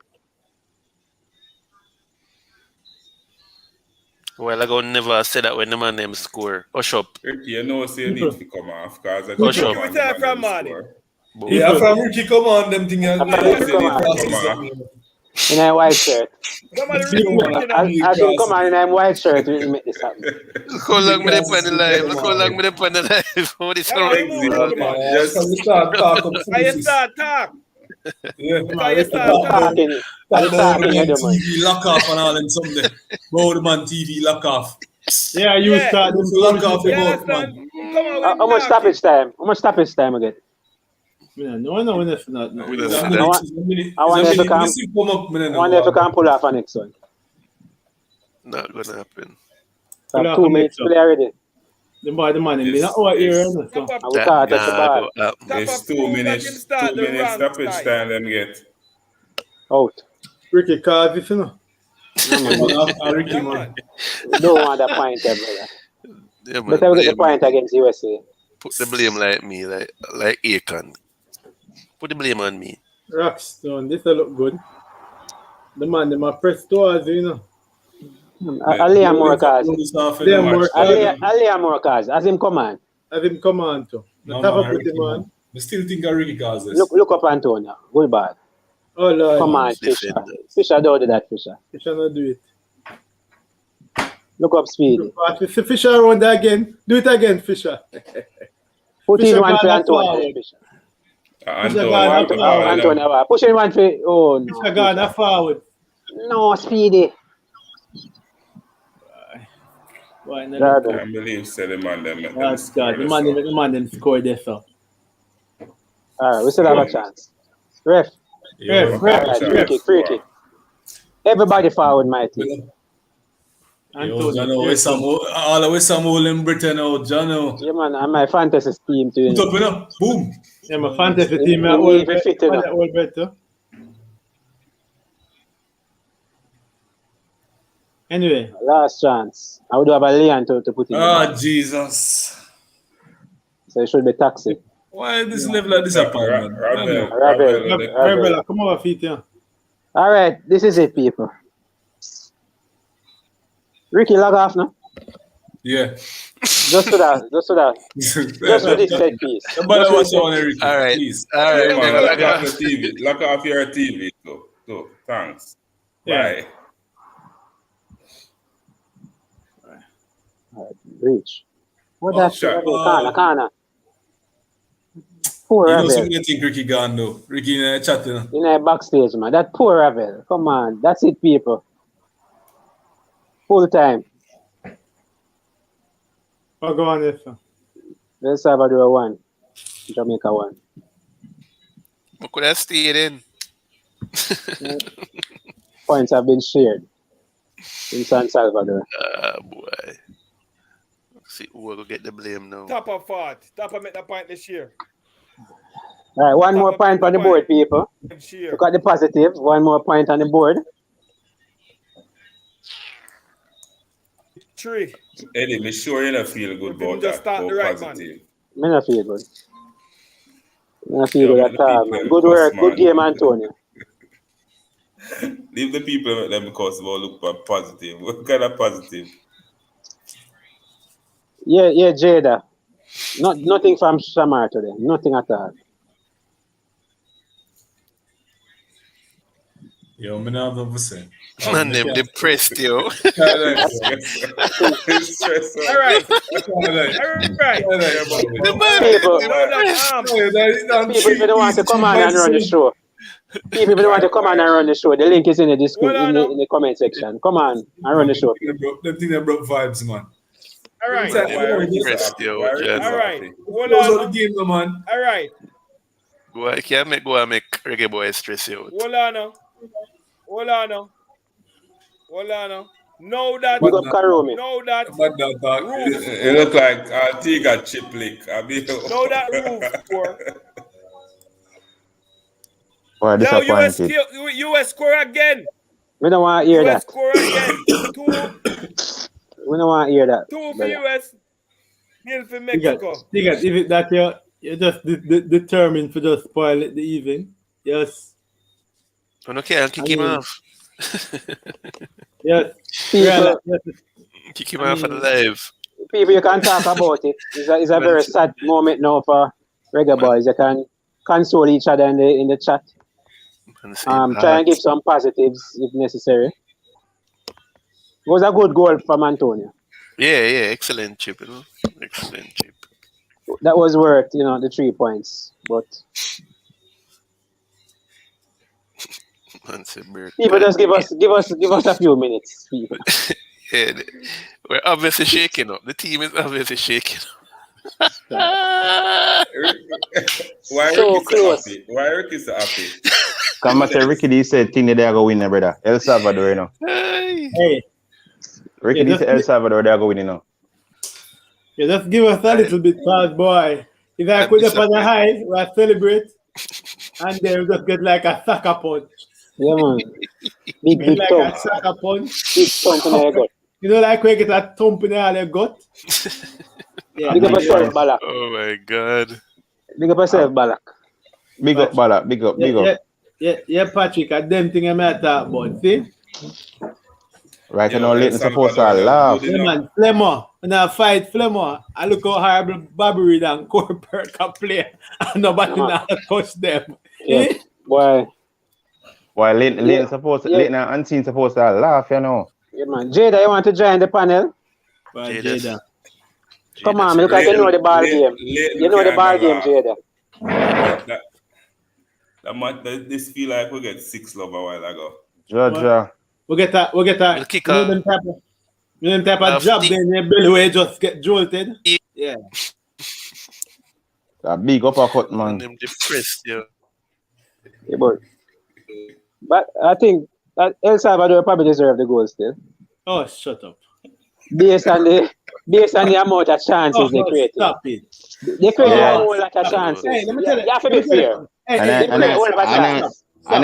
Well, I go never say that when the man name score. Hush up. You know, so you need to come off. Hush up. Who's that from, man? Yeah, from Ricky, come on, them things. In a white shirt. Somebody As him come on in a white shirt, we make this happen. Look how long me dey on the live. Look how long me dey on the live. What is wrong? Just start talking. I start talk. Yeah, I start talking. TV lock off and all them someday. Boardman TV lock off. Yeah, you start them lock off the boat, man. How much stoppage time? How much stoppage time again? Yeah, no, that's not. I wonder if you can pull off a next one. Not gonna happen. 2 minutes play already. The man in the our area. So. There's 2 minutes. 2 minutes stoppage time. Them get out. Ricky card, if you know. Ricky, man. Don't want that point, brother. Yeah, man, but I will get the point against USA. Put the blame like me, like Akon. Put the blame on me. Rockstone, this will look good. The man, they might press towards, you know. I'll more cards. I'll more cards. As him come on. As him come on, too. The top of the man. I still think I Ricky cards this. Look up Antonio. Good bad. Oh, Lord. Come on, Fisher. Fisher don't do that, Fisher. Fisher not do it. Look up Speedy. Fisher run that again. Do it again, Fisher. Put in one for Antonio, Fisher. Antonio. Push in one for... Oh, no. Fisher gone forward. No, Speedy. I can't believe the man them. The man them scored there, so. Alright, we still have a chance. Ref. Ref. Free kick. Everybody forward, my team. Yo, Jono, all of some old in Britain now, Jono. Yeah, man, and my fantasy team too. Put up, you know? Boom. Yeah, my fantasy team are all better. Anyway. Last chance. I would have a Leon to put in. Oh, Jesus. So it should be taxi. Why this level of disappointment? Rabel, come over feet here. All right, this is it, people. Ricky, log off now. Yeah. Just to that. Just to this set piece. But what's on Ricky? All right. Please. All right. Lock off the TV. Lock off your TV. So, thanks. Yeah. Bye. All right, reach. What that shot? Kana. Poor You know, Ravel. somebody think Ricky gone though. Ricky in a chat, you know. In a backstage, man. That poor Ravel. Come on. That's it, people. Full time. What go on there, sir? El Salvador 1. Jamaica 1. I could have stayed in. Points have been shared in San Salvador. Boy. See who will get the blame now. Top of fought. Top of make the point this year. All right, one more point on the board, people. Look at the positive. One more point on the board. 3. Eddie, me sure you don't feel good about that. Positive. Me not feel good. Me not feel good at all, man. Good work, good game, Antonio. Leave the people them because they all look positive. What kind of positive? Yeah, Jada. Nothing from Shamar today. Nothing at all. Yo, me not have to say. Man, them depressed, yo. All right. People, if you don't want to come on and run the show. People, if you don't want to come on and run the show, the link is in the description, in the comment section. Come on and run the show. Them thing that broke vibes, man. All right. Depressed, yo. All right. Those are the games, man. All right. Go and make reggae boy stress you out. Hold on now. Know that. Big up Karumi. Know that. It look like Tiga chip lick. Know that roof score. Boy, Now disappointed. US score again. We don't want to hear US that. score again. 2. We don't want to hear that. 2 for US. Nil for Mexico. If it that you're just determined to just spoil it the even. Yes. Okay, I'll kick him off. Yes. People, Kick him off for the live. People, you can talk about it. It's a very sad moment now for reggae boys. You can console each other in the chat. Try and give some positives if necessary. It was a good goal from Antonio. Yeah, excellent chip, you know. Excellent chip. That was worth, the 3 points. But people, just give us a few minutes, people. Yeah, we're obviously shaking up. The team is obviously shaking up. Why So Ricky close. so happy? Why Ricky so happy? Come on, say Ricky D said thing that they are going to win, brother. El Salvador, you know. Hey. Ricky D said El Salvador, they are going to win, you know. Yeah, just give us a little bit, fast boy. If I put up on the high, we'll celebrate. And then we'll just get like a sucker punch. Yeah, man. Big Like thump. a sucker punch. Big thump in your gut. You know, like when you get a thump in your gut? Yeah. Big up yourself, Balak. Oh my God. Big up yourself, Balak. Big up, Balak. Big up. Yeah, Patrick, I them thing I might talk about, see? Right now, Leighton supposed to laugh. Yeah, man, Flemmer. When I fight Flemmer, I look how horrible Bobby Reed and Corporate can play. And nobody now touch them. Yeah. Boy. Why Leighton supposed to, Leighton and Unseen supposed to laugh, you know. Yeah, man. Jada, you want to join the panel? Jada. Come on, look like you know the ball game. You know the ball game, Jada. This feel like we get 6 love a while ago. Georgia. We get a them type of job then your belly where you just get jolted. Yeah. A big uppercut, man. Them depressed, yo. Yeah, but I think that El Salvador probably deserve the goal still. Oh, shut up. Based on the amount of chances they created. Stop it. They created a whole lot of chances. Hey, let me tell you. You have to be fair. And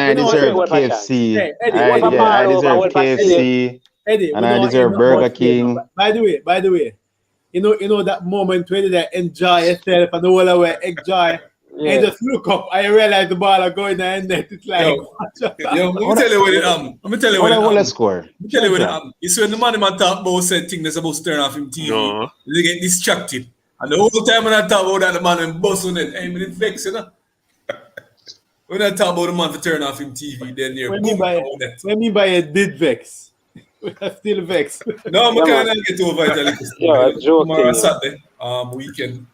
I deserve KFC. I deserve KFC. Eddie, and I deserve Burger King. By the way, you know that moment when you enjoy yourself and the whole way enjoy. Yeah. And just look up, I realize the ball are going and it's like. Let me tell you what it am. Let me tell you what it am. Score. Let me tell you what it am. It's when the man talk about said thing that's supposed to turn off him TV. No. They get distracted. And the whole time when I talk about that, the man and bust on it. I'm in vex, you know. When I talk about the man to turn off him TV, then you're boom. When me by a did vex. We are still vexed. No, I'm kind of get over it. Yeah, tomorrow Saturday, weekend.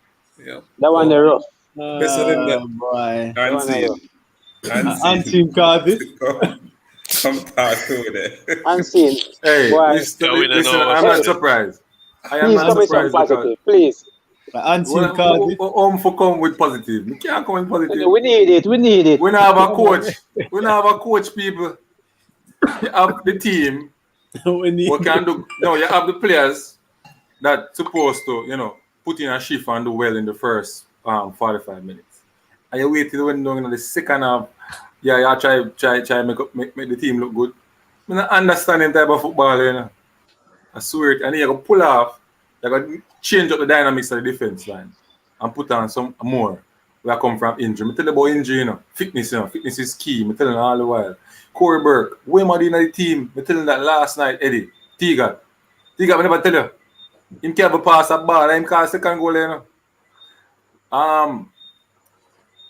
Yeah. That one the rough. Better than that. Boy. Unseen Cardiff. Come talk to there. Unseen. Hey, listen, I'm not surprised. I am not surprised. Positive, please. Unseen Cardiff. For come with positive. We can't come with positive. We need it. We need it. We don't have a coach. We don't have a coach, people. You have the team. What can do? No, you have the players that supposed to, put in a shift and do well in the first 45 minutes. And you wait till when in the second half, you try make the team look good. I don't understand the type of football, I swear it. And you go pull off, you got to change up the dynamics of the defense line and put on some more where I come from injury. I tell you about injury, fitness, fitness is key. I tell you all the while. Corey Burke, way more in the team. I tell you that last night, Eddie. Tiga, I never tell you. Him can't pass a ball, him can't second goal,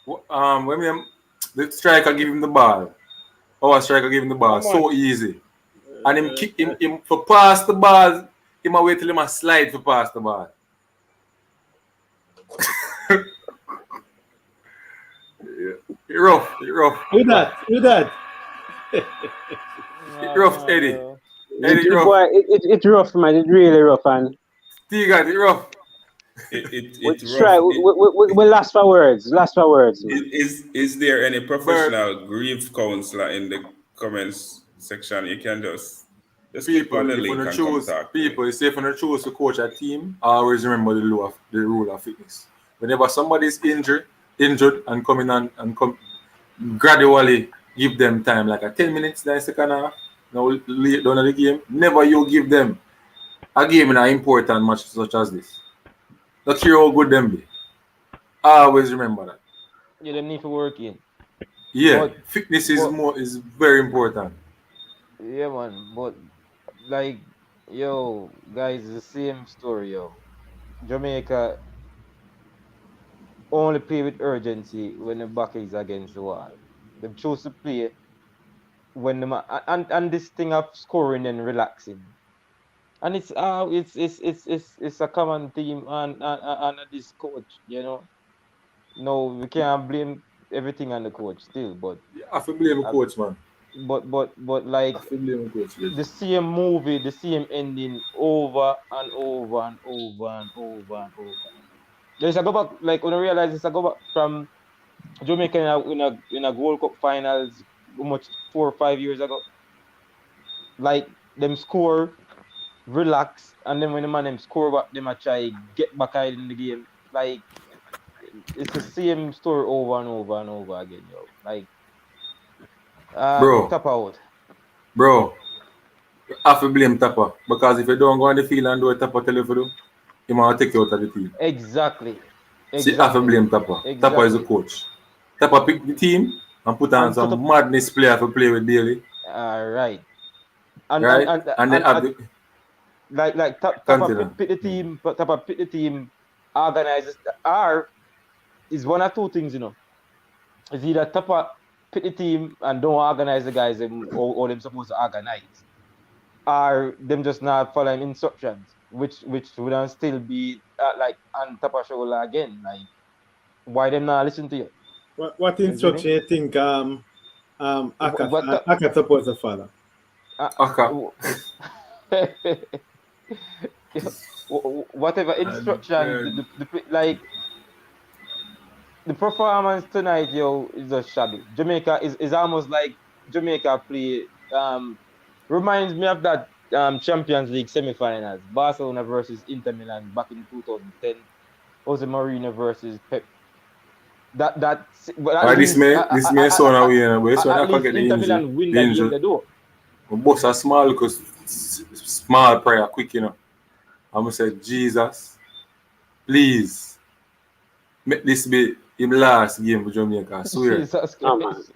when the striker give him the ball. Our striker give him the ball. So easy. And him kick him for pass the ball. Him wait till him slide for pass the ball. It's rough. Who that? It's rough, Eddie. It's rough. It's rough, man. It's really rough, and Tiga, it's rough. It's rough. We last for words. Is there any professional grief counselor in the comments section? You can just people, on the link and contact. People, if you choose to coach a team, always remember the rule of fitness. Whenever somebody is injured and come in and come gradually give them time, like a 10 minutes, then second half, now late down the game, never you give them a game in an important match such as this. Not care how good them be. Always remember that. You don't need to work in. Yeah, fitness is very important. Yeah, man. But like, guys, it's the same story, Jamaica only play with urgency when the back is against the wall. They choose to play when the and this thing of scoring and relaxing. And it's a common theme on this coach, No, we can't blame everything on the coach still, but I have to blame the coach, man. But like the same movie, the same ending over and over and over and over and over. There's a go back, like when I realize it's a go back from Jamaica in a World Cup finals, much 4 or 5 years ago. Like them score, relax, and then when the man them score back, them a try get back out in the game. Like it's the same story over and over and over again, Like tap out. Bro, I have to blame Tapper because if you don't go on the field and do what Tapper tell you to do, he might take you out of the team. Exactly. See, I have to blame Tapper. Exactly. Tapper is the coach. Tapper pick the team and put on some madness player to play with daily. Right. And then have the like Tapper pick the team, but Tapper pick the team, organizes. Is one or two things, It's either Tapper pick the team and don't organize the guys or them supposed to organize, or them just not following instructions, which would still be like on Tapper shoulder again. Like, why them not listen to you? What instruction you think Aka supposed to follow? Whatever instruction, like the performance tonight, yo, is just shabby. Jamaica is almost like Jamaica play. Reminds me of that Champions League semi-finals, Barcelona versus Inter Milan back in 2010. Jose Mourinho versus Pep. But at this may sound away, but at least Inter Milan win that game they do. Boss are small because small prayer quick, I'm gonna say, Jesus, please make this be him last game for Jamaica. I swear. Jesus Christ.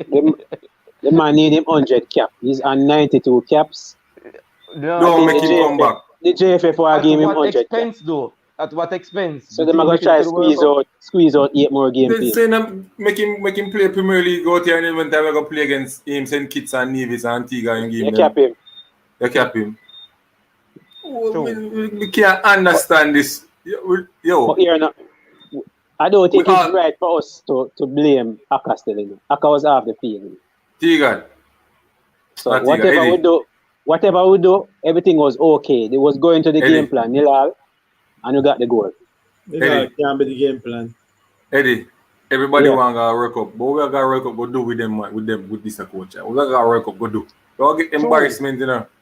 The man need him 100 cap. He's on 92 caps. Don't make him come back. The JFF will give him 100 expense, though? At what expense? So they're going to try to squeeze out 8 more games. They're saying make him play Premier League out here, and then when time we go play against him, St. Kitts and Nevis and Antigua and give him. You cap him. Oh, we can't understand this. Yo. I don't think it's right for us to blame Aka still. Aka was off the field. Tigan. So whatever we do, everything was okay. They was going to the game plan, nil-all, and you got the goal. It can't be the game plan. Eddie, everybody want to work up, but we got to work up. Go do with this coach. We got to work up. Go do. We get embarrassment,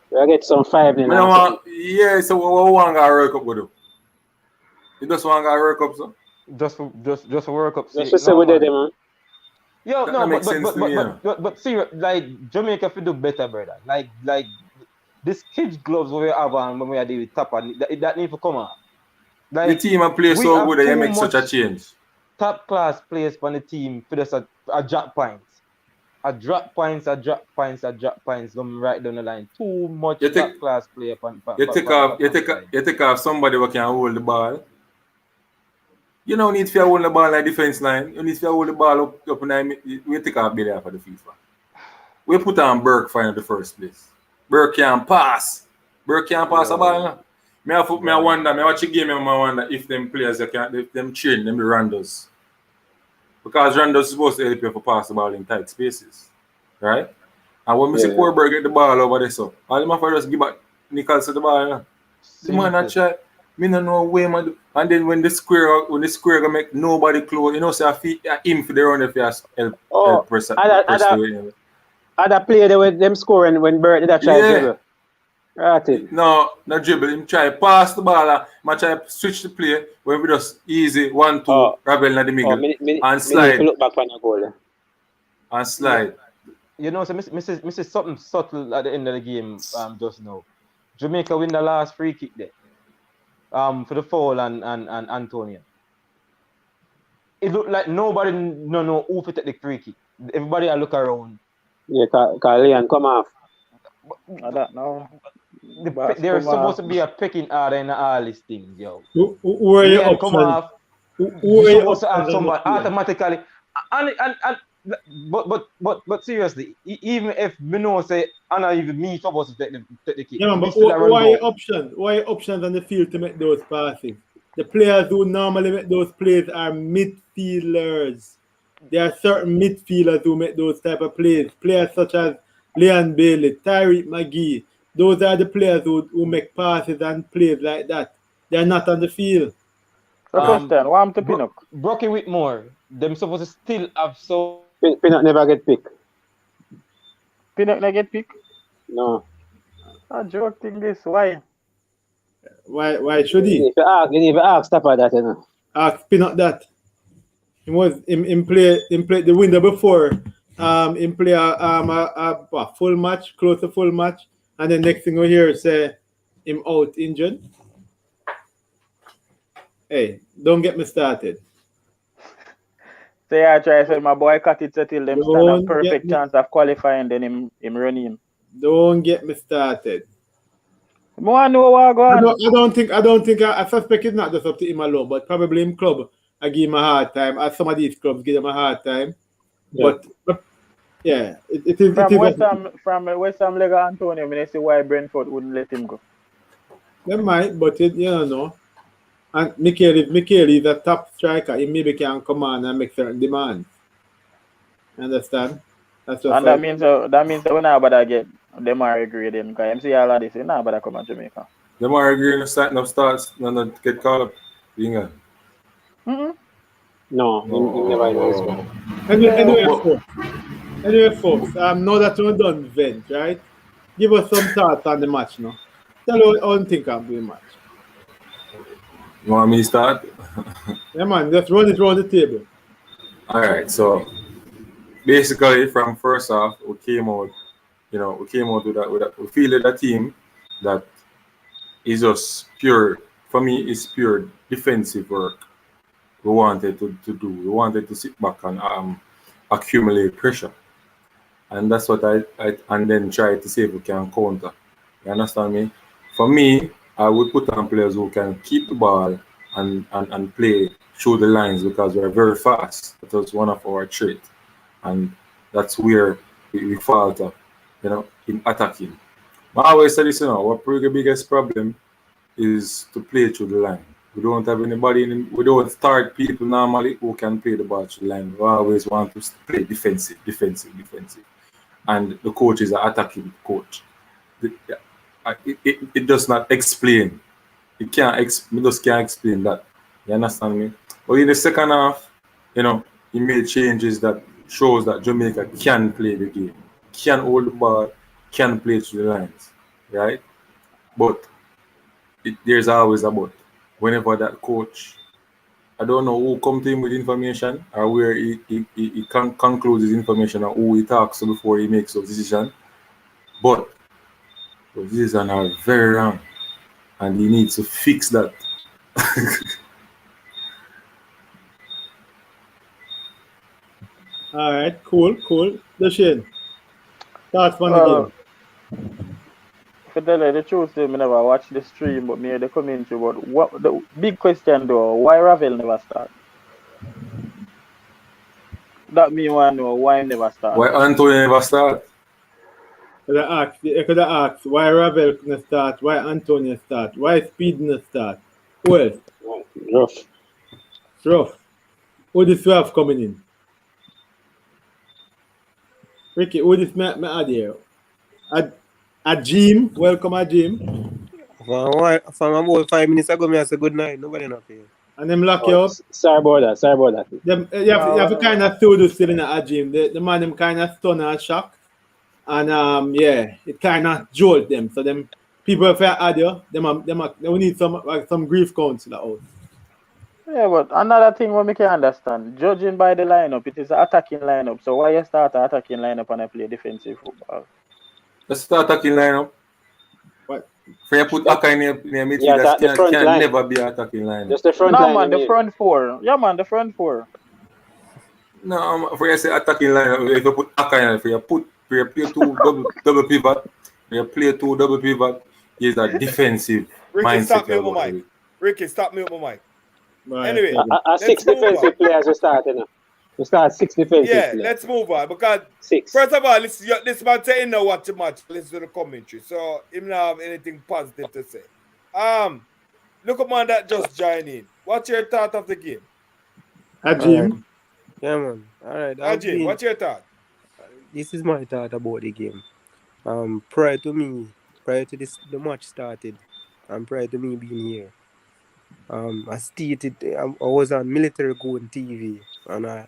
We get some 5 now. Yeah, so we want to work up. Go do. You just want to work up, so. Just work up. Just say we did it, man. Yo, no, but seriously, like Jamaica should do better, brother. Like this kids gloves we have on when we are dealing with Tapa, that need to come out. Like, the team and play so good that you make such a change. Top class players on the team for us a drop points. A drop points going right down the line. Too much top class player. You take off somebody who can hold the ball. You don't need to hold the ball like defense line. You need to hold the ball up and we take off Billy for the FIFA. We put on Burke for in the first place. Burke can't pass. Burke can't pass a ball. I wonder, I watch a game and I wonder if them players if them train them the Randos. Because Randos is supposed to help you to pass the ball in tight spaces. Right? And when we see Burke get the ball over there, so all them have to just give back Nichols to the ball. The man not try. Me no know where man do. And then when the square gonna make nobody close, say him for the run if you help press the other player there with them scoring when Bert did that try dribble. Right. No dribble. Him try pass the ball. I try switch the play when we just easy 1-2 Rabel in the middle and slide. Look back on the goal. And slide. You know, so Mrs. something subtle at the end of the game just now. Jamaica win the last free kick there. For the foul and Antonio. It looked like nobody know who to take the free kick. Everybody look around. Yeah, Leon come off. I don't know. There's supposed to be a picking order in all these things, yo. Who are you up come off. Who are you supposed to have somebody automatically. But seriously, even if me know say Anna even me supposed to take the kick. Yeah, but why options on the field to make those passes? The players who normally make those plays are midfielders. There are certain midfielders who make those type of plays. Players such as Leon Bailey, Tyreek McGee. Those are the players who make passes and plays like that. They are not on the field. So question, what happened to Pinnock? Brocky Whitmore, them supposed to still have so. Pinnock never get picked. Pinnock never get picked? No. I joking this. Why? Why should he? You need to ask stuff like that, you know. Ask Pinnock that. He play the window before. Him play a full match, close to full match, and then next thing we hear say him out injured. Hey, don't get me started. Say I try to say my boy cut it till them stand a perfect chance of qualifying, then him run him. Don't get me started. I know what going on. I don't think I suspect it's not just up to him alone, but probably him club I give him a hard time. As some of these clubs give him a hard time. Yeah. But yeah, it is from West Ham Lega Antonio, I mean, I see why Brentford wouldn't let him go. They might, but you don't know. And Mikel is a top striker. He maybe can come on and make certain demands. Understand? That's just and that means we're not about to get them are grading because MC all of this is not about to come to Jamaica. Them are grading starting up starts and get called up. No, he never in his squad. Anyway, folks, now that we're done vent, right? Give us some thoughts on the match now. Tell us how you think of the match. You want me to start? Yeah, man, just run it around the table. All right, so basically from first off, we came out with that. We feel that team that is just pure. For me, it's pure defensive work. We wanted to do. We wanted to sit back and accumulate pressure, and that's what I and then try to see if we can counter. You understand me? For me, I would put on players who can keep the ball and play through the lines because we're very fast. That was one of our traits, and that's where we falter, in attacking. But I always say this, our biggest problem is to play through the line. We don't have anybody we don't start people normally who can play the ball through the line. We always want to play defensive. And the coach is an attacking coach. It does not explain. It just can't explain that. You understand me? But in the second half, he made changes that shows that Jamaica can play the game, can hold the ball, can play through the lines, right? But there's always a but. Whenever that coach, I don't know who come to him with information or where he concludes his information or who he talks to before he makes those decisions, but those decisions are very wrong and he needs to fix that. All right, cool. Dashane, thoughts on the game? To tell you the truth, I never watched the stream, but me the commentary. But what the big question though, why Ravel never start? That me want to know why he never start. Why Anthony never start? You could have asked why Ravel couldn't start, why Antonio start, why Speed didn't start. Who else? Rough. Who this we have coming in? Ricky, who this me add here? A Jim, welcome a Jim. From about 5 minutes ago, I said good night. Nobody not here. And them lock you up. Sorry about that. You have to kind of feel this still in a Jim. The man them kind of stunned and shocked. And it kind of jolt them. So them people if I add you, they will need some grief counsel out. Yeah, but another thing what we can understand, judging by the lineup, it is an attacking lineup. So why you start an attacking lineup and I play defensive football? Let's start attacking lineup. What? If you put Aka in your midfield, that can never be an attacking lineup. Just the front line. No, man, the front four. Yeah, man, the front four. No, if you say attacking lineup, if you put Aka in, if you play two double pivot, you play two double pivot, is a defensive mindset. Ricky, stop me with my mic. Right. Anyway, six defensive players we start, We start 6 defensive players. Let's move on because 6. First of all, this man saying now watch the match, listen to the commentary. So him not have anything positive to say. Look at man that just joined in. What's your thought of the game? Ajim. Yeah, man. All right. Ajim, what's your thought? This is my thought about the game. Prior to the match started, and prior to me being here, I stated I was on Military Goon TV, and I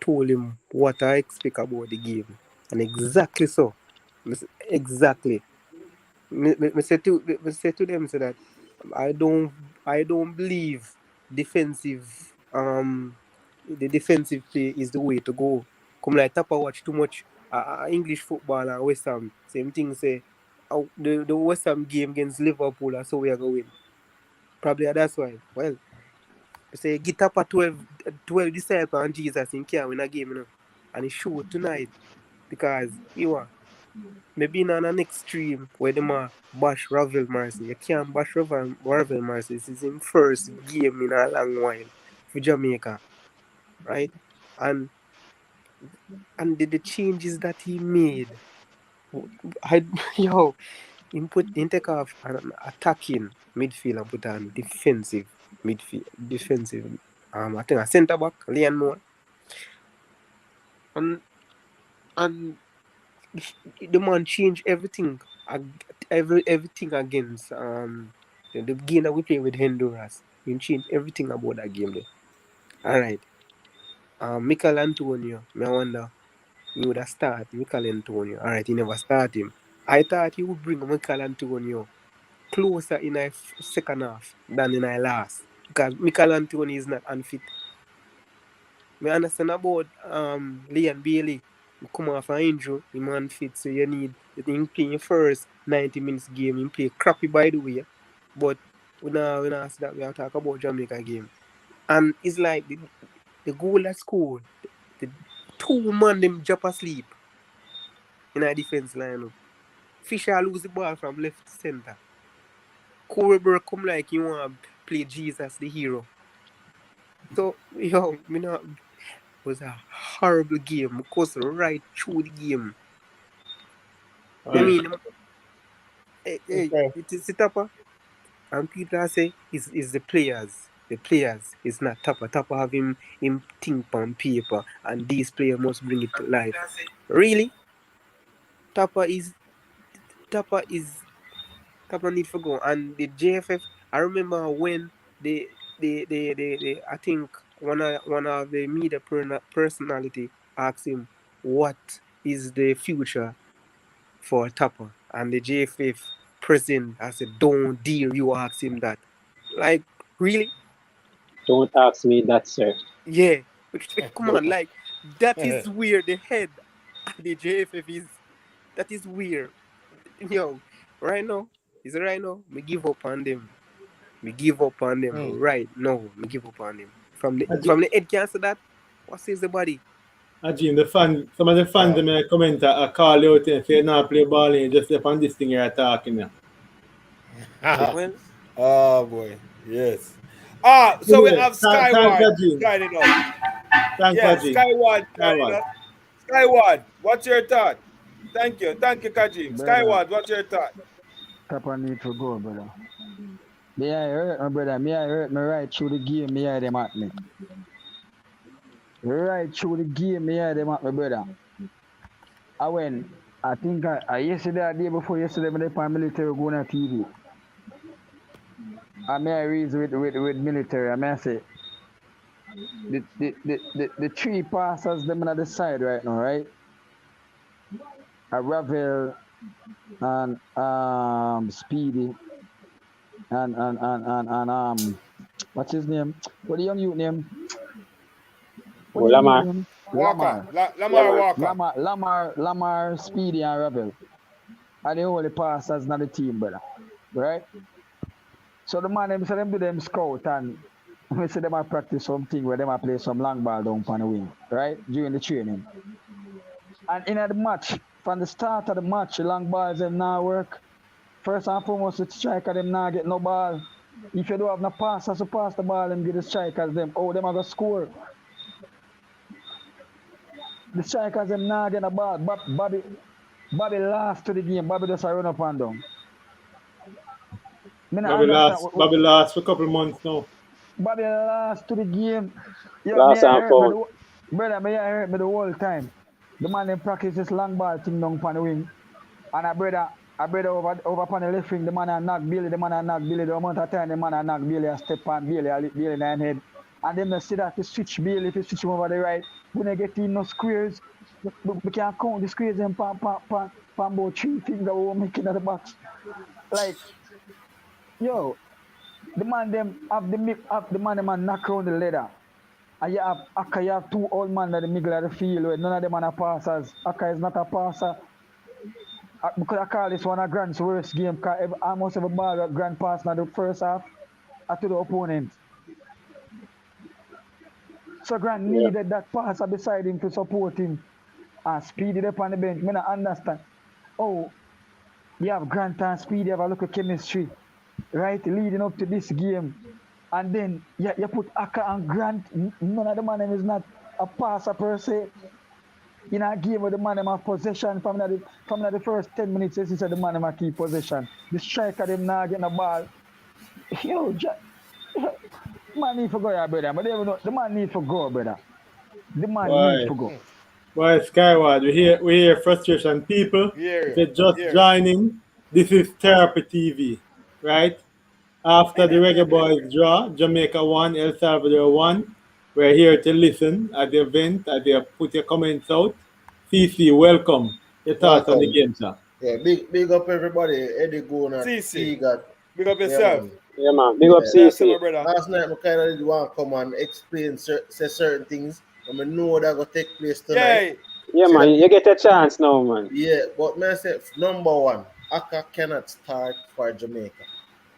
told him what I expect about the game, and exactly so, exactly. I said to them so that I don't believe defensive the defensive play is the way to go. Come like Tapa watch too much English football and West Ham. Same thing say the West Ham game against Liverpool, so we are going to win. Probably that's why. Well, say get up at 12 disciples and Jesus in can win a game, and he showed tonight because maybe in an extreme where they might bash Ravel Marcy. You can't bash Ravel Marcy. This is his first game in a long while for Jamaica, right? And the changes that he made, he take off an attacking midfield and put on defensive midfield, defensive. I think a centre back, Leon Moore, and the man changed everything, everything against the game that we play with Honduras. He changed everything about that game there. All right, Michael Antonio, I wonder, he would have started Michael Antonio. All right, he never started him. I thought he would bring Michael Antonio closer in a second half than in a last. Because Michael Antonio is not unfit. I understand about Leon Bailey. He come off an injury, he man fit, so you need him playing first 90 minutes game. He play crappy by the way. But we now see that we are talking about Jamaica game. And it's like the goal that scored, the two man them drop asleep in our defense lineup. Fisher lose the ball from left to center. Corey Burke come like he want to play Jesus the hero. So was a horrible game. Goes right through the game. I mean, it is the Tapa. And people are say it's the players. The players is not Tapa. Tapa have him think on paper, and these players must bring it to life. Really? Tapa need to go. And the JFF, I remember when they I think one of the media personality asked him what is the future for Tapa, and the JFF president I said, don't dare you ask him that. Like, really? Don't ask me that, sir. Yeah. Come on, like, that is where the head of the JFF is. That is weird. Right now, me give up on them. Me give up on them. Right now, me give up on them. From the head cancer that, what says the body? Ajim, some of the fans in the comment are call you out and say not play ball and just step on this thing you're talking now. Well, oh boy, yes. So we have Skyward guiding us. Yes, Skyward guiding us. Skyward, what's your thought? Thank you, Kajim. Skyward, what's your thought? Tapa need to go, brother. Me I hurt my brother. Me I hurt me right through the game. Me I them at me. Right through the game. Me I them at me, brother. I think yesterday or day before yesterday, me dey on military going on TV. I may I reason with military. I may say the three passers them on the side right now, right? Ravel and Speedy and what's his name? What the young youth name? Lamar. Lamar, Speedy and Ravel. And the only passers in the team, brother. Right? So the man them say them do them scout and we see them practice something where them play some long ball down on the wing, right? During the training. And in the match, from the start of the match, the long balls them now work. First and foremost, the striker them now get no ball. If you don't have no passers to pass the ball, them get the strikers them. Oh, them are gonna score. The strikers them now get the ball. Bobby lost to the game. Bobby just run up and down. Bobby lost for a couple of months now. Bobby lost to the game. Last and four. Brother, me I hurt me the whole time. The man them practice this long ball thing down on the wing. And I brother over upon the left wing, the man knock Billy, the amount of time the man knock Billy, I step on Billy in the head. And then they see that to switch Billy, if you switch him over the right, when they get in no squares, we can count the squares and pan about 3 things that we were making at the box. Like, yo, the man them have the man knock around the leather. And you have 2 old men in the middle of the field where none of them are passers. Aka is not a passer. Because I call this one of Grant's worst game because almost every ball that Grant passed in the first half to the opponent. So Grant needed that passer beside him to support him and speed it up on the bench. I don't understand. Oh, you have Grant and Speedy have a look at chemistry, right? Leading up to this game. And then you put Aka and Grant. None of the man is not a passer per se. In a game where the man have possession from the first 10 minutes, he said the man have keep possession. The striker them now getting the ball. Yo, man need to go, brother. But the man need to go, brother. The man need to go. Why, Skyward, we hear frustration. People, if they're just joining, this is Therapy TV, right? After the Reggae Boys draw, Jamaica 1, El Salvador 1. We're here to listen at the event, at the put your comments out. CC, welcome. Your thoughts on the game, sir. Yeah, big up everybody. Eddie Gona, Teagat. Big up Yeah, yourself. man. Yeah, man. Big up That's CC. my brother. Last night, I kind of did want to come and explain say certain things. I know that will take place tonight. Yeah, See man. that? You get a chance now, man. Yeah, but man, I say number one, Aka cannot start for Jamaica.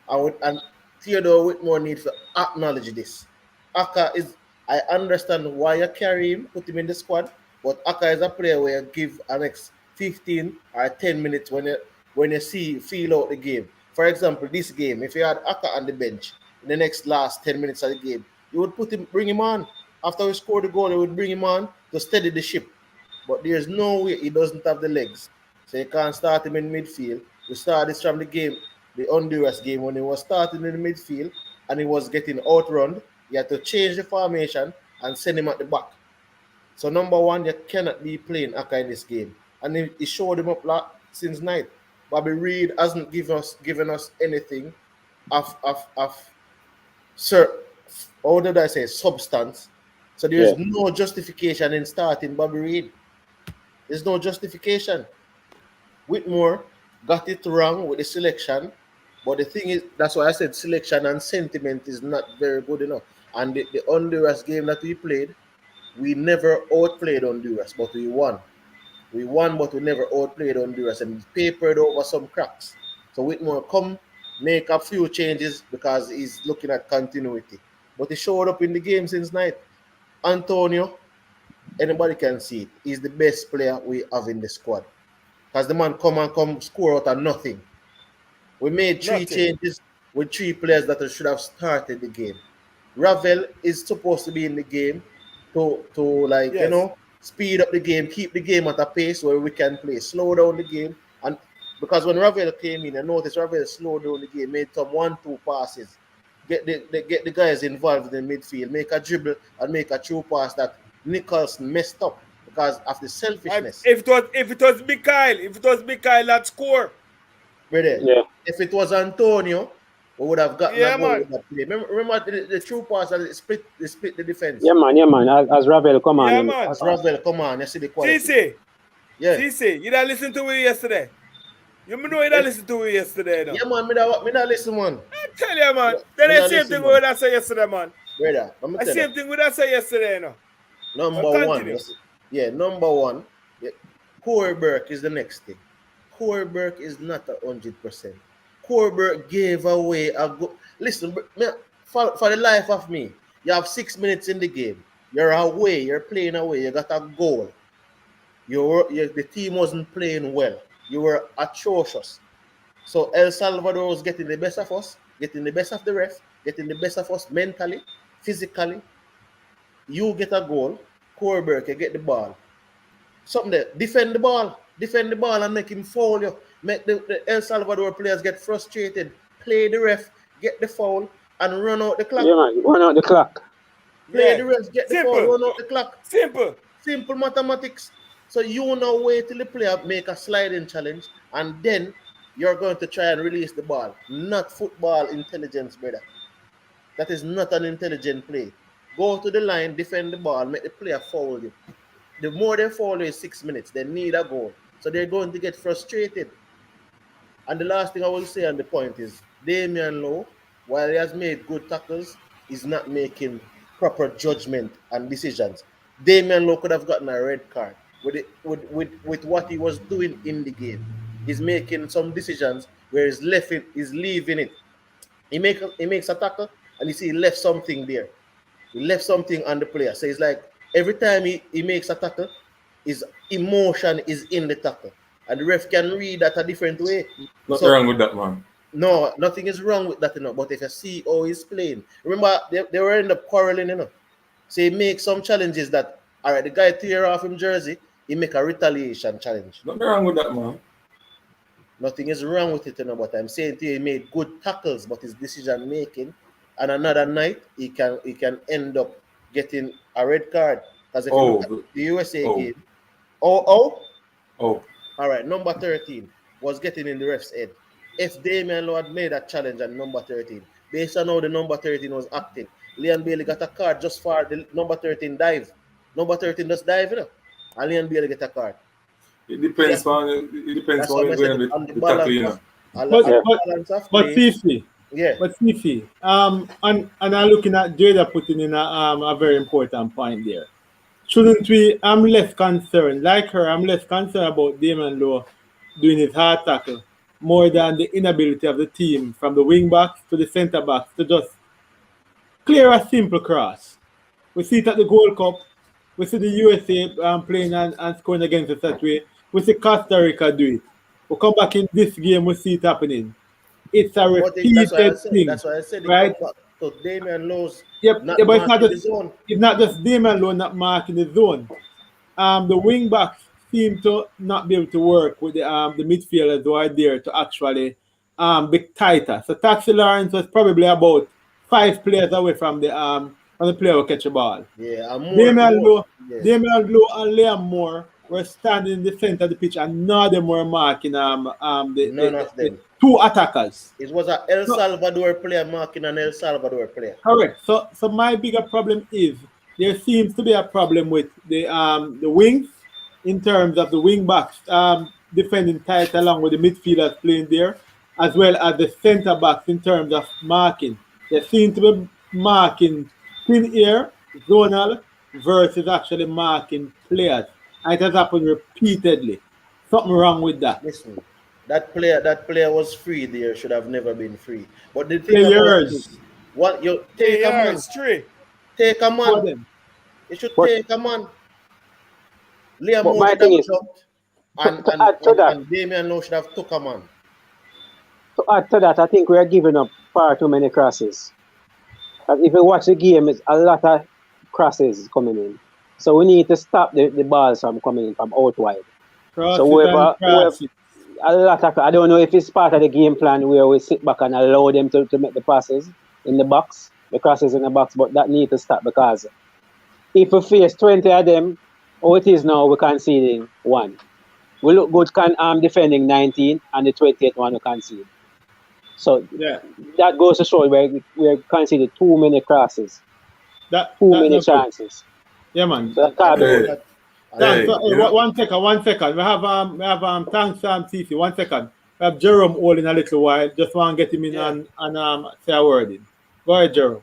And Theodore Whitmore needs to acknowledge this. Aka is. I understand why you carry him, put him in the squad, but Aka is a player where you give an next 15 or 10 minutes when you feel out the game. For example, this game, if you had Aka on the bench in the next last 10 minutes of the game, you would bring him on. After we score the goal, you would bring him on to steady the ship. But there's no way he doesn't have the legs. So you can't start him in midfield. We started this from the game, the Honduras game, when he was starting in the midfield and he was getting outrun. You had to change the formation and send him at the back. So number one, you cannot be playing Aka in this game. And he showed him up since night. Bobby Reid hasn't given us anything of how did I say, substance. So there's no justification in starting Bobby Reid. There's no justification. Whitmore got it wrong with the selection, but the thing is, that's why I said selection and sentiment is not very good enough. And the Honduras game that we played, we never outplayed Honduras, but we won. We won, but we never outplayed Honduras, and papered over some cracks. So Whitmore come make a few changes because he's looking at continuity. But he showed up in the game since night. Antonio, anybody can see it. He's the best player we have in the squad. Because the man come score out of nothing. We made three changes with three players that should have started the game. Ravel is supposed to be in the game to speed up the game, keep the game at a pace where we can play, slow down the game. And because when Ravel came in, I noticed Ravel slowed down the game, made some 1-2 passes, get the guys involved in the midfield, make a dribble and make a true pass that Nicholson messed up because of the selfishness. If it was Mikhail that score. Brother, if it was Antonio, we would have gotten a goal with that play. Remember the true pass that split the defense. Yeah, man. As Ravel come on. Yeah, man. As Ravel come on, you see the quality. CC. Yeah. CC, you didn't listen to me yesterday. You know you didn't listen to me yesterday, no? Yeah, man. Me not listen, man. I tell you, man. Then the same thing with I said yesterday, man. Brother, the same thing with I said yesterday, no? Number one. Yeah, number one. Yeah. Corey Burke is the next thing. Corey Burke is not 100%. Corey Burke gave away a goal. Listen, for the life of me, you have 6 minutes in the game. You're away. You're playing away. You got a goal. The team wasn't playing well. You were atrocious. So El Salvador was getting the best of us, getting the best of the ref, getting the best of us mentally, physically. You get a goal. Corey Burke, you get the ball. Something there. Defend the ball and make him foul you. Make the El Salvador players get frustrated. Play the ref, get the foul, and run out the clock. Yeah, man. Run out the clock. Play the ref, get the foul, run out the clock. Simple mathematics. So you now wait till the player make a sliding challenge, and then you're going to try and release the ball. Not football intelligence, brother. That is not an intelligent play. Go to the line, defend the ball, make the player foul you. The more they foul you is 6 minutes. They need a goal. So they're going to get frustrated. And the last thing I will say on the point is, Damian Lowe, while he has made good tackles, is not making proper judgment and decisions. Damian Lowe could have gotten a red card with what he was doing in the game. He's making some decisions where he's leaving it. He makes a tackle and you see he left something there. He left something on the player. So it's like every time he makes a tackle, his emotion is in the tackle. And the ref can read that a different way. Nothing wrong with that, man. No, nothing is wrong with that, But if you see how he's playing, remember they were end up quarreling, So he makes some challenges that, all right, the guy tear off him jersey, he make a retaliation challenge. Nothing wrong with that, man. Nothing is wrong with it, But I'm saying to you, he made good tackles, but his decision making, and another night he can end up getting a red card. Because if you look at the USA game, all right, number 13 was getting in the ref's head. If Damian Lowe had made that challenge at number 13, based on how the number 13 was acting, Leon Bailey got a card just for the number 13 dive. Number 13 just dive, you know. And Leon Bailey get a card. It depends on the tackle, you know. But Fifi. Yeah. But Fifi. And I'm looking at Jada putting in a very important point there. Shouldn't we? I'm less concerned. Like her, I'm less concerned about Damon Lowe doing his hard tackle more than the inability of the team from the wing backs to the centre backs to just clear a simple cross. We see it at the Gold Cup. We see the USA playing and scoring against us that way. We see Costa Rica do it. We come back in this game, we see it happening. It's a repeated thing. That's why I said right? So Damian Lowe's but it's not just Damian Lowe not marking the zone. The wing backs seem to not be able to work with the midfielders who are there to actually be tighter. So Taxi Lawrence was probably about 5 players away from the player who catch the ball. Yeah, Damian Lowe and Liam Moore were standing in the center of the pitch, and none of them were marking the 2 attackers. It was an El Salvador player marking an El Salvador player. Correct. So my bigger problem is there seems to be a problem with the wings in terms of the wing backs defending tight along with the midfielders playing there, as well as the centre backs in terms of marking. They seem to be marking thin air, zonal, versus actually marking players. And it has happened repeatedly. Something wrong with that. Listen, that player was free there, should have never been free. But the thing about what you take a man, take a man. You should take a man. Liam Moore should have jumped, and Damian Lowe should have took a man. To add to that, I think we are giving up far too many crosses. If you watch the game, it's a lot of crosses coming in. So we need to stop the balls from coming in from out wide. So whoever a lot of, I don't know if it's part of the game plan where we sit back and allow them to make the passes in the box, the crosses in the box, but that need to stop because if we face 20 of them, how it is now, we're conceding 1. We look good defending 19 and the 28th one we concede. So that goes to show we're conceding too many crosses. Too many chances. Yeah, man. So one second. We have thanks TC. 1 second. We have Jerome all in a little while. Just want to get him in and say a word in. Go ahead, Jerome.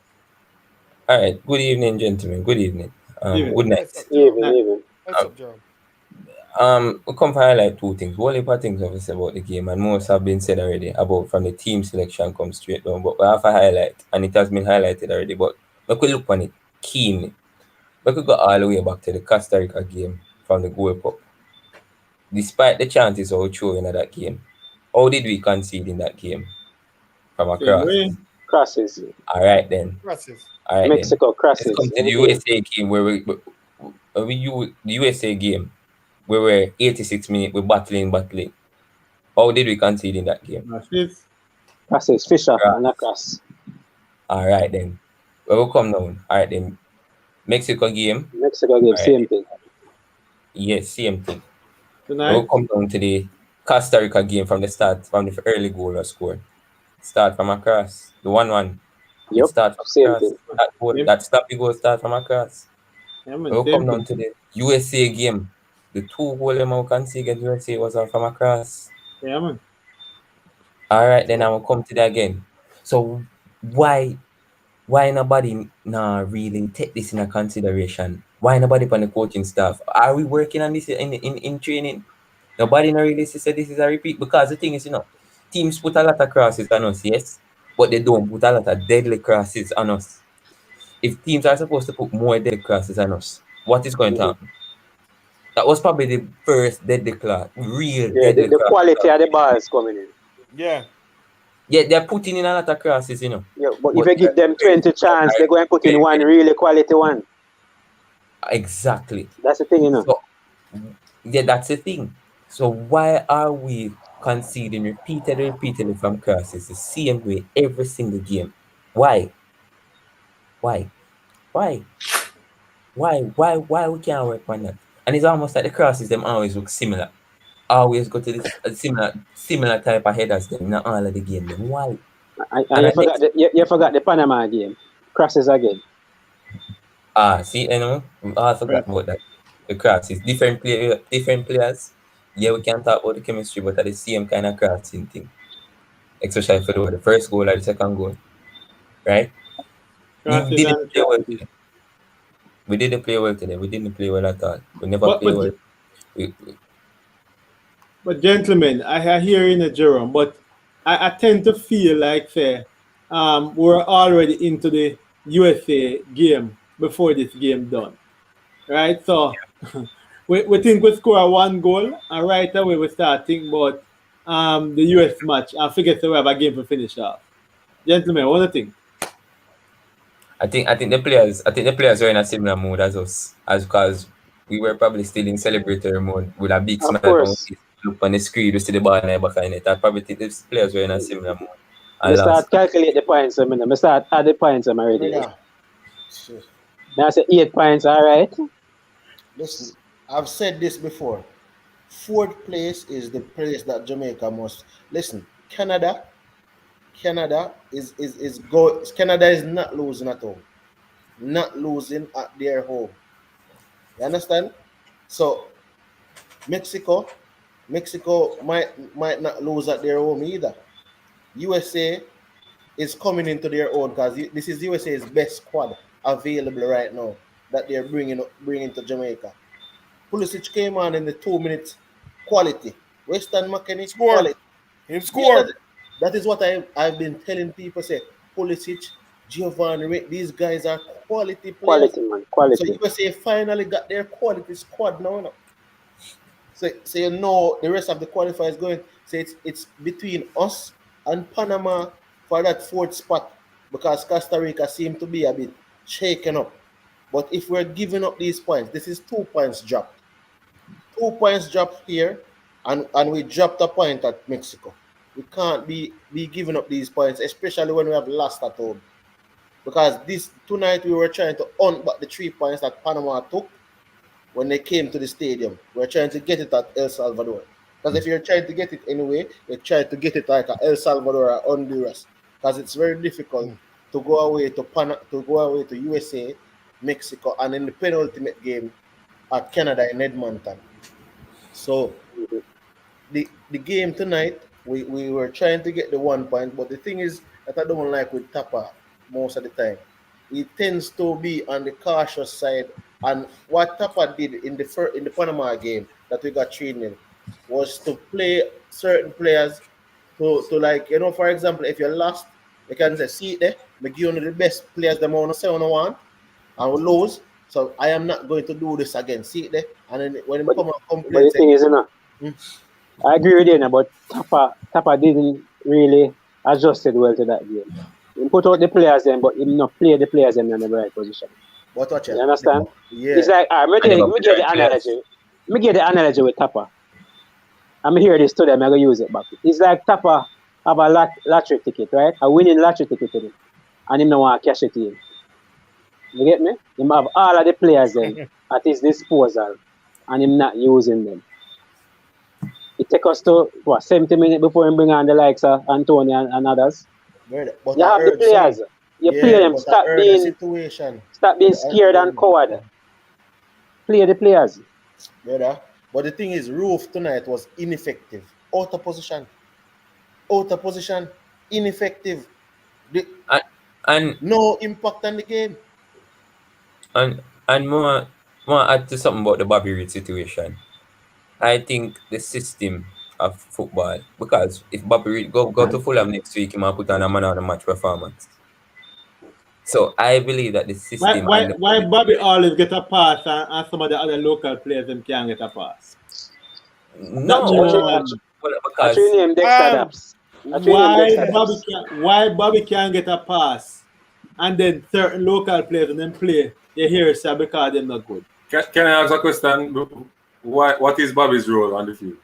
All right. Good evening, gentlemen. Good evening. Good night. Evening. What's up, Jerome? We come to highlight 2 things. One of things obviously about the game, and most have been said already about from the team selection come straight down. But we have a highlight, and it has been highlighted already. But we could look on it keenly. We could go all the way back to the Costa Rica game from the Gold Cup. Despite the chances of throwing in that game, how did we concede in that game? From a cross. Crosses. All right then. Crosses. All right. Mexico crosses. Let's come to the USA game where the USA game where we're 86 minutes, we're battling. How did we concede in that game? Crosses, Fisher, and a cross. All right then. Where we come down. All right then. Mexico game, right. Same thing. Yes, same thing. Tonight. We'll come down to the Costa Rica game from the start, from the early goal or score. Start from across. The 1-1. Yep. Start from same across. thing. That stoppy goal start from across. Yeah, we'll come down to the USA game. The 2 goal we can see against USA was from across. Yeah, man. All right, then I will come to that again. So why nobody really take this in a consideration? Why nobody on the coaching staff? Are we working on this in training? Nobody really say this is a repeat, because the thing is, teams put a lot of crosses on us, yes, but they don't put a lot of deadly crosses on us. If teams are supposed to put more deadly crosses on us, what is going to happen? That was probably the first deadly cross, deadly the quality of the balls coming in. Yeah. Yeah, they're putting in a lot of crosses, Yeah, but if you give them 20 chance, they're going to put in one really quality one. Exactly. That's the thing, So, yeah, that's the thing. So why are we conceding repeatedly from crosses the same way every single game? Why? We can't work on that? And it's almost like the crosses, them always look similar. Always go to this similar type of headers them in all of the game. Then why? And you forgot the Panama game. crosses again. See, I forgot about that. The crosses, different players. Yeah, we can talk about the chemistry, but at the same kind of crossing thing. Especially for the first goal or the second goal, right? We didn't play well today. We didn't play well today. We didn't play well at all. We never play well. But gentlemen, I hear in a Jerome, but I tend to feel like we're already into the USA game before this game done, right? So we think we score one goal, and right away we start thinking about the US match and forget that we have a game to finish off. Gentlemen, what do you think? I think the players were in a similar mood as us, because we were probably still in celebratory mode with a big smile on look on the screen, we see the ball in the back of it. I probably think the players were in a similar mood. I start calculate the points. I start add the points already. Yeah. Now I say 8 points, all right? Listen, I've said this before. 4th place is the place that Jamaica must listen. Canada is not losing at home. Not losing at their home. You understand? So Mexico might not lose at their home either. USA is coming into their own because this is USA's best squad available right now that they're bringing to Jamaica. Pulisic came on in the 2 minutes quality. Weston McKennie quality. He scored. That is what I've been telling people. Say Pulisic, Giovanni, these guys are quality players. Quality, man. Quality. So USA finally got their quality squad now. So you know the rest of the qualifiers going. So it's between us and Panama for that 4th spot because Costa Rica seemed to be a bit shaken up. But if we're giving up these points, this is 2 points dropped. 2 points dropped here, and we dropped a point at Mexico. We can't be giving up these points, especially when we have lost at home. Because tonight we were trying to earn back the 3 points that Panama took when they came to the stadium. We're trying to get it at El Salvador. Because if you're trying to get it anyway, you're trying to get it like at El Salvador or Honduras. Because it's very difficult to go away to USA, Mexico, and in the penultimate game at Canada in Edmonton. So the game tonight, we were trying to get the 1 point, but the thing is that I don't like with Tapa most of the time. He tends to be on the cautious side, and what Tapa did in the Panama game that we got 3-0 was to play certain players to like, for example, if you're lost, you can say, see it there, we give you the best players the want to say on the one, and we lose. So I am not going to do this again. See it there, and then when they come and complain, but the thing is, I agree with you, but Tapa didn't really adjusted well to that game. He put out the players then, but he not play the players in the right position. What watch you understand? Yeah. It's like, me get the analogy. Me get the analogy with Tapa. I'm hear this today, I'm going to use it back. It's like Tapa have a lottery ticket, right? A winning lottery ticket to him. And him don't want to cash it in. You get me? Him have all of the players then at his disposal, and him not using them. It take us to 70 minutes before him bring on the likes of Antonio and others. But you have the players. You play them. Stop being scared and coward. Play the players. Brother. But the thing is, Roof tonight was ineffective. Out of position. Ineffective. And no impact on the game. And more add to something about the Bobby Reid situation. I think the system of football, because if Bobby Reid go to Fulham next week, he might put on a man of the match performance. So I believe that the system. Why Bobby always get a pass and some of the other local players them can't get a pass? No, because why Bobby can't get a pass, and then certain local players and then play you hear sir because they're not good. Can I ask a question? What is Bobby's role on the field?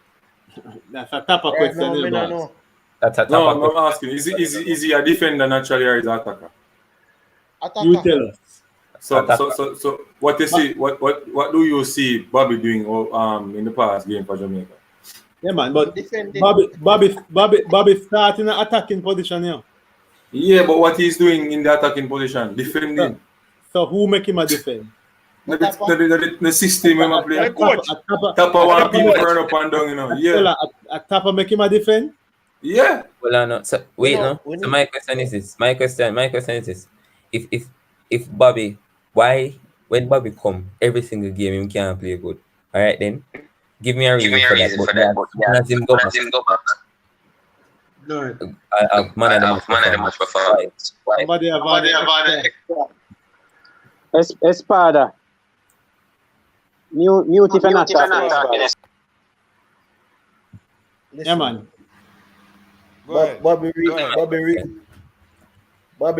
That's a Tapa question. No, I'm asking. Is he a defender naturally or is he an attacker? You tell us. So what you see? What do you see Bobby doing in the past game for Jamaica? Yeah, man, but Bobby starting an attacking position here. Yeah, but what he's doing in the attacking position, defending. So who make him a defend? The system when I play. A coach. Tapa one people burn up and down, you know. Yeah. A Tapa make him a defend? Yeah. Well, no. So wait, no. So my question is this. My question is this. If Bobby, why when Bobby come every single game him can't play good? All right then. Give me a reason for that. But as him go back. No. Man of the match performance. Somebody have Espada. Mute if you're not talking. Yeah, man. Bobby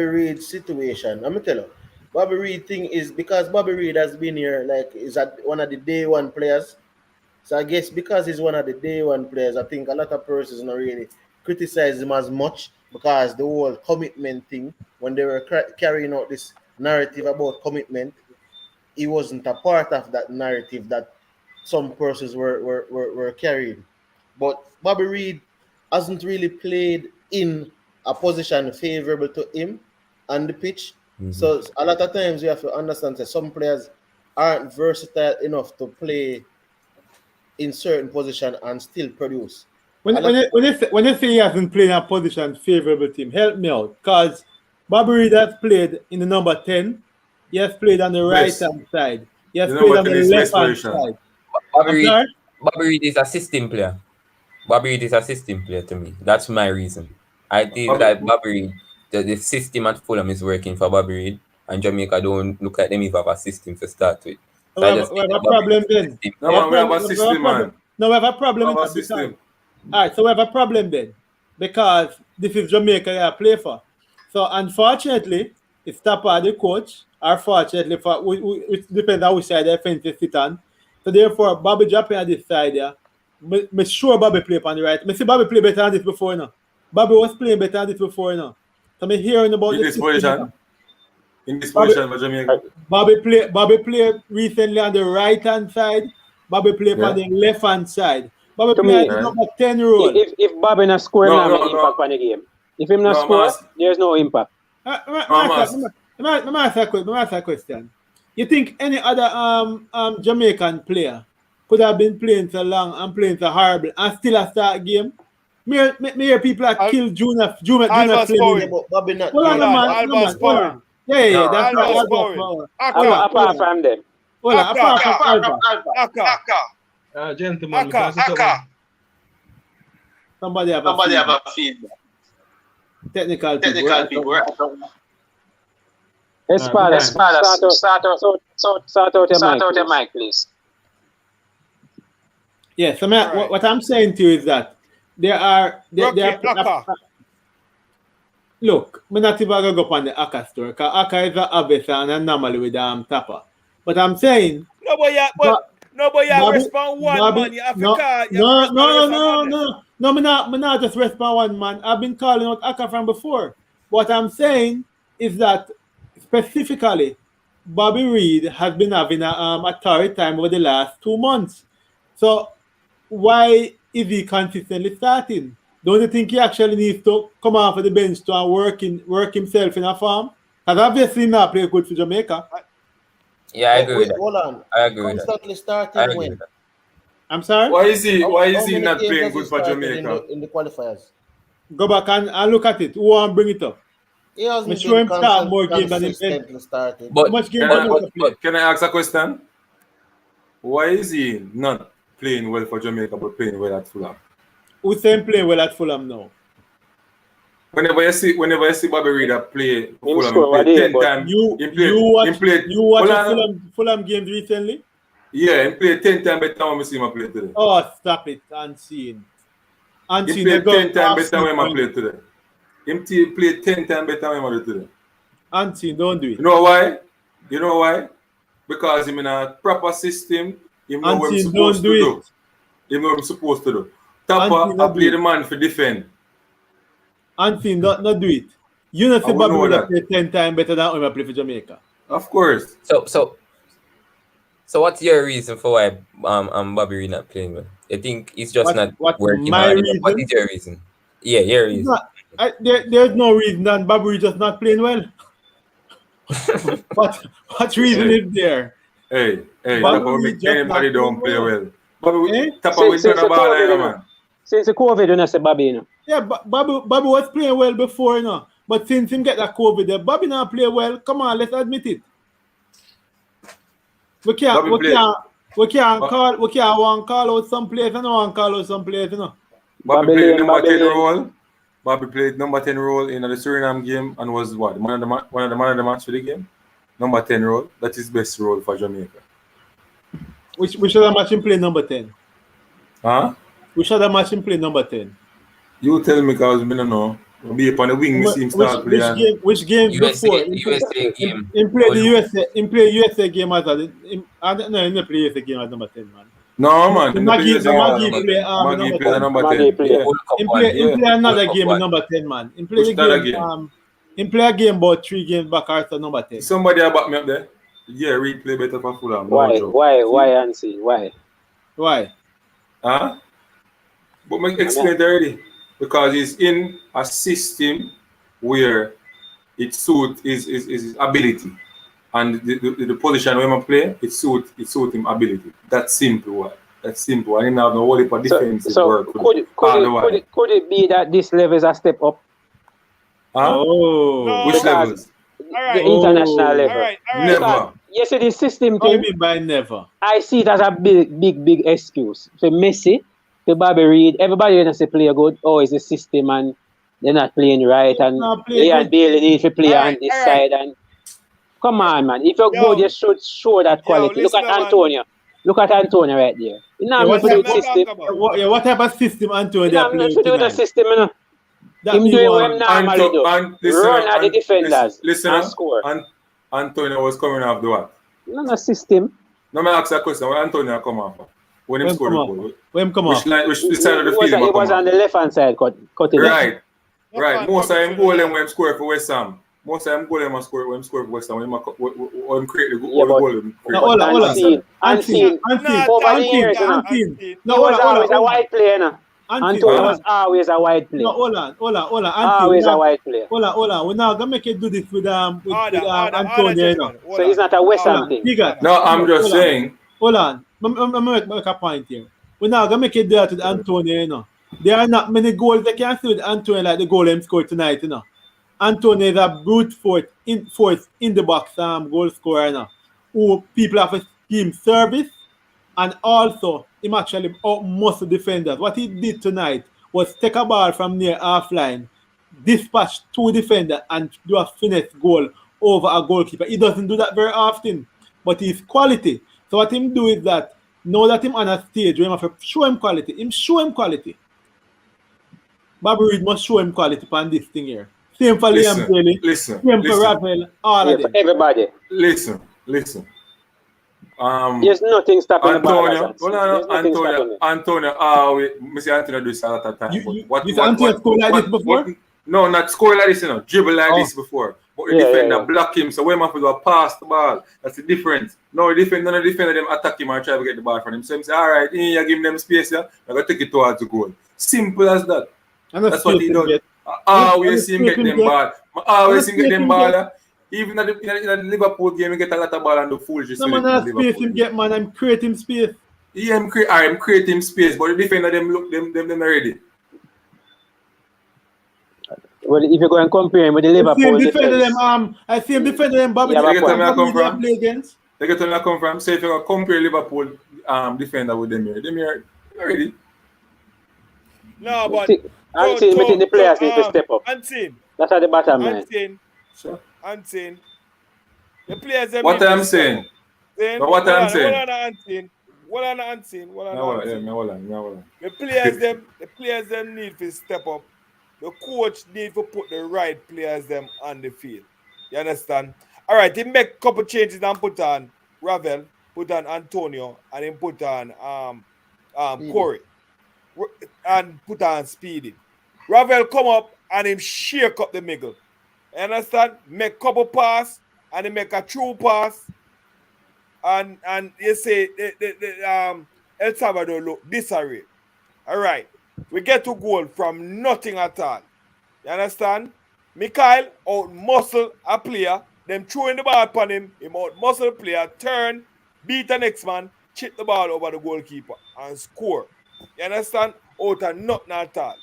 Reid's situation. I'm gonna tell you, Bobby Reid thing is because Bobby Reid has been here, like, is one of the day one players. So I guess because he's one of the day one players, I think a lot of persons not really criticize him as much because the whole commitment thing, when they were carrying out this narrative about commitment, he wasn't a part of that narrative that some persons were carrying. But Bobby Reid hasn't really played in a position favorable to him on the pitch. Mm-hmm. So a lot of times you have to understand that some players aren't versatile enough to play in certain position and still produce. When you say he hasn't played in a position favorable to him, help me out. Because Bobby Reid has played in the number 10. He has played on the right-hand side. He has played on the left-hand side. Bobby Reid is a system player. Bobby Reid is a system player to me. That's my reason. I think that Bobby Reid, the system at Fulham is working for Bobby Reid, and Jamaica don't look at them if have a system to start with. So we have a problem then. No, we have a system, man. No, we have a problem with system. All right, so we have a problem then, because this is Jamaica I play for. So unfortunately, it's Tapa the coach. Or fortunately, it depends on which side the offense sit on. So therefore, Bobby dropping at this side there. I'm sure Bobby play on the right. I see Bobby play better than this before now. Bobby was playing better than this before now. So I'm hearing about this position. In this position for Jamaica. Bobby play recently on the right hand side. Bobby play on the left hand side. Bobby play on the number 10 role. If Bobby not score, no impact on the game. If him not score, there's no impact. Let me ask a question. You think any other Jamaican player could have been playing so long and playing so horrible and still a start game? Me hear people that kill Junior Flynn. Bobby not. Hold on. Yeah, that's right. Albert apart from them. Hold on, apart from Albert. Gentlemen, somebody have a feedback. Technical people. Espada, start out your mic, please. Yeah, so what I'm saying to you is that there are look, I'm not even going to go up on the Aka store, because Aka is an obvious and anomaly with Tapa. But I'm saying... Nobody respond one man. You have to call. No, I'm not just respond one man. I've been calling out Aka from before. What I'm saying is that specifically, Bobby Reid has been having a torrid time over the last 2 months. So why is he consistently starting? Don't you think he actually needs to come off of the bench to work himself in a form? Because obviously not play good for Jamaica. Yeah, I agree with that. Hold on. I agree with Constantly that. starting when? I'm sorry? Why is he not playing good for Jamaica? In the qualifiers. Go back and look at it. Who want to bring it up? He hasn't sure him start more games than him. But can I ask a question? Why is he not playing well for Jamaica but playing well at Fulham? Who's saying playing well at Fulham now? Whenever you see Bobby Reid play Fulham, he play 10 times. You watch Fulham games recently? Yeah, he played 10 times better than I see him play today. Oh, stop it, unseen. He played 10 times better than I play today. He played 10 times better than I today. Unseen, don't do it. You know why? Because he's in a proper system. He know what he's supposed to do. He know what he's supposed to do. Tapa, I play the man for defend. Unseen, not do it. You know, see Bobby Reid play 10 times better than I play for Jamaica. Of course. So what's your reason for why Bobby Reid not playing well? You think it's just not working? My reason? What is your reason? Yeah, your reason. There's no reason that Bobby just not playing well. what reason is there? Hey, anybody don't play well. Bobby, tap with Since the ball, man. Since the COVID, you know, say Bobby, you know. Yeah, Bobby was playing well before, you know. But since him get that COVID, Bobby not play well. Come on, let's admit it. We can't call out some players and no call out some players, you know. Bobby played number 10 role. Bobby played number 10 role in the Suriname game and was what? One of the man of the match for the game. Number 10 role. That's his best role for Jamaica. Which other match him play number 10? Huh? Which other match him play number 10? You tell me because I don't know. Be upon the wing, we see him start playing. Which game before? USA game. He played the USA. He played USA game as a. I don't know. He didn't play USA game as number 10, man. No, man. Maggie play number 10. He play another game in number 10, man. He play the game. He play a game about 3 games back after number 10. Somebody back me up there. Yeah, replay better for Fulham. Why, Ansi? Why? Huh? But I explained already. Because he's in a system where it suits his ability. And the position where I play, it suits him ability. That's simple. That's simple. I didn't have no worry for defensive work. Could it be that this level is a step up? Huh? Oh. No, which levels? The international level. All right. Never. Yes, it is system What do thing. you mean by never? I see it as a big excuse. So Messi, the Bobby Reid, everybody when I say play good, it's a system and they're not playing right and they and Bailey need to play on this side and come on, man. If you're good, you should show that quality. Look at Antonio. Look at Antonio right there. You know what type of system Antonio they play with tonight? System, you know. Him doing what him normally do. Run at the defenders and score. Antonio was coming off the what? No system. No, I ask a question. When Antonio come off? When he scored the goal? When him come off? Which side of the field? It was on the left-hand side, cutting. Right. Most of them goal when him score for West Ham. Most of them goal when him score for West Ham. When him create the goal. Unseen. Over the years, he was always a wide player, no? Antonio was always a wide player. No, hold on. Always a wide player. Hold on. We're not gonna make it do this with Antonio, you know. So it's not a West Ham thing. No, I'm just saying. Hold on. I'm make a point here. We're not gonna make it do that with Antonio, you know. There are not many goals they can see with Antonio like the goal he scored tonight, you know. Antonio is a brute force in the box goal scorer, you know, who people have a team service and also him actually outmuscle defenders. What he did tonight was take a ball from near half line, dispatch 2 defenders and do a finesse goal over a goalkeeper. He doesn't do that very often, but he's quality. So what him do is that now that him on a stage where him have to show him quality, Bobby Reid must show him quality on this thing here. Same for Liam Bailey. Same for Ravel. All of them. Everybody. Listen. There's nothing stopping Antonio. Antonio, Antonio do this a lot of time. You Antonio score like this before? No, not score like this, you know. Dribble like this before. But the defender block him, so when man will pass the ball. That's the difference. No, none of the defender them attack him and try to get the ball from him. So him say, all right, you give them space here, I'm going to take it towards the goal. Simple as that. That's what he does. Always see him get them ball. Always see him get them ball. Even in the Liverpool game, he get a lot of ball and the fool just. No man, that space him get, man. I'm creating space. Yeah, I'm creating space, but the defender them look them ready. Well, if you go and compare him with the Liverpool defense, I see him defending them. Bobby, They get where I come from. So if you compare Liverpool defender with them here ready. No, but unseen, the players need to step up. Unseen. That's at the bottom line. Unseen. The players. What I'm saying. What I'm saying. What on unseen. The players them need to step up. The coach need to put the right players them on the field. You understand? All right, he make a couple changes and put on Ravel, put on Antonio, and then put on Corey, and put on Speedy. Ravel come up and him shake up the middle. You understand? Make couple pass and he make a true pass. And you say El Salvador look disarray. All right. We get to goal from nothing at all. You understand? Mikhail out muscle a player, them throwing the ball upon him out muscle player, turn, beat the next man, chip the ball over the goalkeeper and score. You understand? Out of nothing at all.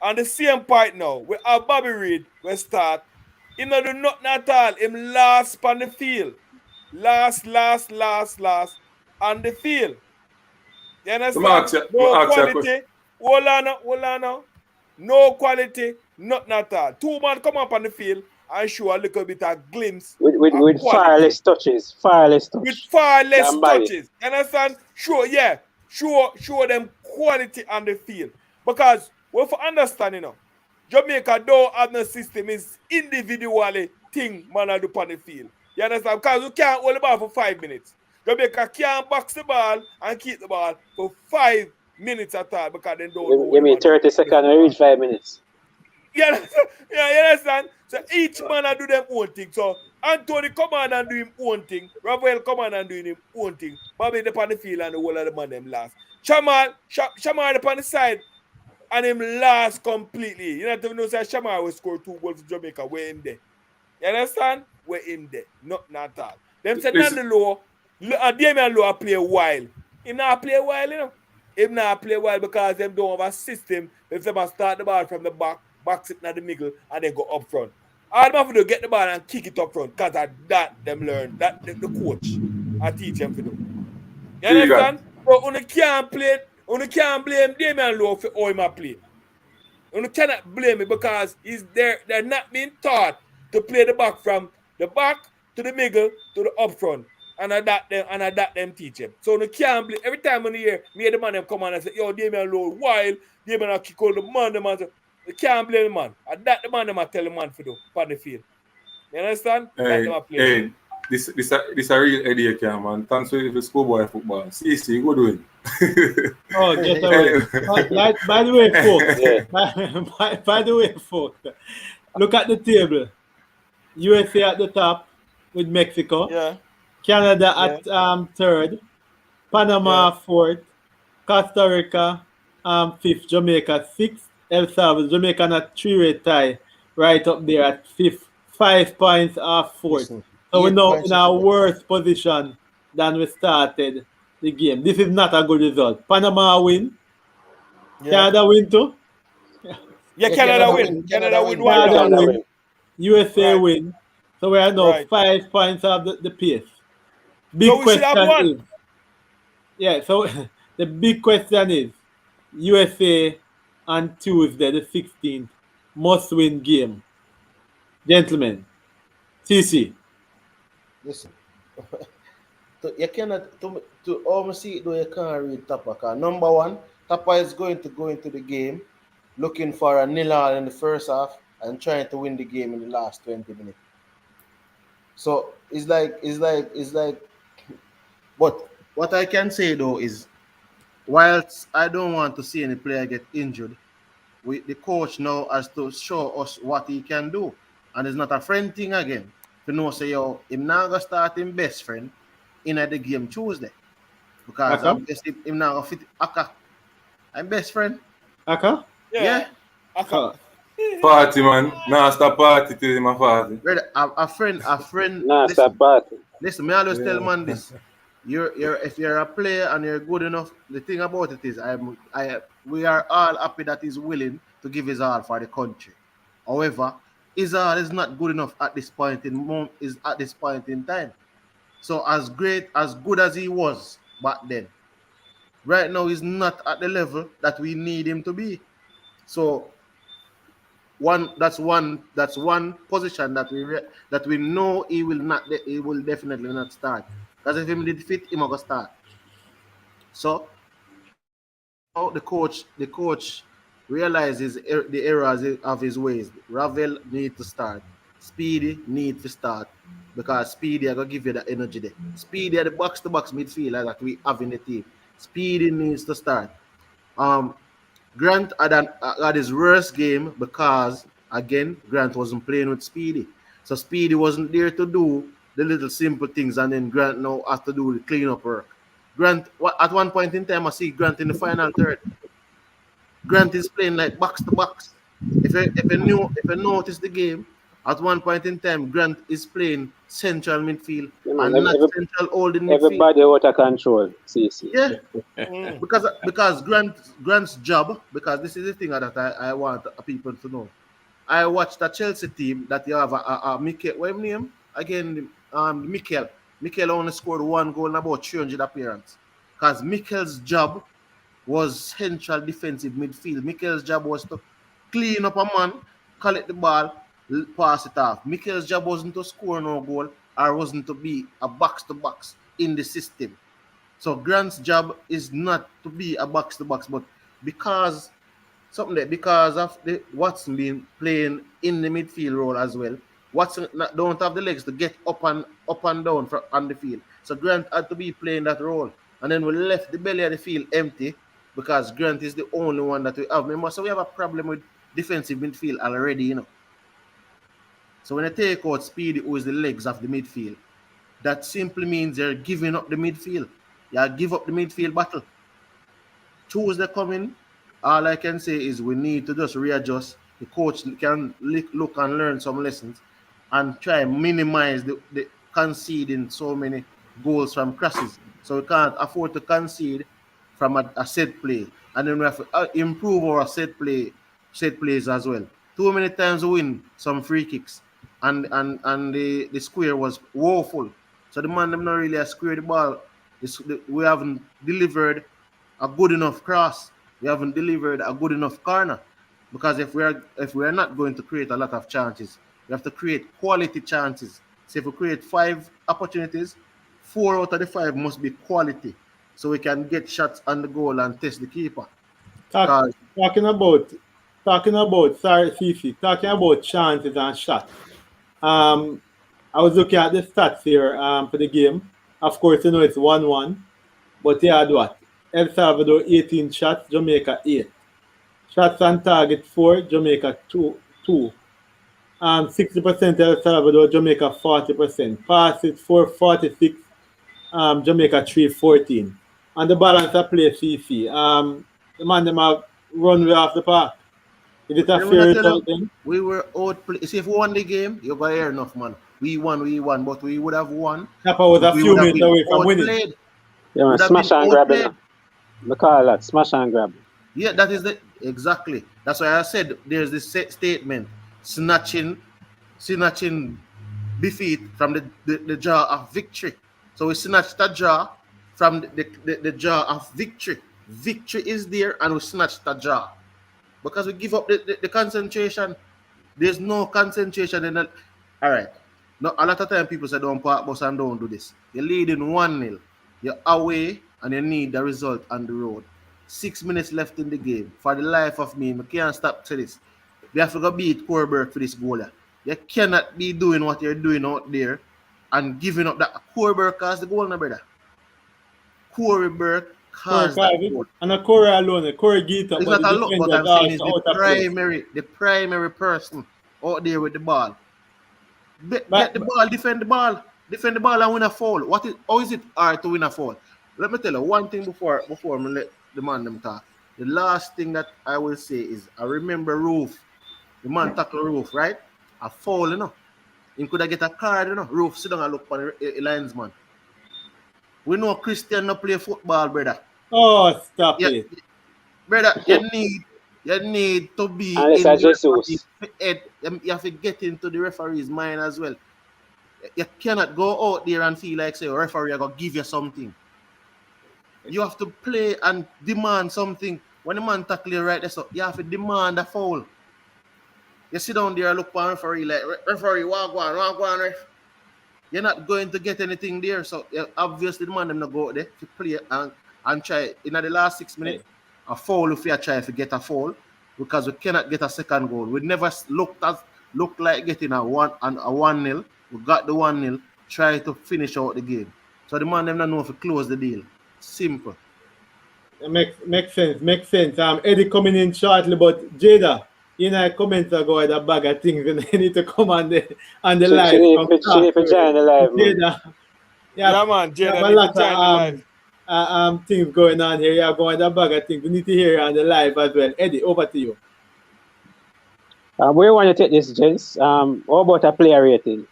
And the same part now, we have Bobby Reid, we start. Him not do nothing at all. Him last on the field. Last on the field. You understand? No quality. Hold on now. No quality, nothing at all. Two man come up on the field and show a little bit of glimpse with far less touches. With far less touches. You understand? Show them quality on the field. Because we for understand, you know, Jamaica don't have no system, is individually thing man do on the field. You understand? Because you can't hold the ball for 5 minutes. Jamaica can't box the ball and keep the ball for 5 minutes at all because they don't know. You mean 30 seconds or reach 5 minutes? Yeah, you understand? So each man do them own thing. So Anthony come on and do him own thing. Rafael come on and do him own thing. Bobby up on the field and the whole of the man them last. Shamal up on the side and him last completely. You know what I mean? Say Shamal will score 2 goals for Jamaica. We're him there. You understand? We're him there. Not at all. Them said not the low. Damian Lowe play a while. Him not play a while, you know. Him not play well because them don't have a system. If they start the ball from the back, box it in the middle, and then go up front. All them have to do get the ball and kick it up front because of that them learn. That the coach I teach them to do. You understand? So you can't blame Damian Lowe for how he play. You cannot blame him because they're not being taught to play the back from the back to the middle to the up front. And I that them teach him. So you can't blame. Every time when you hear me the man them come on and say, yo, Damian Lowe wild, Damian a kick out the man, you can't blame the man. And that the man them a tell the man for do on the field. You understand? This a real idea, man. Thanks for the schoolboy football. See, good doing. Oh, get away. By the way, folks, by the way, folks, look at the table. USA at the top with Mexico. Yeah. Canada at 3rd, Panama 4th, Costa Rica 5th, Jamaica 6th, El Salvador, Jamaica on a 3-way tie right up there at 5th, 5 points off 4th. So we're now in our worst position than we started the game. This is not a good result. Panama win. Yeah. Canada win too. Yeah, Canada win. Canada win. USA win. So we are now 5 points off the pace. Big so question is, yeah, so the big question is, USA on Tuesday, the 16th, must-win game. Gentlemen, CC. Listen, you cannot, to almost see it though, you can't read Tapa. Number one, Tapa is going to go into the game looking for a 0-0 in the first half and trying to win the game in the last 20 minutes. So it's like, but what I can say though is, whilst I don't want to see any player get injured, the coach now has to show us what he can do. And it's not a friend thing again. To know, say, yo, him not going to start him best friend in the game Tuesday. Because I'm just, him not going to fit Aka. I'm best friend. Aka? Yeah. Aka. Party, man. Nah, stop party till him a party. Brother, a friend. Nah, stop party. Listen, me always tell man this. If you're a player and you're good enough, the thing about it is we are all happy that he's willing to give his all for the country. However, his all is not good enough at this point in time. So as good as he was back then, right now he's not at the level that we need him to be. So that's one position that we know he will definitely not start. Because if he did fit, he must start. So the coach realizes the errors of his ways. Ravel need to start. Speedy need to start. Because Speedy are gonna give you the energy there. Speedy are the box-to-box midfielder that we have in the team. Speedy needs to start. Grant had his worst game because again Grant wasn't playing with Speedy. So Speedy wasn't there to do the little simple things, and then Grant now has to do the cleanup work. Grant, at one point in time, I see Grant in the final third. Grant is playing like box to box. If you notice the game, at one point in time, Grant is playing central midfield Yeah, man. and not central holding midfield. Everybody out of control, CC. Yeah, because Grant's job, because this is the thing that I want people to know. I watched a Chelsea team that you have a Mikel, what name? Again, Mikel. Mikel only scored 1 goal in about 300 appearances. Because Mikel's job was central defensive midfield. Mikel's job was to clean up a man, collect the ball, pass it off. Mikel's job wasn't to score no goal or wasn't to be a box-to-box in the system. So Grant's job is not to be a box-to-box, but because of Watson being playing in the midfield role as well, Watson don't have the legs to get up and down on the field. So Grant had to be playing that role. And then we left the belly of the field empty because Grant is the only one that we have. Remember, so we have a problem with defensive midfield already, you know. So when I take out Speedy, who is the legs of the midfield, that simply means you're giving up the midfield. You give up the midfield battle. Tuesday coming, all I can say is we need to just readjust. The coach can look and learn some lessons and try and minimize the conceding so many goals from crosses. So we can't afford to concede from a set play. And then we have to improve our set plays as well. Too many times we win some free kicks. And the square was woeful. So the man them not really square the ball. We haven't delivered a good enough cross. We haven't delivered a good enough corner. Because if we are not going to create a lot of chances, we have to create quality chances. So if we create 5 opportunities, 4 out of the 5 must be quality. So we can get shots on the goal and test the keeper. Talking about chances and shots. I was looking at the stats here for the game. Of course, you know it's 1-1. But they had what? El Salvador 18 shots, Jamaica 8. Shots on target 4, Jamaica 2. 60% El Salvador, Jamaica 40%. Passes 446, Jamaica 314. And the balance of play CC. The man them have run way off the park. Is it a fair result then? We were outplayed. See, if we won the game, you're going to hear enough, man. We won, but we would have won. Napa was a few minutes away from winning. Yeah, man, smash and grab it. We call that smash and grab. Yeah, that is exactly. That's why I said there's this statement, snatching defeat from the jaw of victory. So we snatched the jaw from the jaw of victory. Victory is there, and we snatched the jaw because we give up the concentration. There's no concentration in it. All right. No, a lot of time people say don't park bus and don't do this. You're leading 1-0. You're away and you need the result on the road. 6 minutes left in the game. For the life of me, I can't stop to this. We have to go beat Corberg for this goal. You cannot be doing what you're doing out there and giving up that. Corberg caused the goal, no brother. Corberg caused that goal. And a Corey alone, Corey Gita. It's not a look, but I'm saying is the primary person out there with the ball. Get the ball, defend the ball, and win a foul. How is it hard to win a foul? Let me tell you one thing before I let the man them talk. The last thing that I will say is I remember Roof. The man tackle Roof, right? A foul, you know. He could have get a card, you know. Roof sit down and look for the linesman. We know Christian no play football, brother. Oh, stop it. Brother, you need to be in the head. You have to get into the referee's mind as well. You cannot go out there and feel like say referee gonna give you something. You have to play and demand something. When the man tackle you right there, so you have to demand a foul. You sit down there and look for a referee like referee, walk on, ref. You're not going to get anything there. So obviously the man them not go out there to play and try in the last 6 minutes. A foul if you try to get a foul because we cannot get a second goal. We never looked like getting a 1-0. We got the 1-0, try to finish out the game. So the man them not know if we close the deal. Simple. Makes sense. Eddie coming in shortly, but Jada, you know, comments ago with a bag of things and they need to come on the live. She need to join the live. Jada. Yeah, man, Jada need to join the live. Things going on here. You're going a bag of things. We need to hear you on the live as well. Eddie, over to you. Where you want to take this, gents? How about a player rating?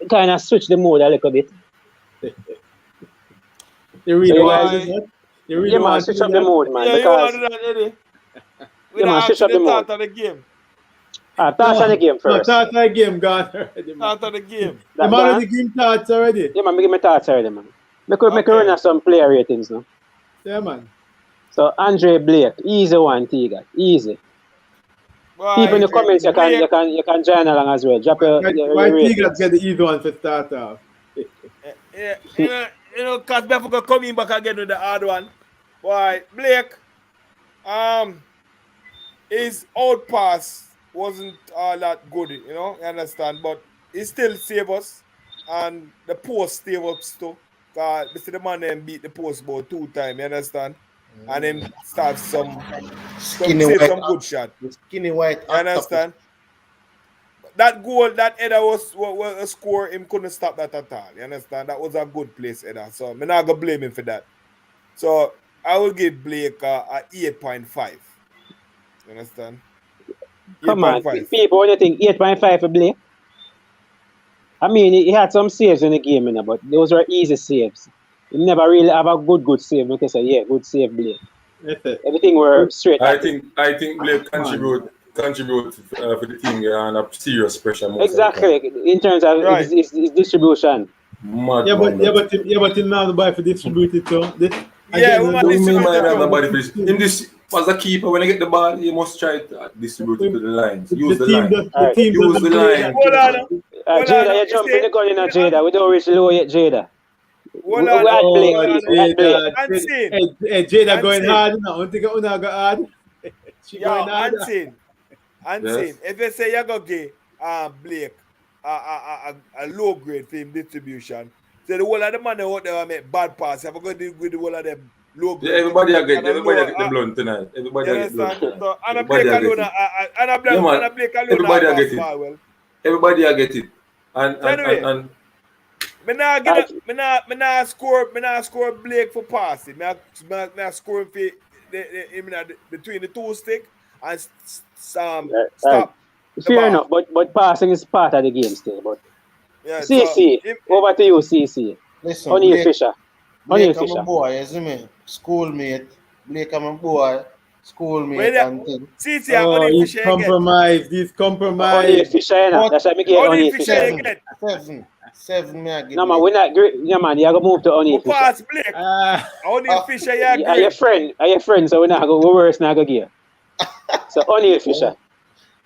Kind of switch the mood a little bit. You really So want to do that? You really want to switch do up the that? mood, man. Yeah, you Because want to do that, Eddie? We yeah, man, don't switch ask you up the the mood. start of the game. Thoughts on the game first. Thoughts on the game gone already, man. Start of the game. I'm already giving thoughts already. Yeah, man, give me thoughts already, man. Make run at some player ratings now. Yeah, man. So Andre Blake, easy one, Tiga, easy. People in the comments, you can join along as well. Drop your Why ratings. Tigers get the easy one to start off? Yeah, cause Before coming back again with the hard one. Boy, Blake, his out pass wasn't all that good, you understand? But he still saved us, and the post saved us too. Cause this is the man them beat the post about 2 times, you understand? And then start some good shot. Skinny white. You understand? That goal, that header was a score, him couldn't stop that at all. You understand? That was a good place header. So I'm not gonna blame him for that. So I will give Blake a 8.5. You understand? Come on, people, what do you think? 8.5 for Blake? I mean, he had some saves in the game, but those were easy saves. He never really have a good save. Because yeah, good save, Blake. Everything were straight. I think Blake contribute for the team under serious pressure. Exactly, in terms of his distribution. Yeah, but him now the buy for distribute it too. Him this as a keeper, when I get the ball, he must try to distribute it to the lines. Use the line. Use the line. Jada, you're jumping the gun in Jada. We don't reach low yet, Jada. Jada going hard now. I think Una go hard. She going hard. Unseen. If you say you're going to give Blake a low grade for him distribution, so the whole of the man out there make bad pass. If I go to the whole of them low grade. Yeah, everybody get the blunt tonight. Everybody get the blunt tonight. So, and Blake alone, everybody get it. And Me not score Blake for passing. Me score him for between the 2 stick and stop. Fair enough, but passing is part of the game still. But CC, over to you, CC. Listen, O'Neil Fisher. Blake, I'm a boy, you see me? Schoolmate. Blake, I'm a boy. Schoolmate and thing. CC, he's compromised. He's compromised. O'Neil Fisher, that's why I get O'Neil Fisher. 7, me I give. No, man, we're not great. Yeah, man, you have to move to O'Neil Fisher. Pass Blake. O'Neil Fisher, yeah. Are your friend, so we're not going to worse, not going to give. So, O'Neil Fisher.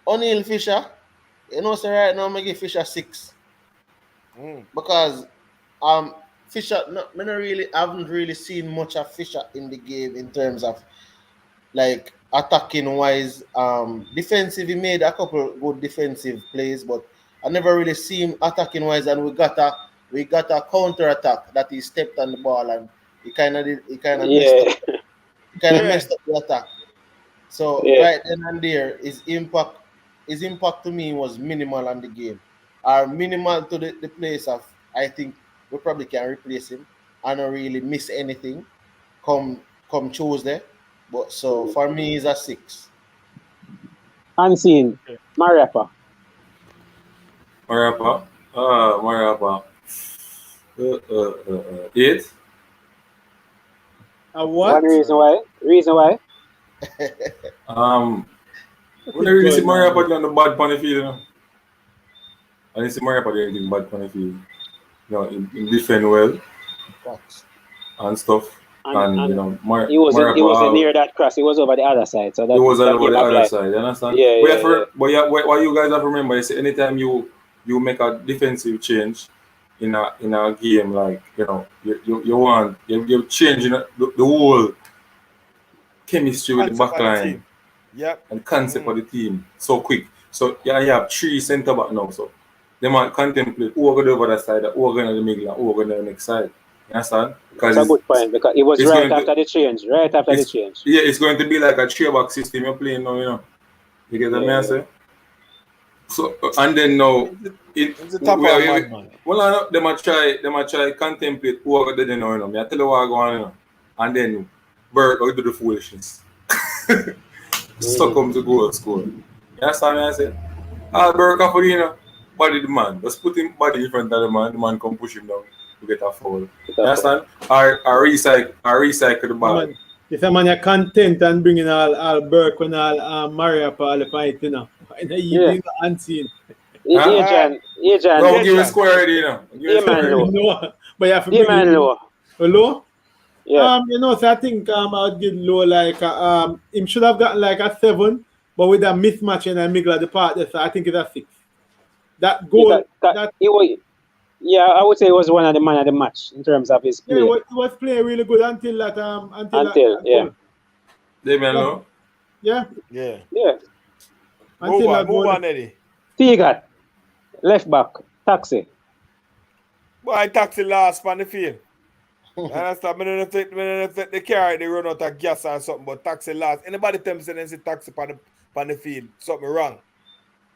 O'Neil Fisher, you know, so right now, I give Fisher 6. Because Fisher, I haven't really seen much of Fisher in the game in terms of like attacking wise. Defensive, he made a couple good defensive plays, but I never really see him attacking wise. And we got a counter attack that he stepped on the ball and he kind of messed up the attack. So right then and there, his impact to me was minimal on the game, or minimal to the place of. I think we probably can replace him. I don't really miss anything come Tuesday, but so for me, he's a 6. Unseen, Mariapa. 8. A what? One reason why? We don't really see Mariapa on the bad pan field, you know. I didn't see Mariapa doing bad pan field. You know, he defend well and stuff. And you know, he wasn't near that cross. He was over the other side. So that, he was over the other side. You understand? Yeah. But what you guys have to remember is anytime you make a defensive change in a game, like you know, you're changing the whole chemistry with the back line. And concept of the team so quick. So you have 3 centre back now. So they might contemplate who are going over that side, who are going to the middle, and who are going to the next side. You understand? That's a good point because it was right after the change. Yeah, it's going to be like a 3-back system you're playing now, you know. You get what I say? So and then now it's a top man. Well, they might try contemplate who are going to know, you know. I tell you what I'm going, you know. And then Bert will do the foolishness. Succumb to goal score. You You understand what I say? Albert Capolino, body the man. Just put him body in front of the man come push him down to get a foul. You understand? Or recycle the ball. If a man is content and bringing all Burke and all Maria for all the fight, you know. He's unseen. Agent. No, give a score already, you know. Give a low. No, but you have to give bring low. Low? Yeah. You know, so I think I would give low like him should have gotten like a 7, but with a mismatch in the middle of the part, so I think it's a 6. That goal yeah, I would say he was one of the man of the match in terms of his play. Yeah, he was playing really good until that yeah. Damian Lowe? Yeah. Move on, Eddie. Tigat, left back, Taxi. Boy, Taxi last on the field. Understand? Me don't take the car, they run out of gas or something, but Taxi last. Anybody tell me say Taxi on the field, something wrong.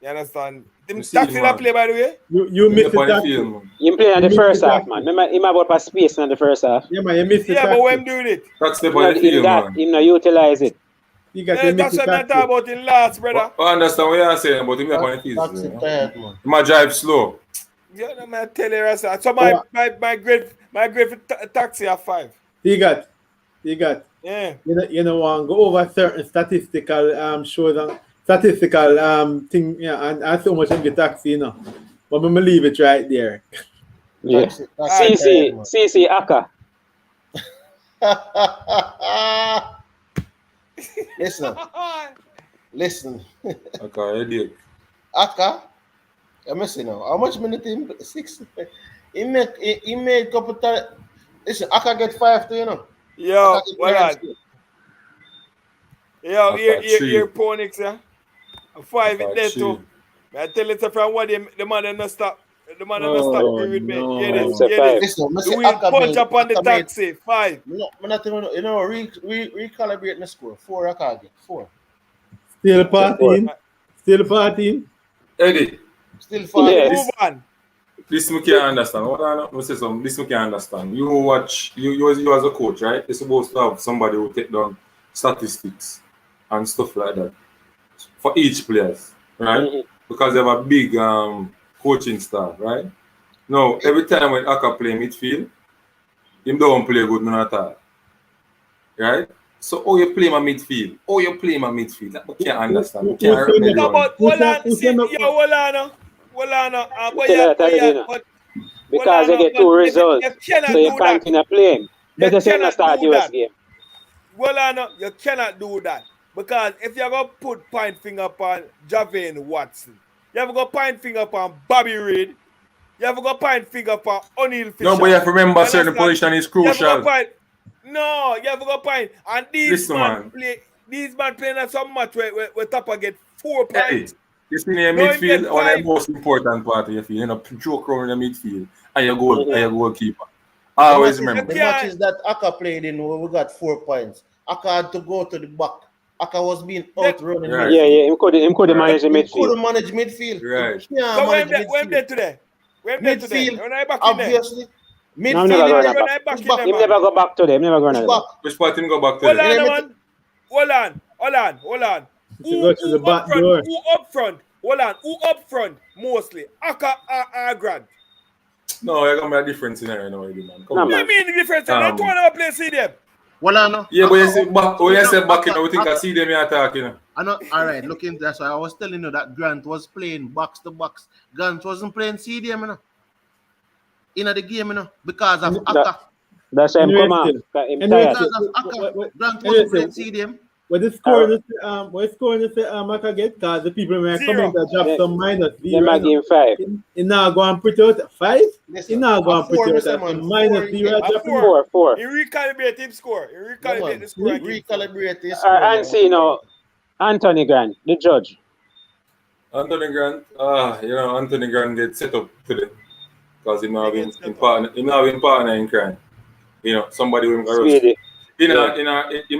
You understand? Taxi not play, by the way? You missed the Taxi. You play in the first half, man. Remember, he have up a space in the first half. Yeah, man, you missed the Taxi. Taxi. But when doing it? Taxi on the field, man. He not utilize it. That's what I'm talking about in last, brother. I understand what you're saying, but him not on the field. Taxi tired, man. He might drive slow. Yeah, no, man, tell you, so my grade for Taxi at 5. He got. Yeah. You know, go over certain statistical shows and statistical thing, yeah, and I so much in the Taxi, you know. But I'm gonna leave it right there. Yeah. CC Aka. Listen. Okay, idiot. Aka, I'm missing now. How much minute him? 6. He made couple times. Listen, Aka get 5 too, you know. Yo, what on? Yo, here Ponix, yeah. 5 in there too. I tell you from what the man not stop. The man not stop with me. Hear this. Listen, we punch up on the Taxi. 5. You know, recalibrate my score. 4 Aka get 4. Still partying. Eddie. Still 5. Move on. This I can't understand. This I can't understand. You watch, you as a coach, right? You're supposed to have somebody who take down statistics and stuff like that for each player, right? Mm-hmm. Because they have a big coaching staff, right? Now, every time when Aka play midfield, him don't play good none at all, right? So, you play my midfield? That I can't understand. I can't remember. No, but hold on. Because they get 2 results, so you continue playing. Better say not start US game. You cannot do that. Because if you're going to put point finger upon Javane Watson, you have to go point finger upon Bobby Reid, you have to go point finger upon O'Neal Fisher. No, but you have to remember certain position is crucial. You have to go point. And these man playing at some match where Tapa get 4 points. Hey. This in your midfield or the most important part of your field. You know, joke around in the midfield and your goalkeeper. I always remember. The matches that Aka played in where we got 4 points. Aka had to go to the back. Aka was being outrunning. Right. Yeah, he couldn't manage the midfield. He couldn't manage midfield. Right. So when they today? Midfield, obviously. Midfield, he never go back to them. Never go back. Which part him go back to them? Hold on. Who up front? Who up front mostly? Aka or Grant? No, I got my difference in there, man. What do you mean the difference? I don't want to play see them. Well, I know. Yeah, but you say back, we think I see them here attacking. I know. All right, look into that. So I was telling you that Grant was playing box to box. Grant wasn't playing CDM, you know. In the game, you know, because of Aka. That's him come on. Because of Aka, Grant wasn't playing CDM. But the score, what score is Aka get? Because the people may come in to drop some minus. They might give 5. He now go and put out 5. He now go and put out minus 0. 4. He recalibrate his score. He recalibrate the score. Recalibrate his score. And see now, Anthony Grant, the judge. Anthony Grant, Anthony Grant get set up today because he now been partner in crime. You know, somebody will arrest. Him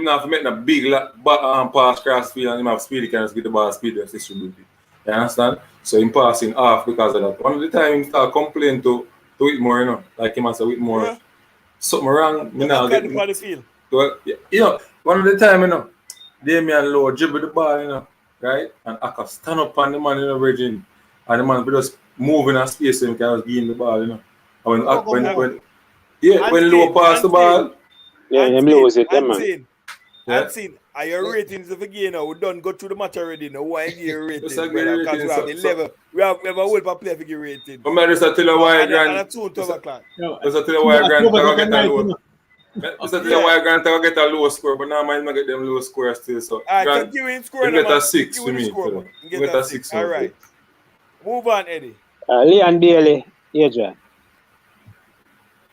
not for making a big pass cross field and him have speedy can just get the ball speed and distribute it. You understand? So him passing off because of that. One of the time him start complaining to Whitmore, you know, like him and say Whitmore, something wrong. Me now get the field. You know, one of the time, you know, Damian Lowe dribble the ball, you know, right? And I can stand up on the man in the virgin, and the man will just move in a space so he can just give him the ball, you know. And when low pass the ball, him lose it, man. Are your ratings of the game now? We don't go through the match already. No, why give you ratings, Just a brother? good Because rating, we have 11. We have a whole player for give rating. But man, just tell you why Grant. Just tell you why Grant will get a low. Just tell you why Grant will get a low score, but now man not get them low scores still. So Grant, you get a 6 for me. You get a 6. All right. Move on, Eddie. Leon Bailey, Adrian.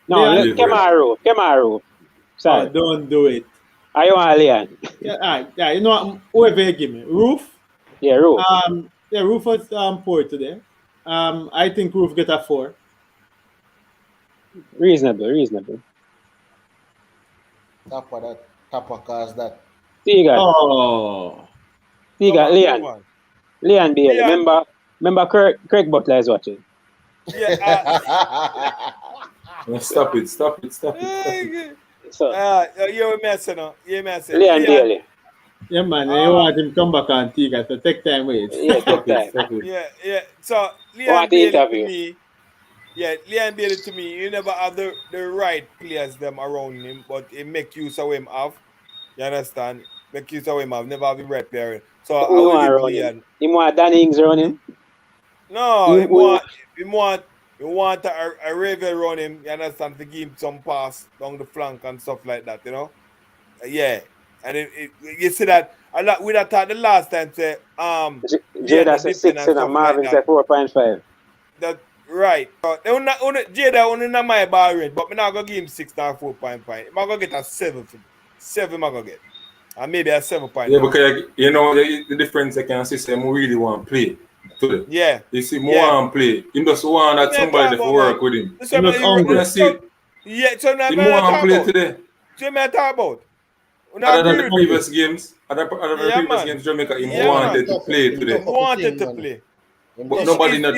No, Kemaro. Sorry. Oh, don't do it. I want Leon. Yeah, you know what? Whoever you give me. Roof? Yeah, Roof. Roof was poor today. I think Roof get a 4. Reasonable. Top of cause that. Tiga. Oh. Tiga, Leon Bailey. Remember Craig Butler is watching. Yeah. Stop it. So, you're messing up. Leon Bailey. Yeah, man. You want him come back on Tiga, so take time with it. Yeah, take time. Yeah. So, Leon Bailey to me, Leon Bailey to me, you never have the right players them around him, but it make use of him have. You understand? Make use of him have. Never have the right player. So, I will give Leon. You want Danny Ings around him? No, you want a Raven around him, you understand, to give him some pass down the flank and stuff like that, you know? Yeah. And you see that, we had thought the last time, say, Jada said 6 and Marvin said 4.5. That right. Jada only not my bar rate, but I'm not going to give him 6 or 4.5. I'm going to get a 7 for 7 I'm going to get. And maybe a 7.5. Yeah, because you know the difference I can see say I really want to play today. Yeah. You see more want to play. He just want that somebody to work with him. Yeah, so now he more want to play today. So what I talk about? Other than the previous games, Jamaica he wanted to play today. Wanted to play. But nobody not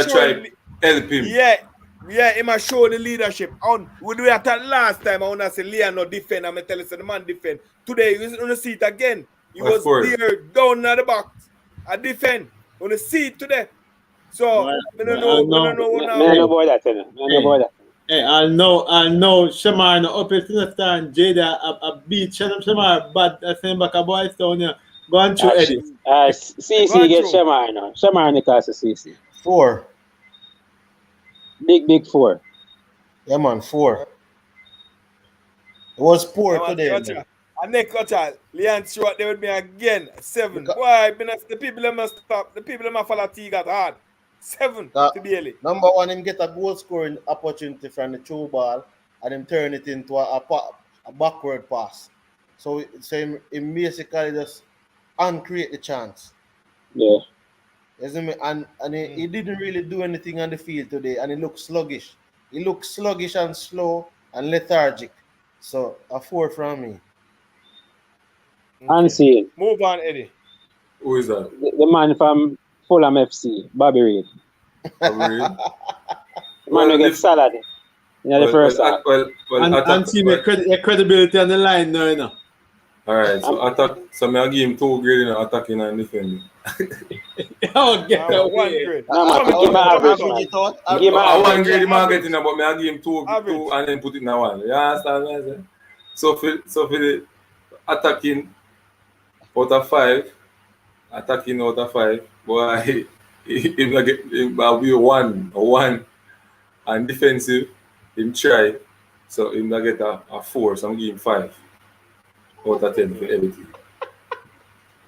try help him. Yeah, he must show the leadership. We do that last time. I want to say Leon no defend. I'm telling you, the man defend. Today, you want to see it again. He was there down at the box. I defend. You want to see it today. So, I don't know about that. Hey, I know Shamar no up to understand Jada a beat Shamar bad at same back a boys down here. Go on through Eddie. CC get Shamar now. Shamar Nicholas CC. 4. Big 4. Yeah, man, 4. It was poor today. And next culture, Leon Stewart, they with me again. 7. Why? The people must stop. The people must follow T got hard. 7 to Bailey. Number 1, him get a goal scoring opportunity from the through ball and him turn it into a backward pass. So him basically just uncreate the chance. Yeah. And he didn't really do anything on the field today, and he looked sluggish. He looked sluggish and slow and lethargic. So a 4 from me. Okay. Unseen. Move on, Eddie. Who is that? The man from Fulham FC, Bobby Reid. Man who gets salad in the first half. Unseen the credibility on the line now, you know. Alright, so I'll give him 2 grade in attacking and defending. Oh, get away. Give him average, man. Give him a 1 grade in marketing, but I'll give him 2 and then put it in a 1. You understand what I'm saying? So for the attacking out of 5, boy, I'll be a 1, and defensive, him try, so him get a 4, so I'm giving 5 out of 10 for everything.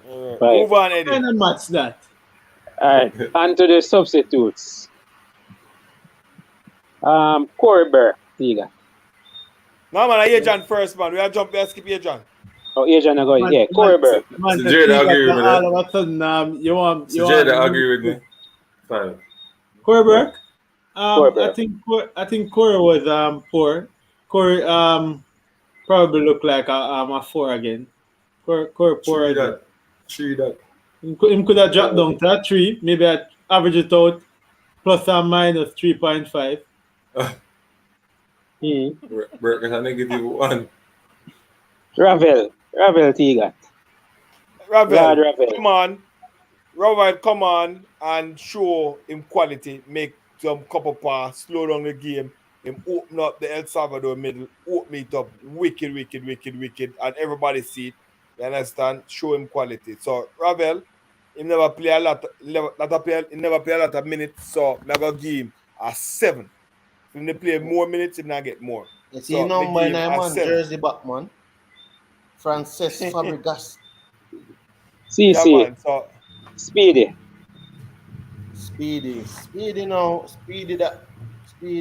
Move on, Eddie. Kind of match that. Alright, on to the substitutes. Corey Burke, Tiga. No, man, I hear John first, man. We'll skip here, John. Oh, Adrian, I go in. Yeah, Corey Burke. Jada agree with me. All of a sudden, you want Jada agree with me. 5. Corey Burke? I think Corey was poor. Corey probably look like a 4 again. Corey poor again. 3 that. Him could have dropped down to a 3. Maybe I'd average it out plus or minus 3.5. Burke is a negative 1. Ravel Tiga. Ravel. Come on. Robert come on and show him quality, make some couple pass, slow down the game. Him open up the El Salvador middle, open it up, wicked, and everybody see it. You understand? Show him quality. So Ravel, he never play a lot of minutes, so I'm gonna give him a 7. If they play more minutes, he not get more. You see, number 9 man, 7. jersey back, man. Frances Fabregas. CC. Yeah, man, so Speedy now. Speedy.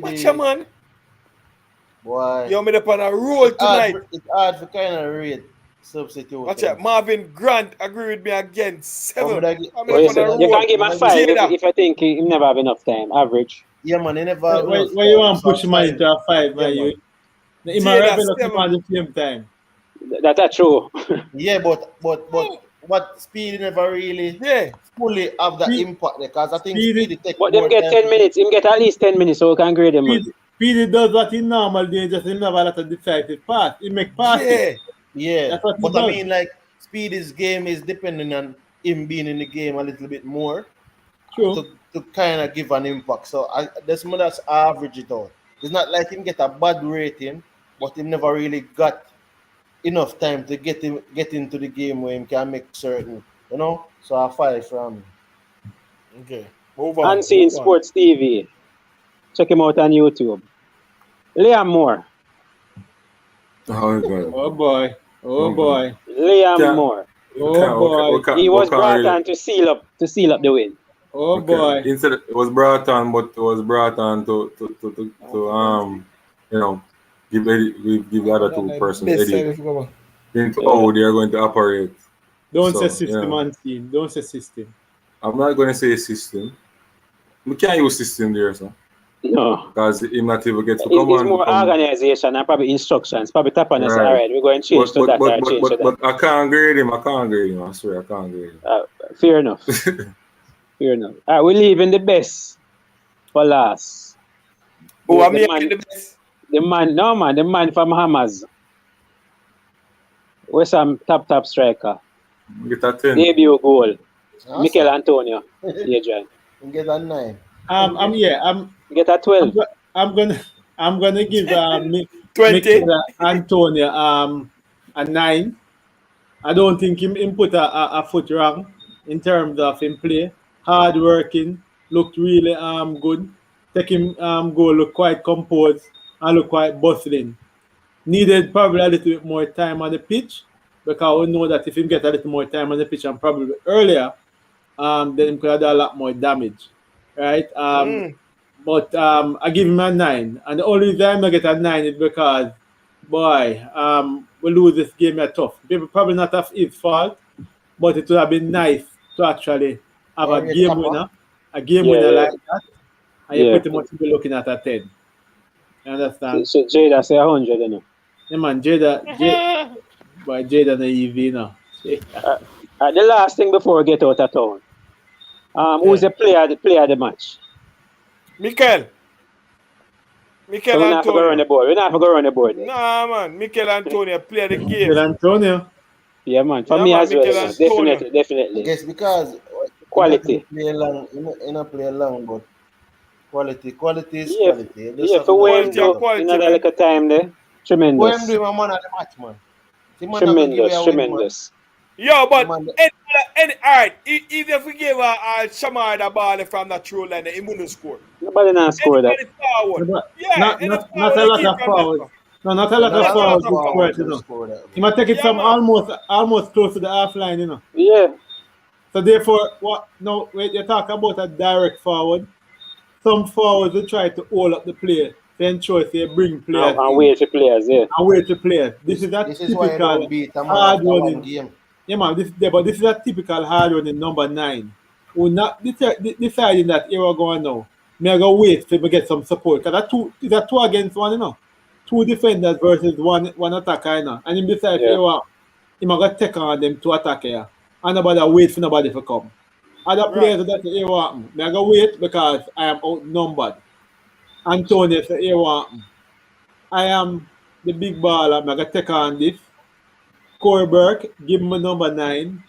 Watch your man. Boy. You're made up on a roll tonight. It's hard for kind of rate substitute. Watch out. Marvin Grant agree with me again. 7. You can give him a 5 if I think he never have enough time. Average. Yeah, man. He never have enough Why you want to push him into a 5, man? Yeah, He might have enough time at the same time. That's true. Yeah, but Speedy never really fully have that impact there, because I think Speedy take But them get 10 minutes. Him get at least 10 minutes, so we can grade him. Speedy does what he normally does, just he never have a lot of decisive pass. He make passes. Yeah. That's what he But does. I mean, like, Speedy's game is depending on him being in the game a little bit more. True. To kind of give an impact. So that's average it out. It's not like him get a bad rating, but he never really got enough time to get into the game where he can make certain, So a 5 from him. Okay. Move on. Unseen Sports TV. Check him out on YouTube. Liam Moore. Oh boy. Liam Moore. Oh boy. He was brought on to seal up the win. Oh boy. Instead, it was brought on, but it was brought on to give the other 2 persons Eddie into how they are going to operate. Don't say system on team. Don't say system. I'm not going to say system. We can't use system there, sir. No. Because he not even get to It's come on. more organization and probably instructions. Probably tap on and say, all right, we're going to change to that or change to that. But I can't grade him. I swear I can't grade him. Fair enough. Fair enough. All right, we're leaving the best for last. Oh, I'm making the best. The man from Hammers. Where's some top striker? Get a 10. Debut goal. Awesome. Mikel Antonio. Adrian. Get a 9. Get a 12. I'm gonna give 20. Mikel Antonio a 9. I don't think him put a foot wrong in terms of him play. Hard working, looked really good. Take him goal, look quite composed and look quite bustling. Needed probably a little bit more time on the pitch, because we know that if he get a little more time on the pitch and probably earlier, then he could have done a lot more damage, right? But I give him a 9, and the only reason I get a 9 is because, boy, we lose this game at tough. Probably not of his fault, but it would have been nice to actually have a game winner like that, and you pretty much be looking at a 10. You understand? So Jada say 100, you know. Yeah, man, Jada the EV now. The last thing before we get out of town. Who's the player of the match? Mikel So we're not going to go around the board. Nah, man. Mikel Antonio play the game. Mikel Antonio. Yeah, man. For me as well. Definitely. Yes, because quality. He not play long, but quality is quality. Yeah, for when another like a time there. Tremendous. When do my man at the match, man? Tremendous. Yo, but all right, even if we give Shamar the ball from the throw line, he wouldn't score. Nobody not score that. Not a lot of fouls. No, not a lot of fouls. You know. He might take it from almost close to the half line, you know. Yeah. So therefore, wait, you talk about a direct forward. Some forwards will try to hold up the player, then choice they bring players. And wait to players, yeah. And wait to players. This is a typical hard running game. Yeah, man. But this is a typical hard running number 9. We're not deciding that here we're going now. Me I go wait till we get some support. Because it's a 2 against 1, you know. 2 defenders versus one attacker, you know. And him decide he might take on them 2 attackers. And nobody wait for nobody to come. Other players that say, I go wait because I am outnumbered. Antonio say, I am the big baller. I go take on this. Corey Burke, give me number 9.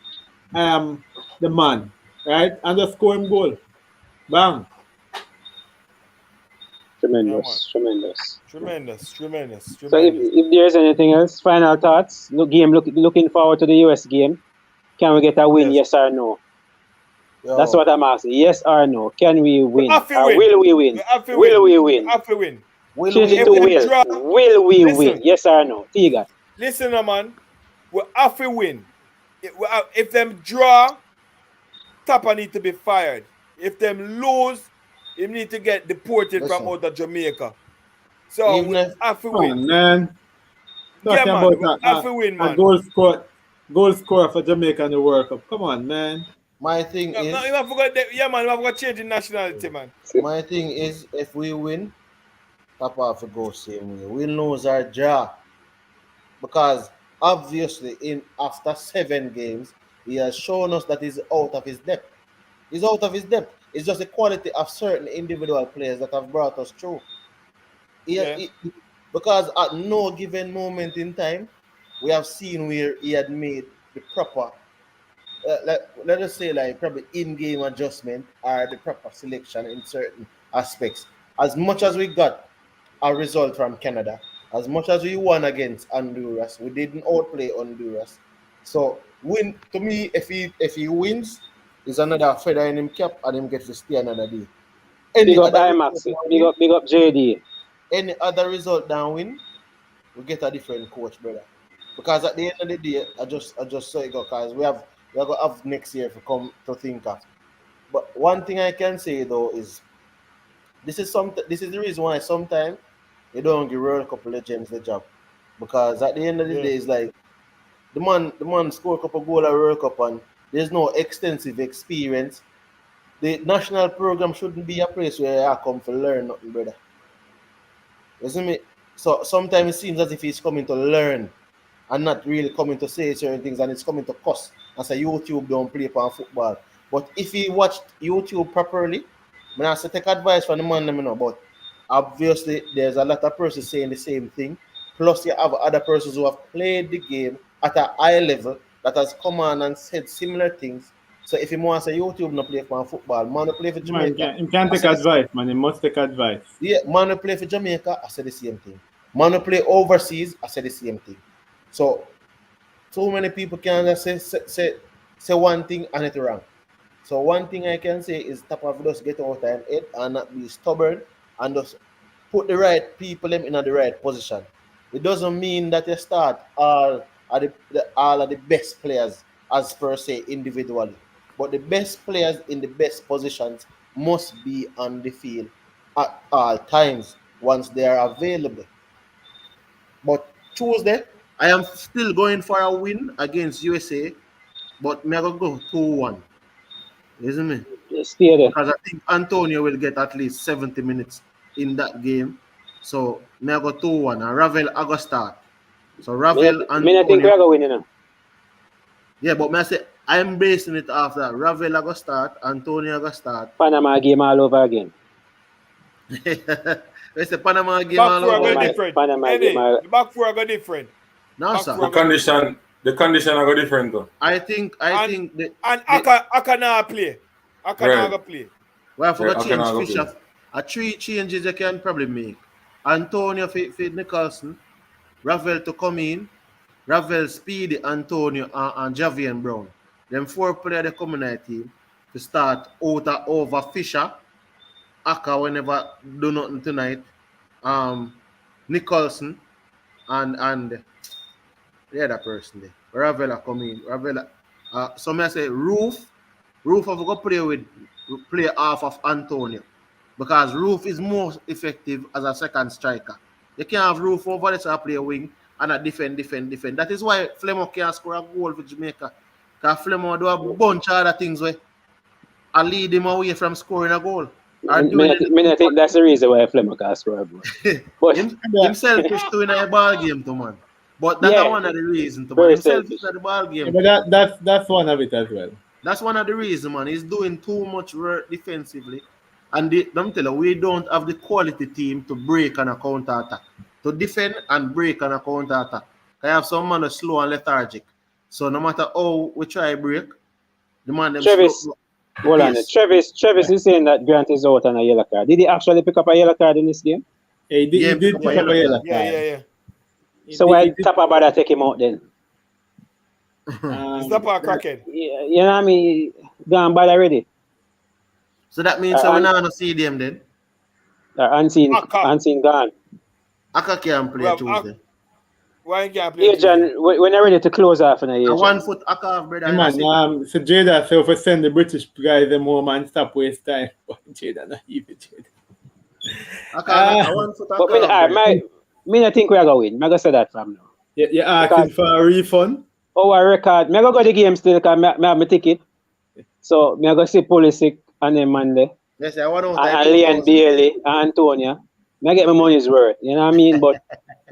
I am the man. right? And just score him goal. Bang. Tremendous. So if there's anything else, final thoughts, looking forward to the US game. Can we get a win, yes or no? Yo. That's what I'm asking. Yes or no? Can we win? Will we win? Will we win? Change it to will. Will we win? Yes or no? Tiga. Listen, man. We have to win. If them draw, Tapa need to be fired. If them lose, he need to get deported from out of Jamaica. So we have to win. On, man. Yeah, man. We have to win, man. A goal scorer for Jamaica in the World Cup. Come on, man. My thing is... No, you forgot yeah, man. You forgot changing nationality, man. My thing is, if we win, Tapa have to go same way. We lose our draw. Because obviously, after 7 games, he has shown us that he's out of his depth. He's out of his depth. It's just the quality of certain individual players that have brought us through. Because at no given moment in time, we have seen where he had made the proper, let us say, like probably in-game adjustment or the proper selection in certain aspects. As much as we got a result from Canada, as much as we won against Honduras, we didn't outplay Honduras. So win to me, if he wins, is another feather in him cap and him gets to stay another day. Big up IMAX, big up JD. Any other result than win, we get a different coach, brother. Because at the end of the day, I just saw it go, because we're going to have next year to come to think of. But one thing I can say though is this is the reason why sometimes you don't give World Cup legends the job. Because at the end of the day, it's like the man scored a couple goals at World Cup and there's no extensive experience. The national program shouldn't be a place where I come to learn nothing, brother. You see me? So sometimes it seems as if he's coming to learn and not really coming to say certain things, and it's coming to cuss and say YouTube don't play for football. But if he watched YouTube properly, I have to take advice from the man, but obviously there's a lot of persons saying the same thing. Plus you have other persons who have played the game at a high level that has come on and said similar things. So if he wants to say YouTube not play for football, man play for Jamaica. He can't take advice, man. He must take advice. Yeah, man play for Jamaica, I said the same thing. Man play overseas, I said the same thing. So many people can just say one thing and it's wrong. So one thing I can say is Tapa just get out of it and not be stubborn and just put the right people in the right position. It doesn't mean that you start all of the best players as per se individually. But the best players in the best positions must be on the field at all times once they are available. But Tuesday, I am still going for a win against USA, but I'm going to go 2-1. Isn't it? Because I think Antonio will get at least 70 minutes in that game. So I'm going to go 2-1 and Ravel I go start. So Ravel and I think we're going to win. Yeah, but I say I'm basing it off that. Ravel I go start, Antonio I go start. Panama game all over again. It's the Panama game all over again. The back four are going different. No, sir. The condition are go different though. I think Aka now play. Aka now play. Well, I forgot to change Fisher. 3 changes you can probably make. Antonio for Nicholson, Ravel to come in, Ravel Speedy, Antonio and Javian Brown. Them 4 players they come in that team to start over Fisher. Aka whenever do nothing tonight. Nicholson and the other person there. Ravella come in. Ravella. So I say Roof have to go play half of Antonio. Because Roof is more effective as a second striker. You can't have Roof over there to play a wing and a defend. That is why Flemo can't score a goal for Jamaica. Because Flemo do a bunch of other things where I lead him away from scoring a goal. I think that's the reason why Flemo can't score a goal. But himself is doing a ball game to man. But that's one of the reasons to man. Himself is at the ball game. Yeah, but that's one of it as well. That's one of the reasons, man. He's doing too much work defensively. And I'm telling you, we don't have the quality team to break on a counter attack. To defend and break on a counter attack. I have some man slow and lethargic. So no matter how we try break, the man them Travis, slow. Hold on. Travis is saying that Grant is out on a yellow card. Did he actually pick up a yellow card in this game? He did pick up a yellow card. Yeah. So why Tapa bother take him out then? Stop our cracking. You know what I mean? Gone bad already. So that means we're not going to see them then? Unseen gone. Aka can't play Tuesday. Why you can't play Adrian, when you're ready to close off in a year. 1 foot Aka, brother. Hey man, so Jada, so if I send the British guys them home and stop waste time. Jada, not even Jada. But me I think we are going to win. I'm going to say that from now. You're asking for a refund? Our record. I'm going to go to the game still because I have my ticket. So I'm going to see Pulisic and then Monday. Yes, I want to and Leon Bailey and Antonia. I get my money's worth. You know what I mean? But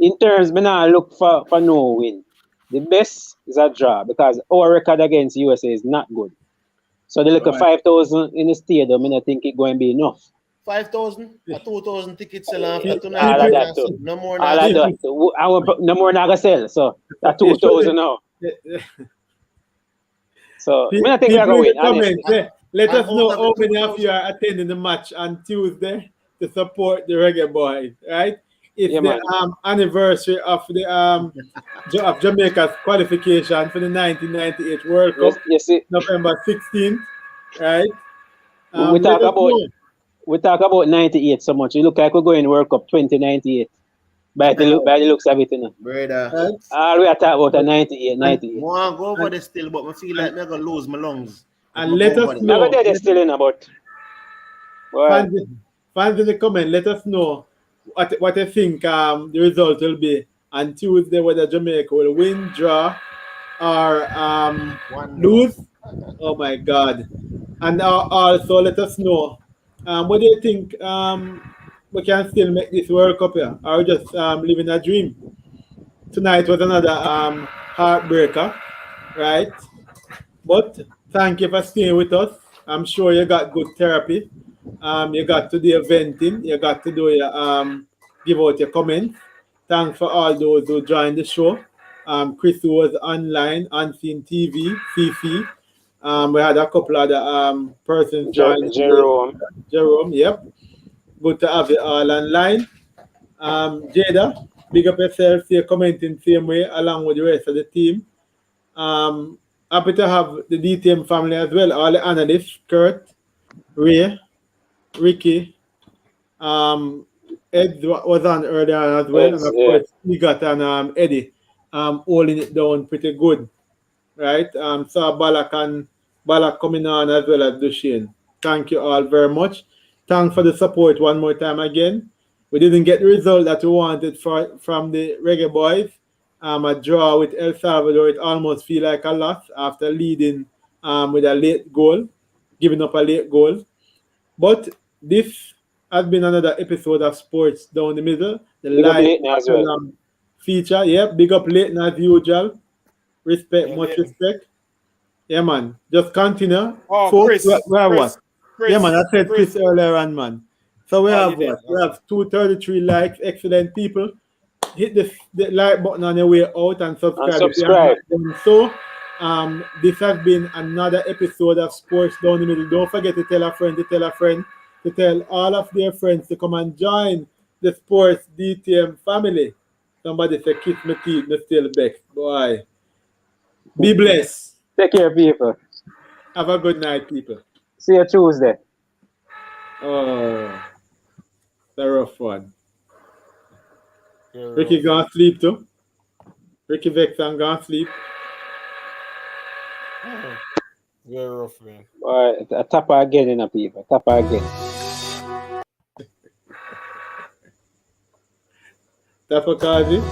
in terms, I not look for no win. The best is a draw because our record against USA is not good. So the look at 5,000 in the stadium, I think it's going to be enough. 5,000? 2,000 tickets sell after tonight. All of that too. No more all of that. I want no more naga sell. So that's 2,000 now. So I think we are going to win. Let us know how many of you are attending the match on Tuesday to support the Reggae Boys, right? It's the anniversary of the of Jamaica's qualification for the 1998 World Cup, November 16th, right? We talk about 98 so much. It look like we're going World Cup 2098. By the looks of it, you know. Brother. All we are talking about 98. I want to go over this still, but I feel like I'm going to lose my lungs. And let us know. Still in about. Fans in the comment, let us know what you think the result will be on Tuesday, whether Jamaica will win, draw, or lose. Oh my God. And also let us know what do you think we can still make this World Cup here, or just living a dream. Tonight was another heartbreaker, right? But thank you for staying with us. I'm sure you got good therapy. You got to do your venting. You got to do your give out your comments. Thanks for all those who joined the show. Chris who was online, Unseen TV, Fifi. We had a couple other persons join. Jerome, yep. Good to have you all online. Jada, big up yourself. You're commenting same way along with the rest of the team. Happy to have the DTM family as well. All the analysts, Kurt, Ray, Ricky, Ed was on earlier as well. And of course, we got an Eddie holding it down pretty good. Right? So Balak coming on as well as Duchesne. Thank you all very much. Thanks for the support one more time again. We didn't get the result that we wanted from the Reggae Boys. A draw with El Salvador, it almost feel like a loss after leading with a late goal, giving up a late goal. But this has been another episode of Sports Down the Middle. The live feature. Yeah, big up Leighton as usual. Respect, much respect. Yeah, man. Just continue. Chris, yeah, man. I said Chris earlier on, man. So we have what? We have 233 likes. Excellent, people. Hit the like button on your way out and subscribe. So, this has been another episode of Sports Down the Middle. Don't forget to tell a friend, to tell all of their friends to come and join the Sports DTM family. Somebody say, kiss my teeth, me still back. Boy. Be blessed. Take care, people. Have a good night, people. See you Tuesday. Oh, the rough one. Ricky gonna sleep too. Ricky Vexan gonna sleep. Very rough, man. All right, I tap her again, people. Tap her again. Tap her, Kazi.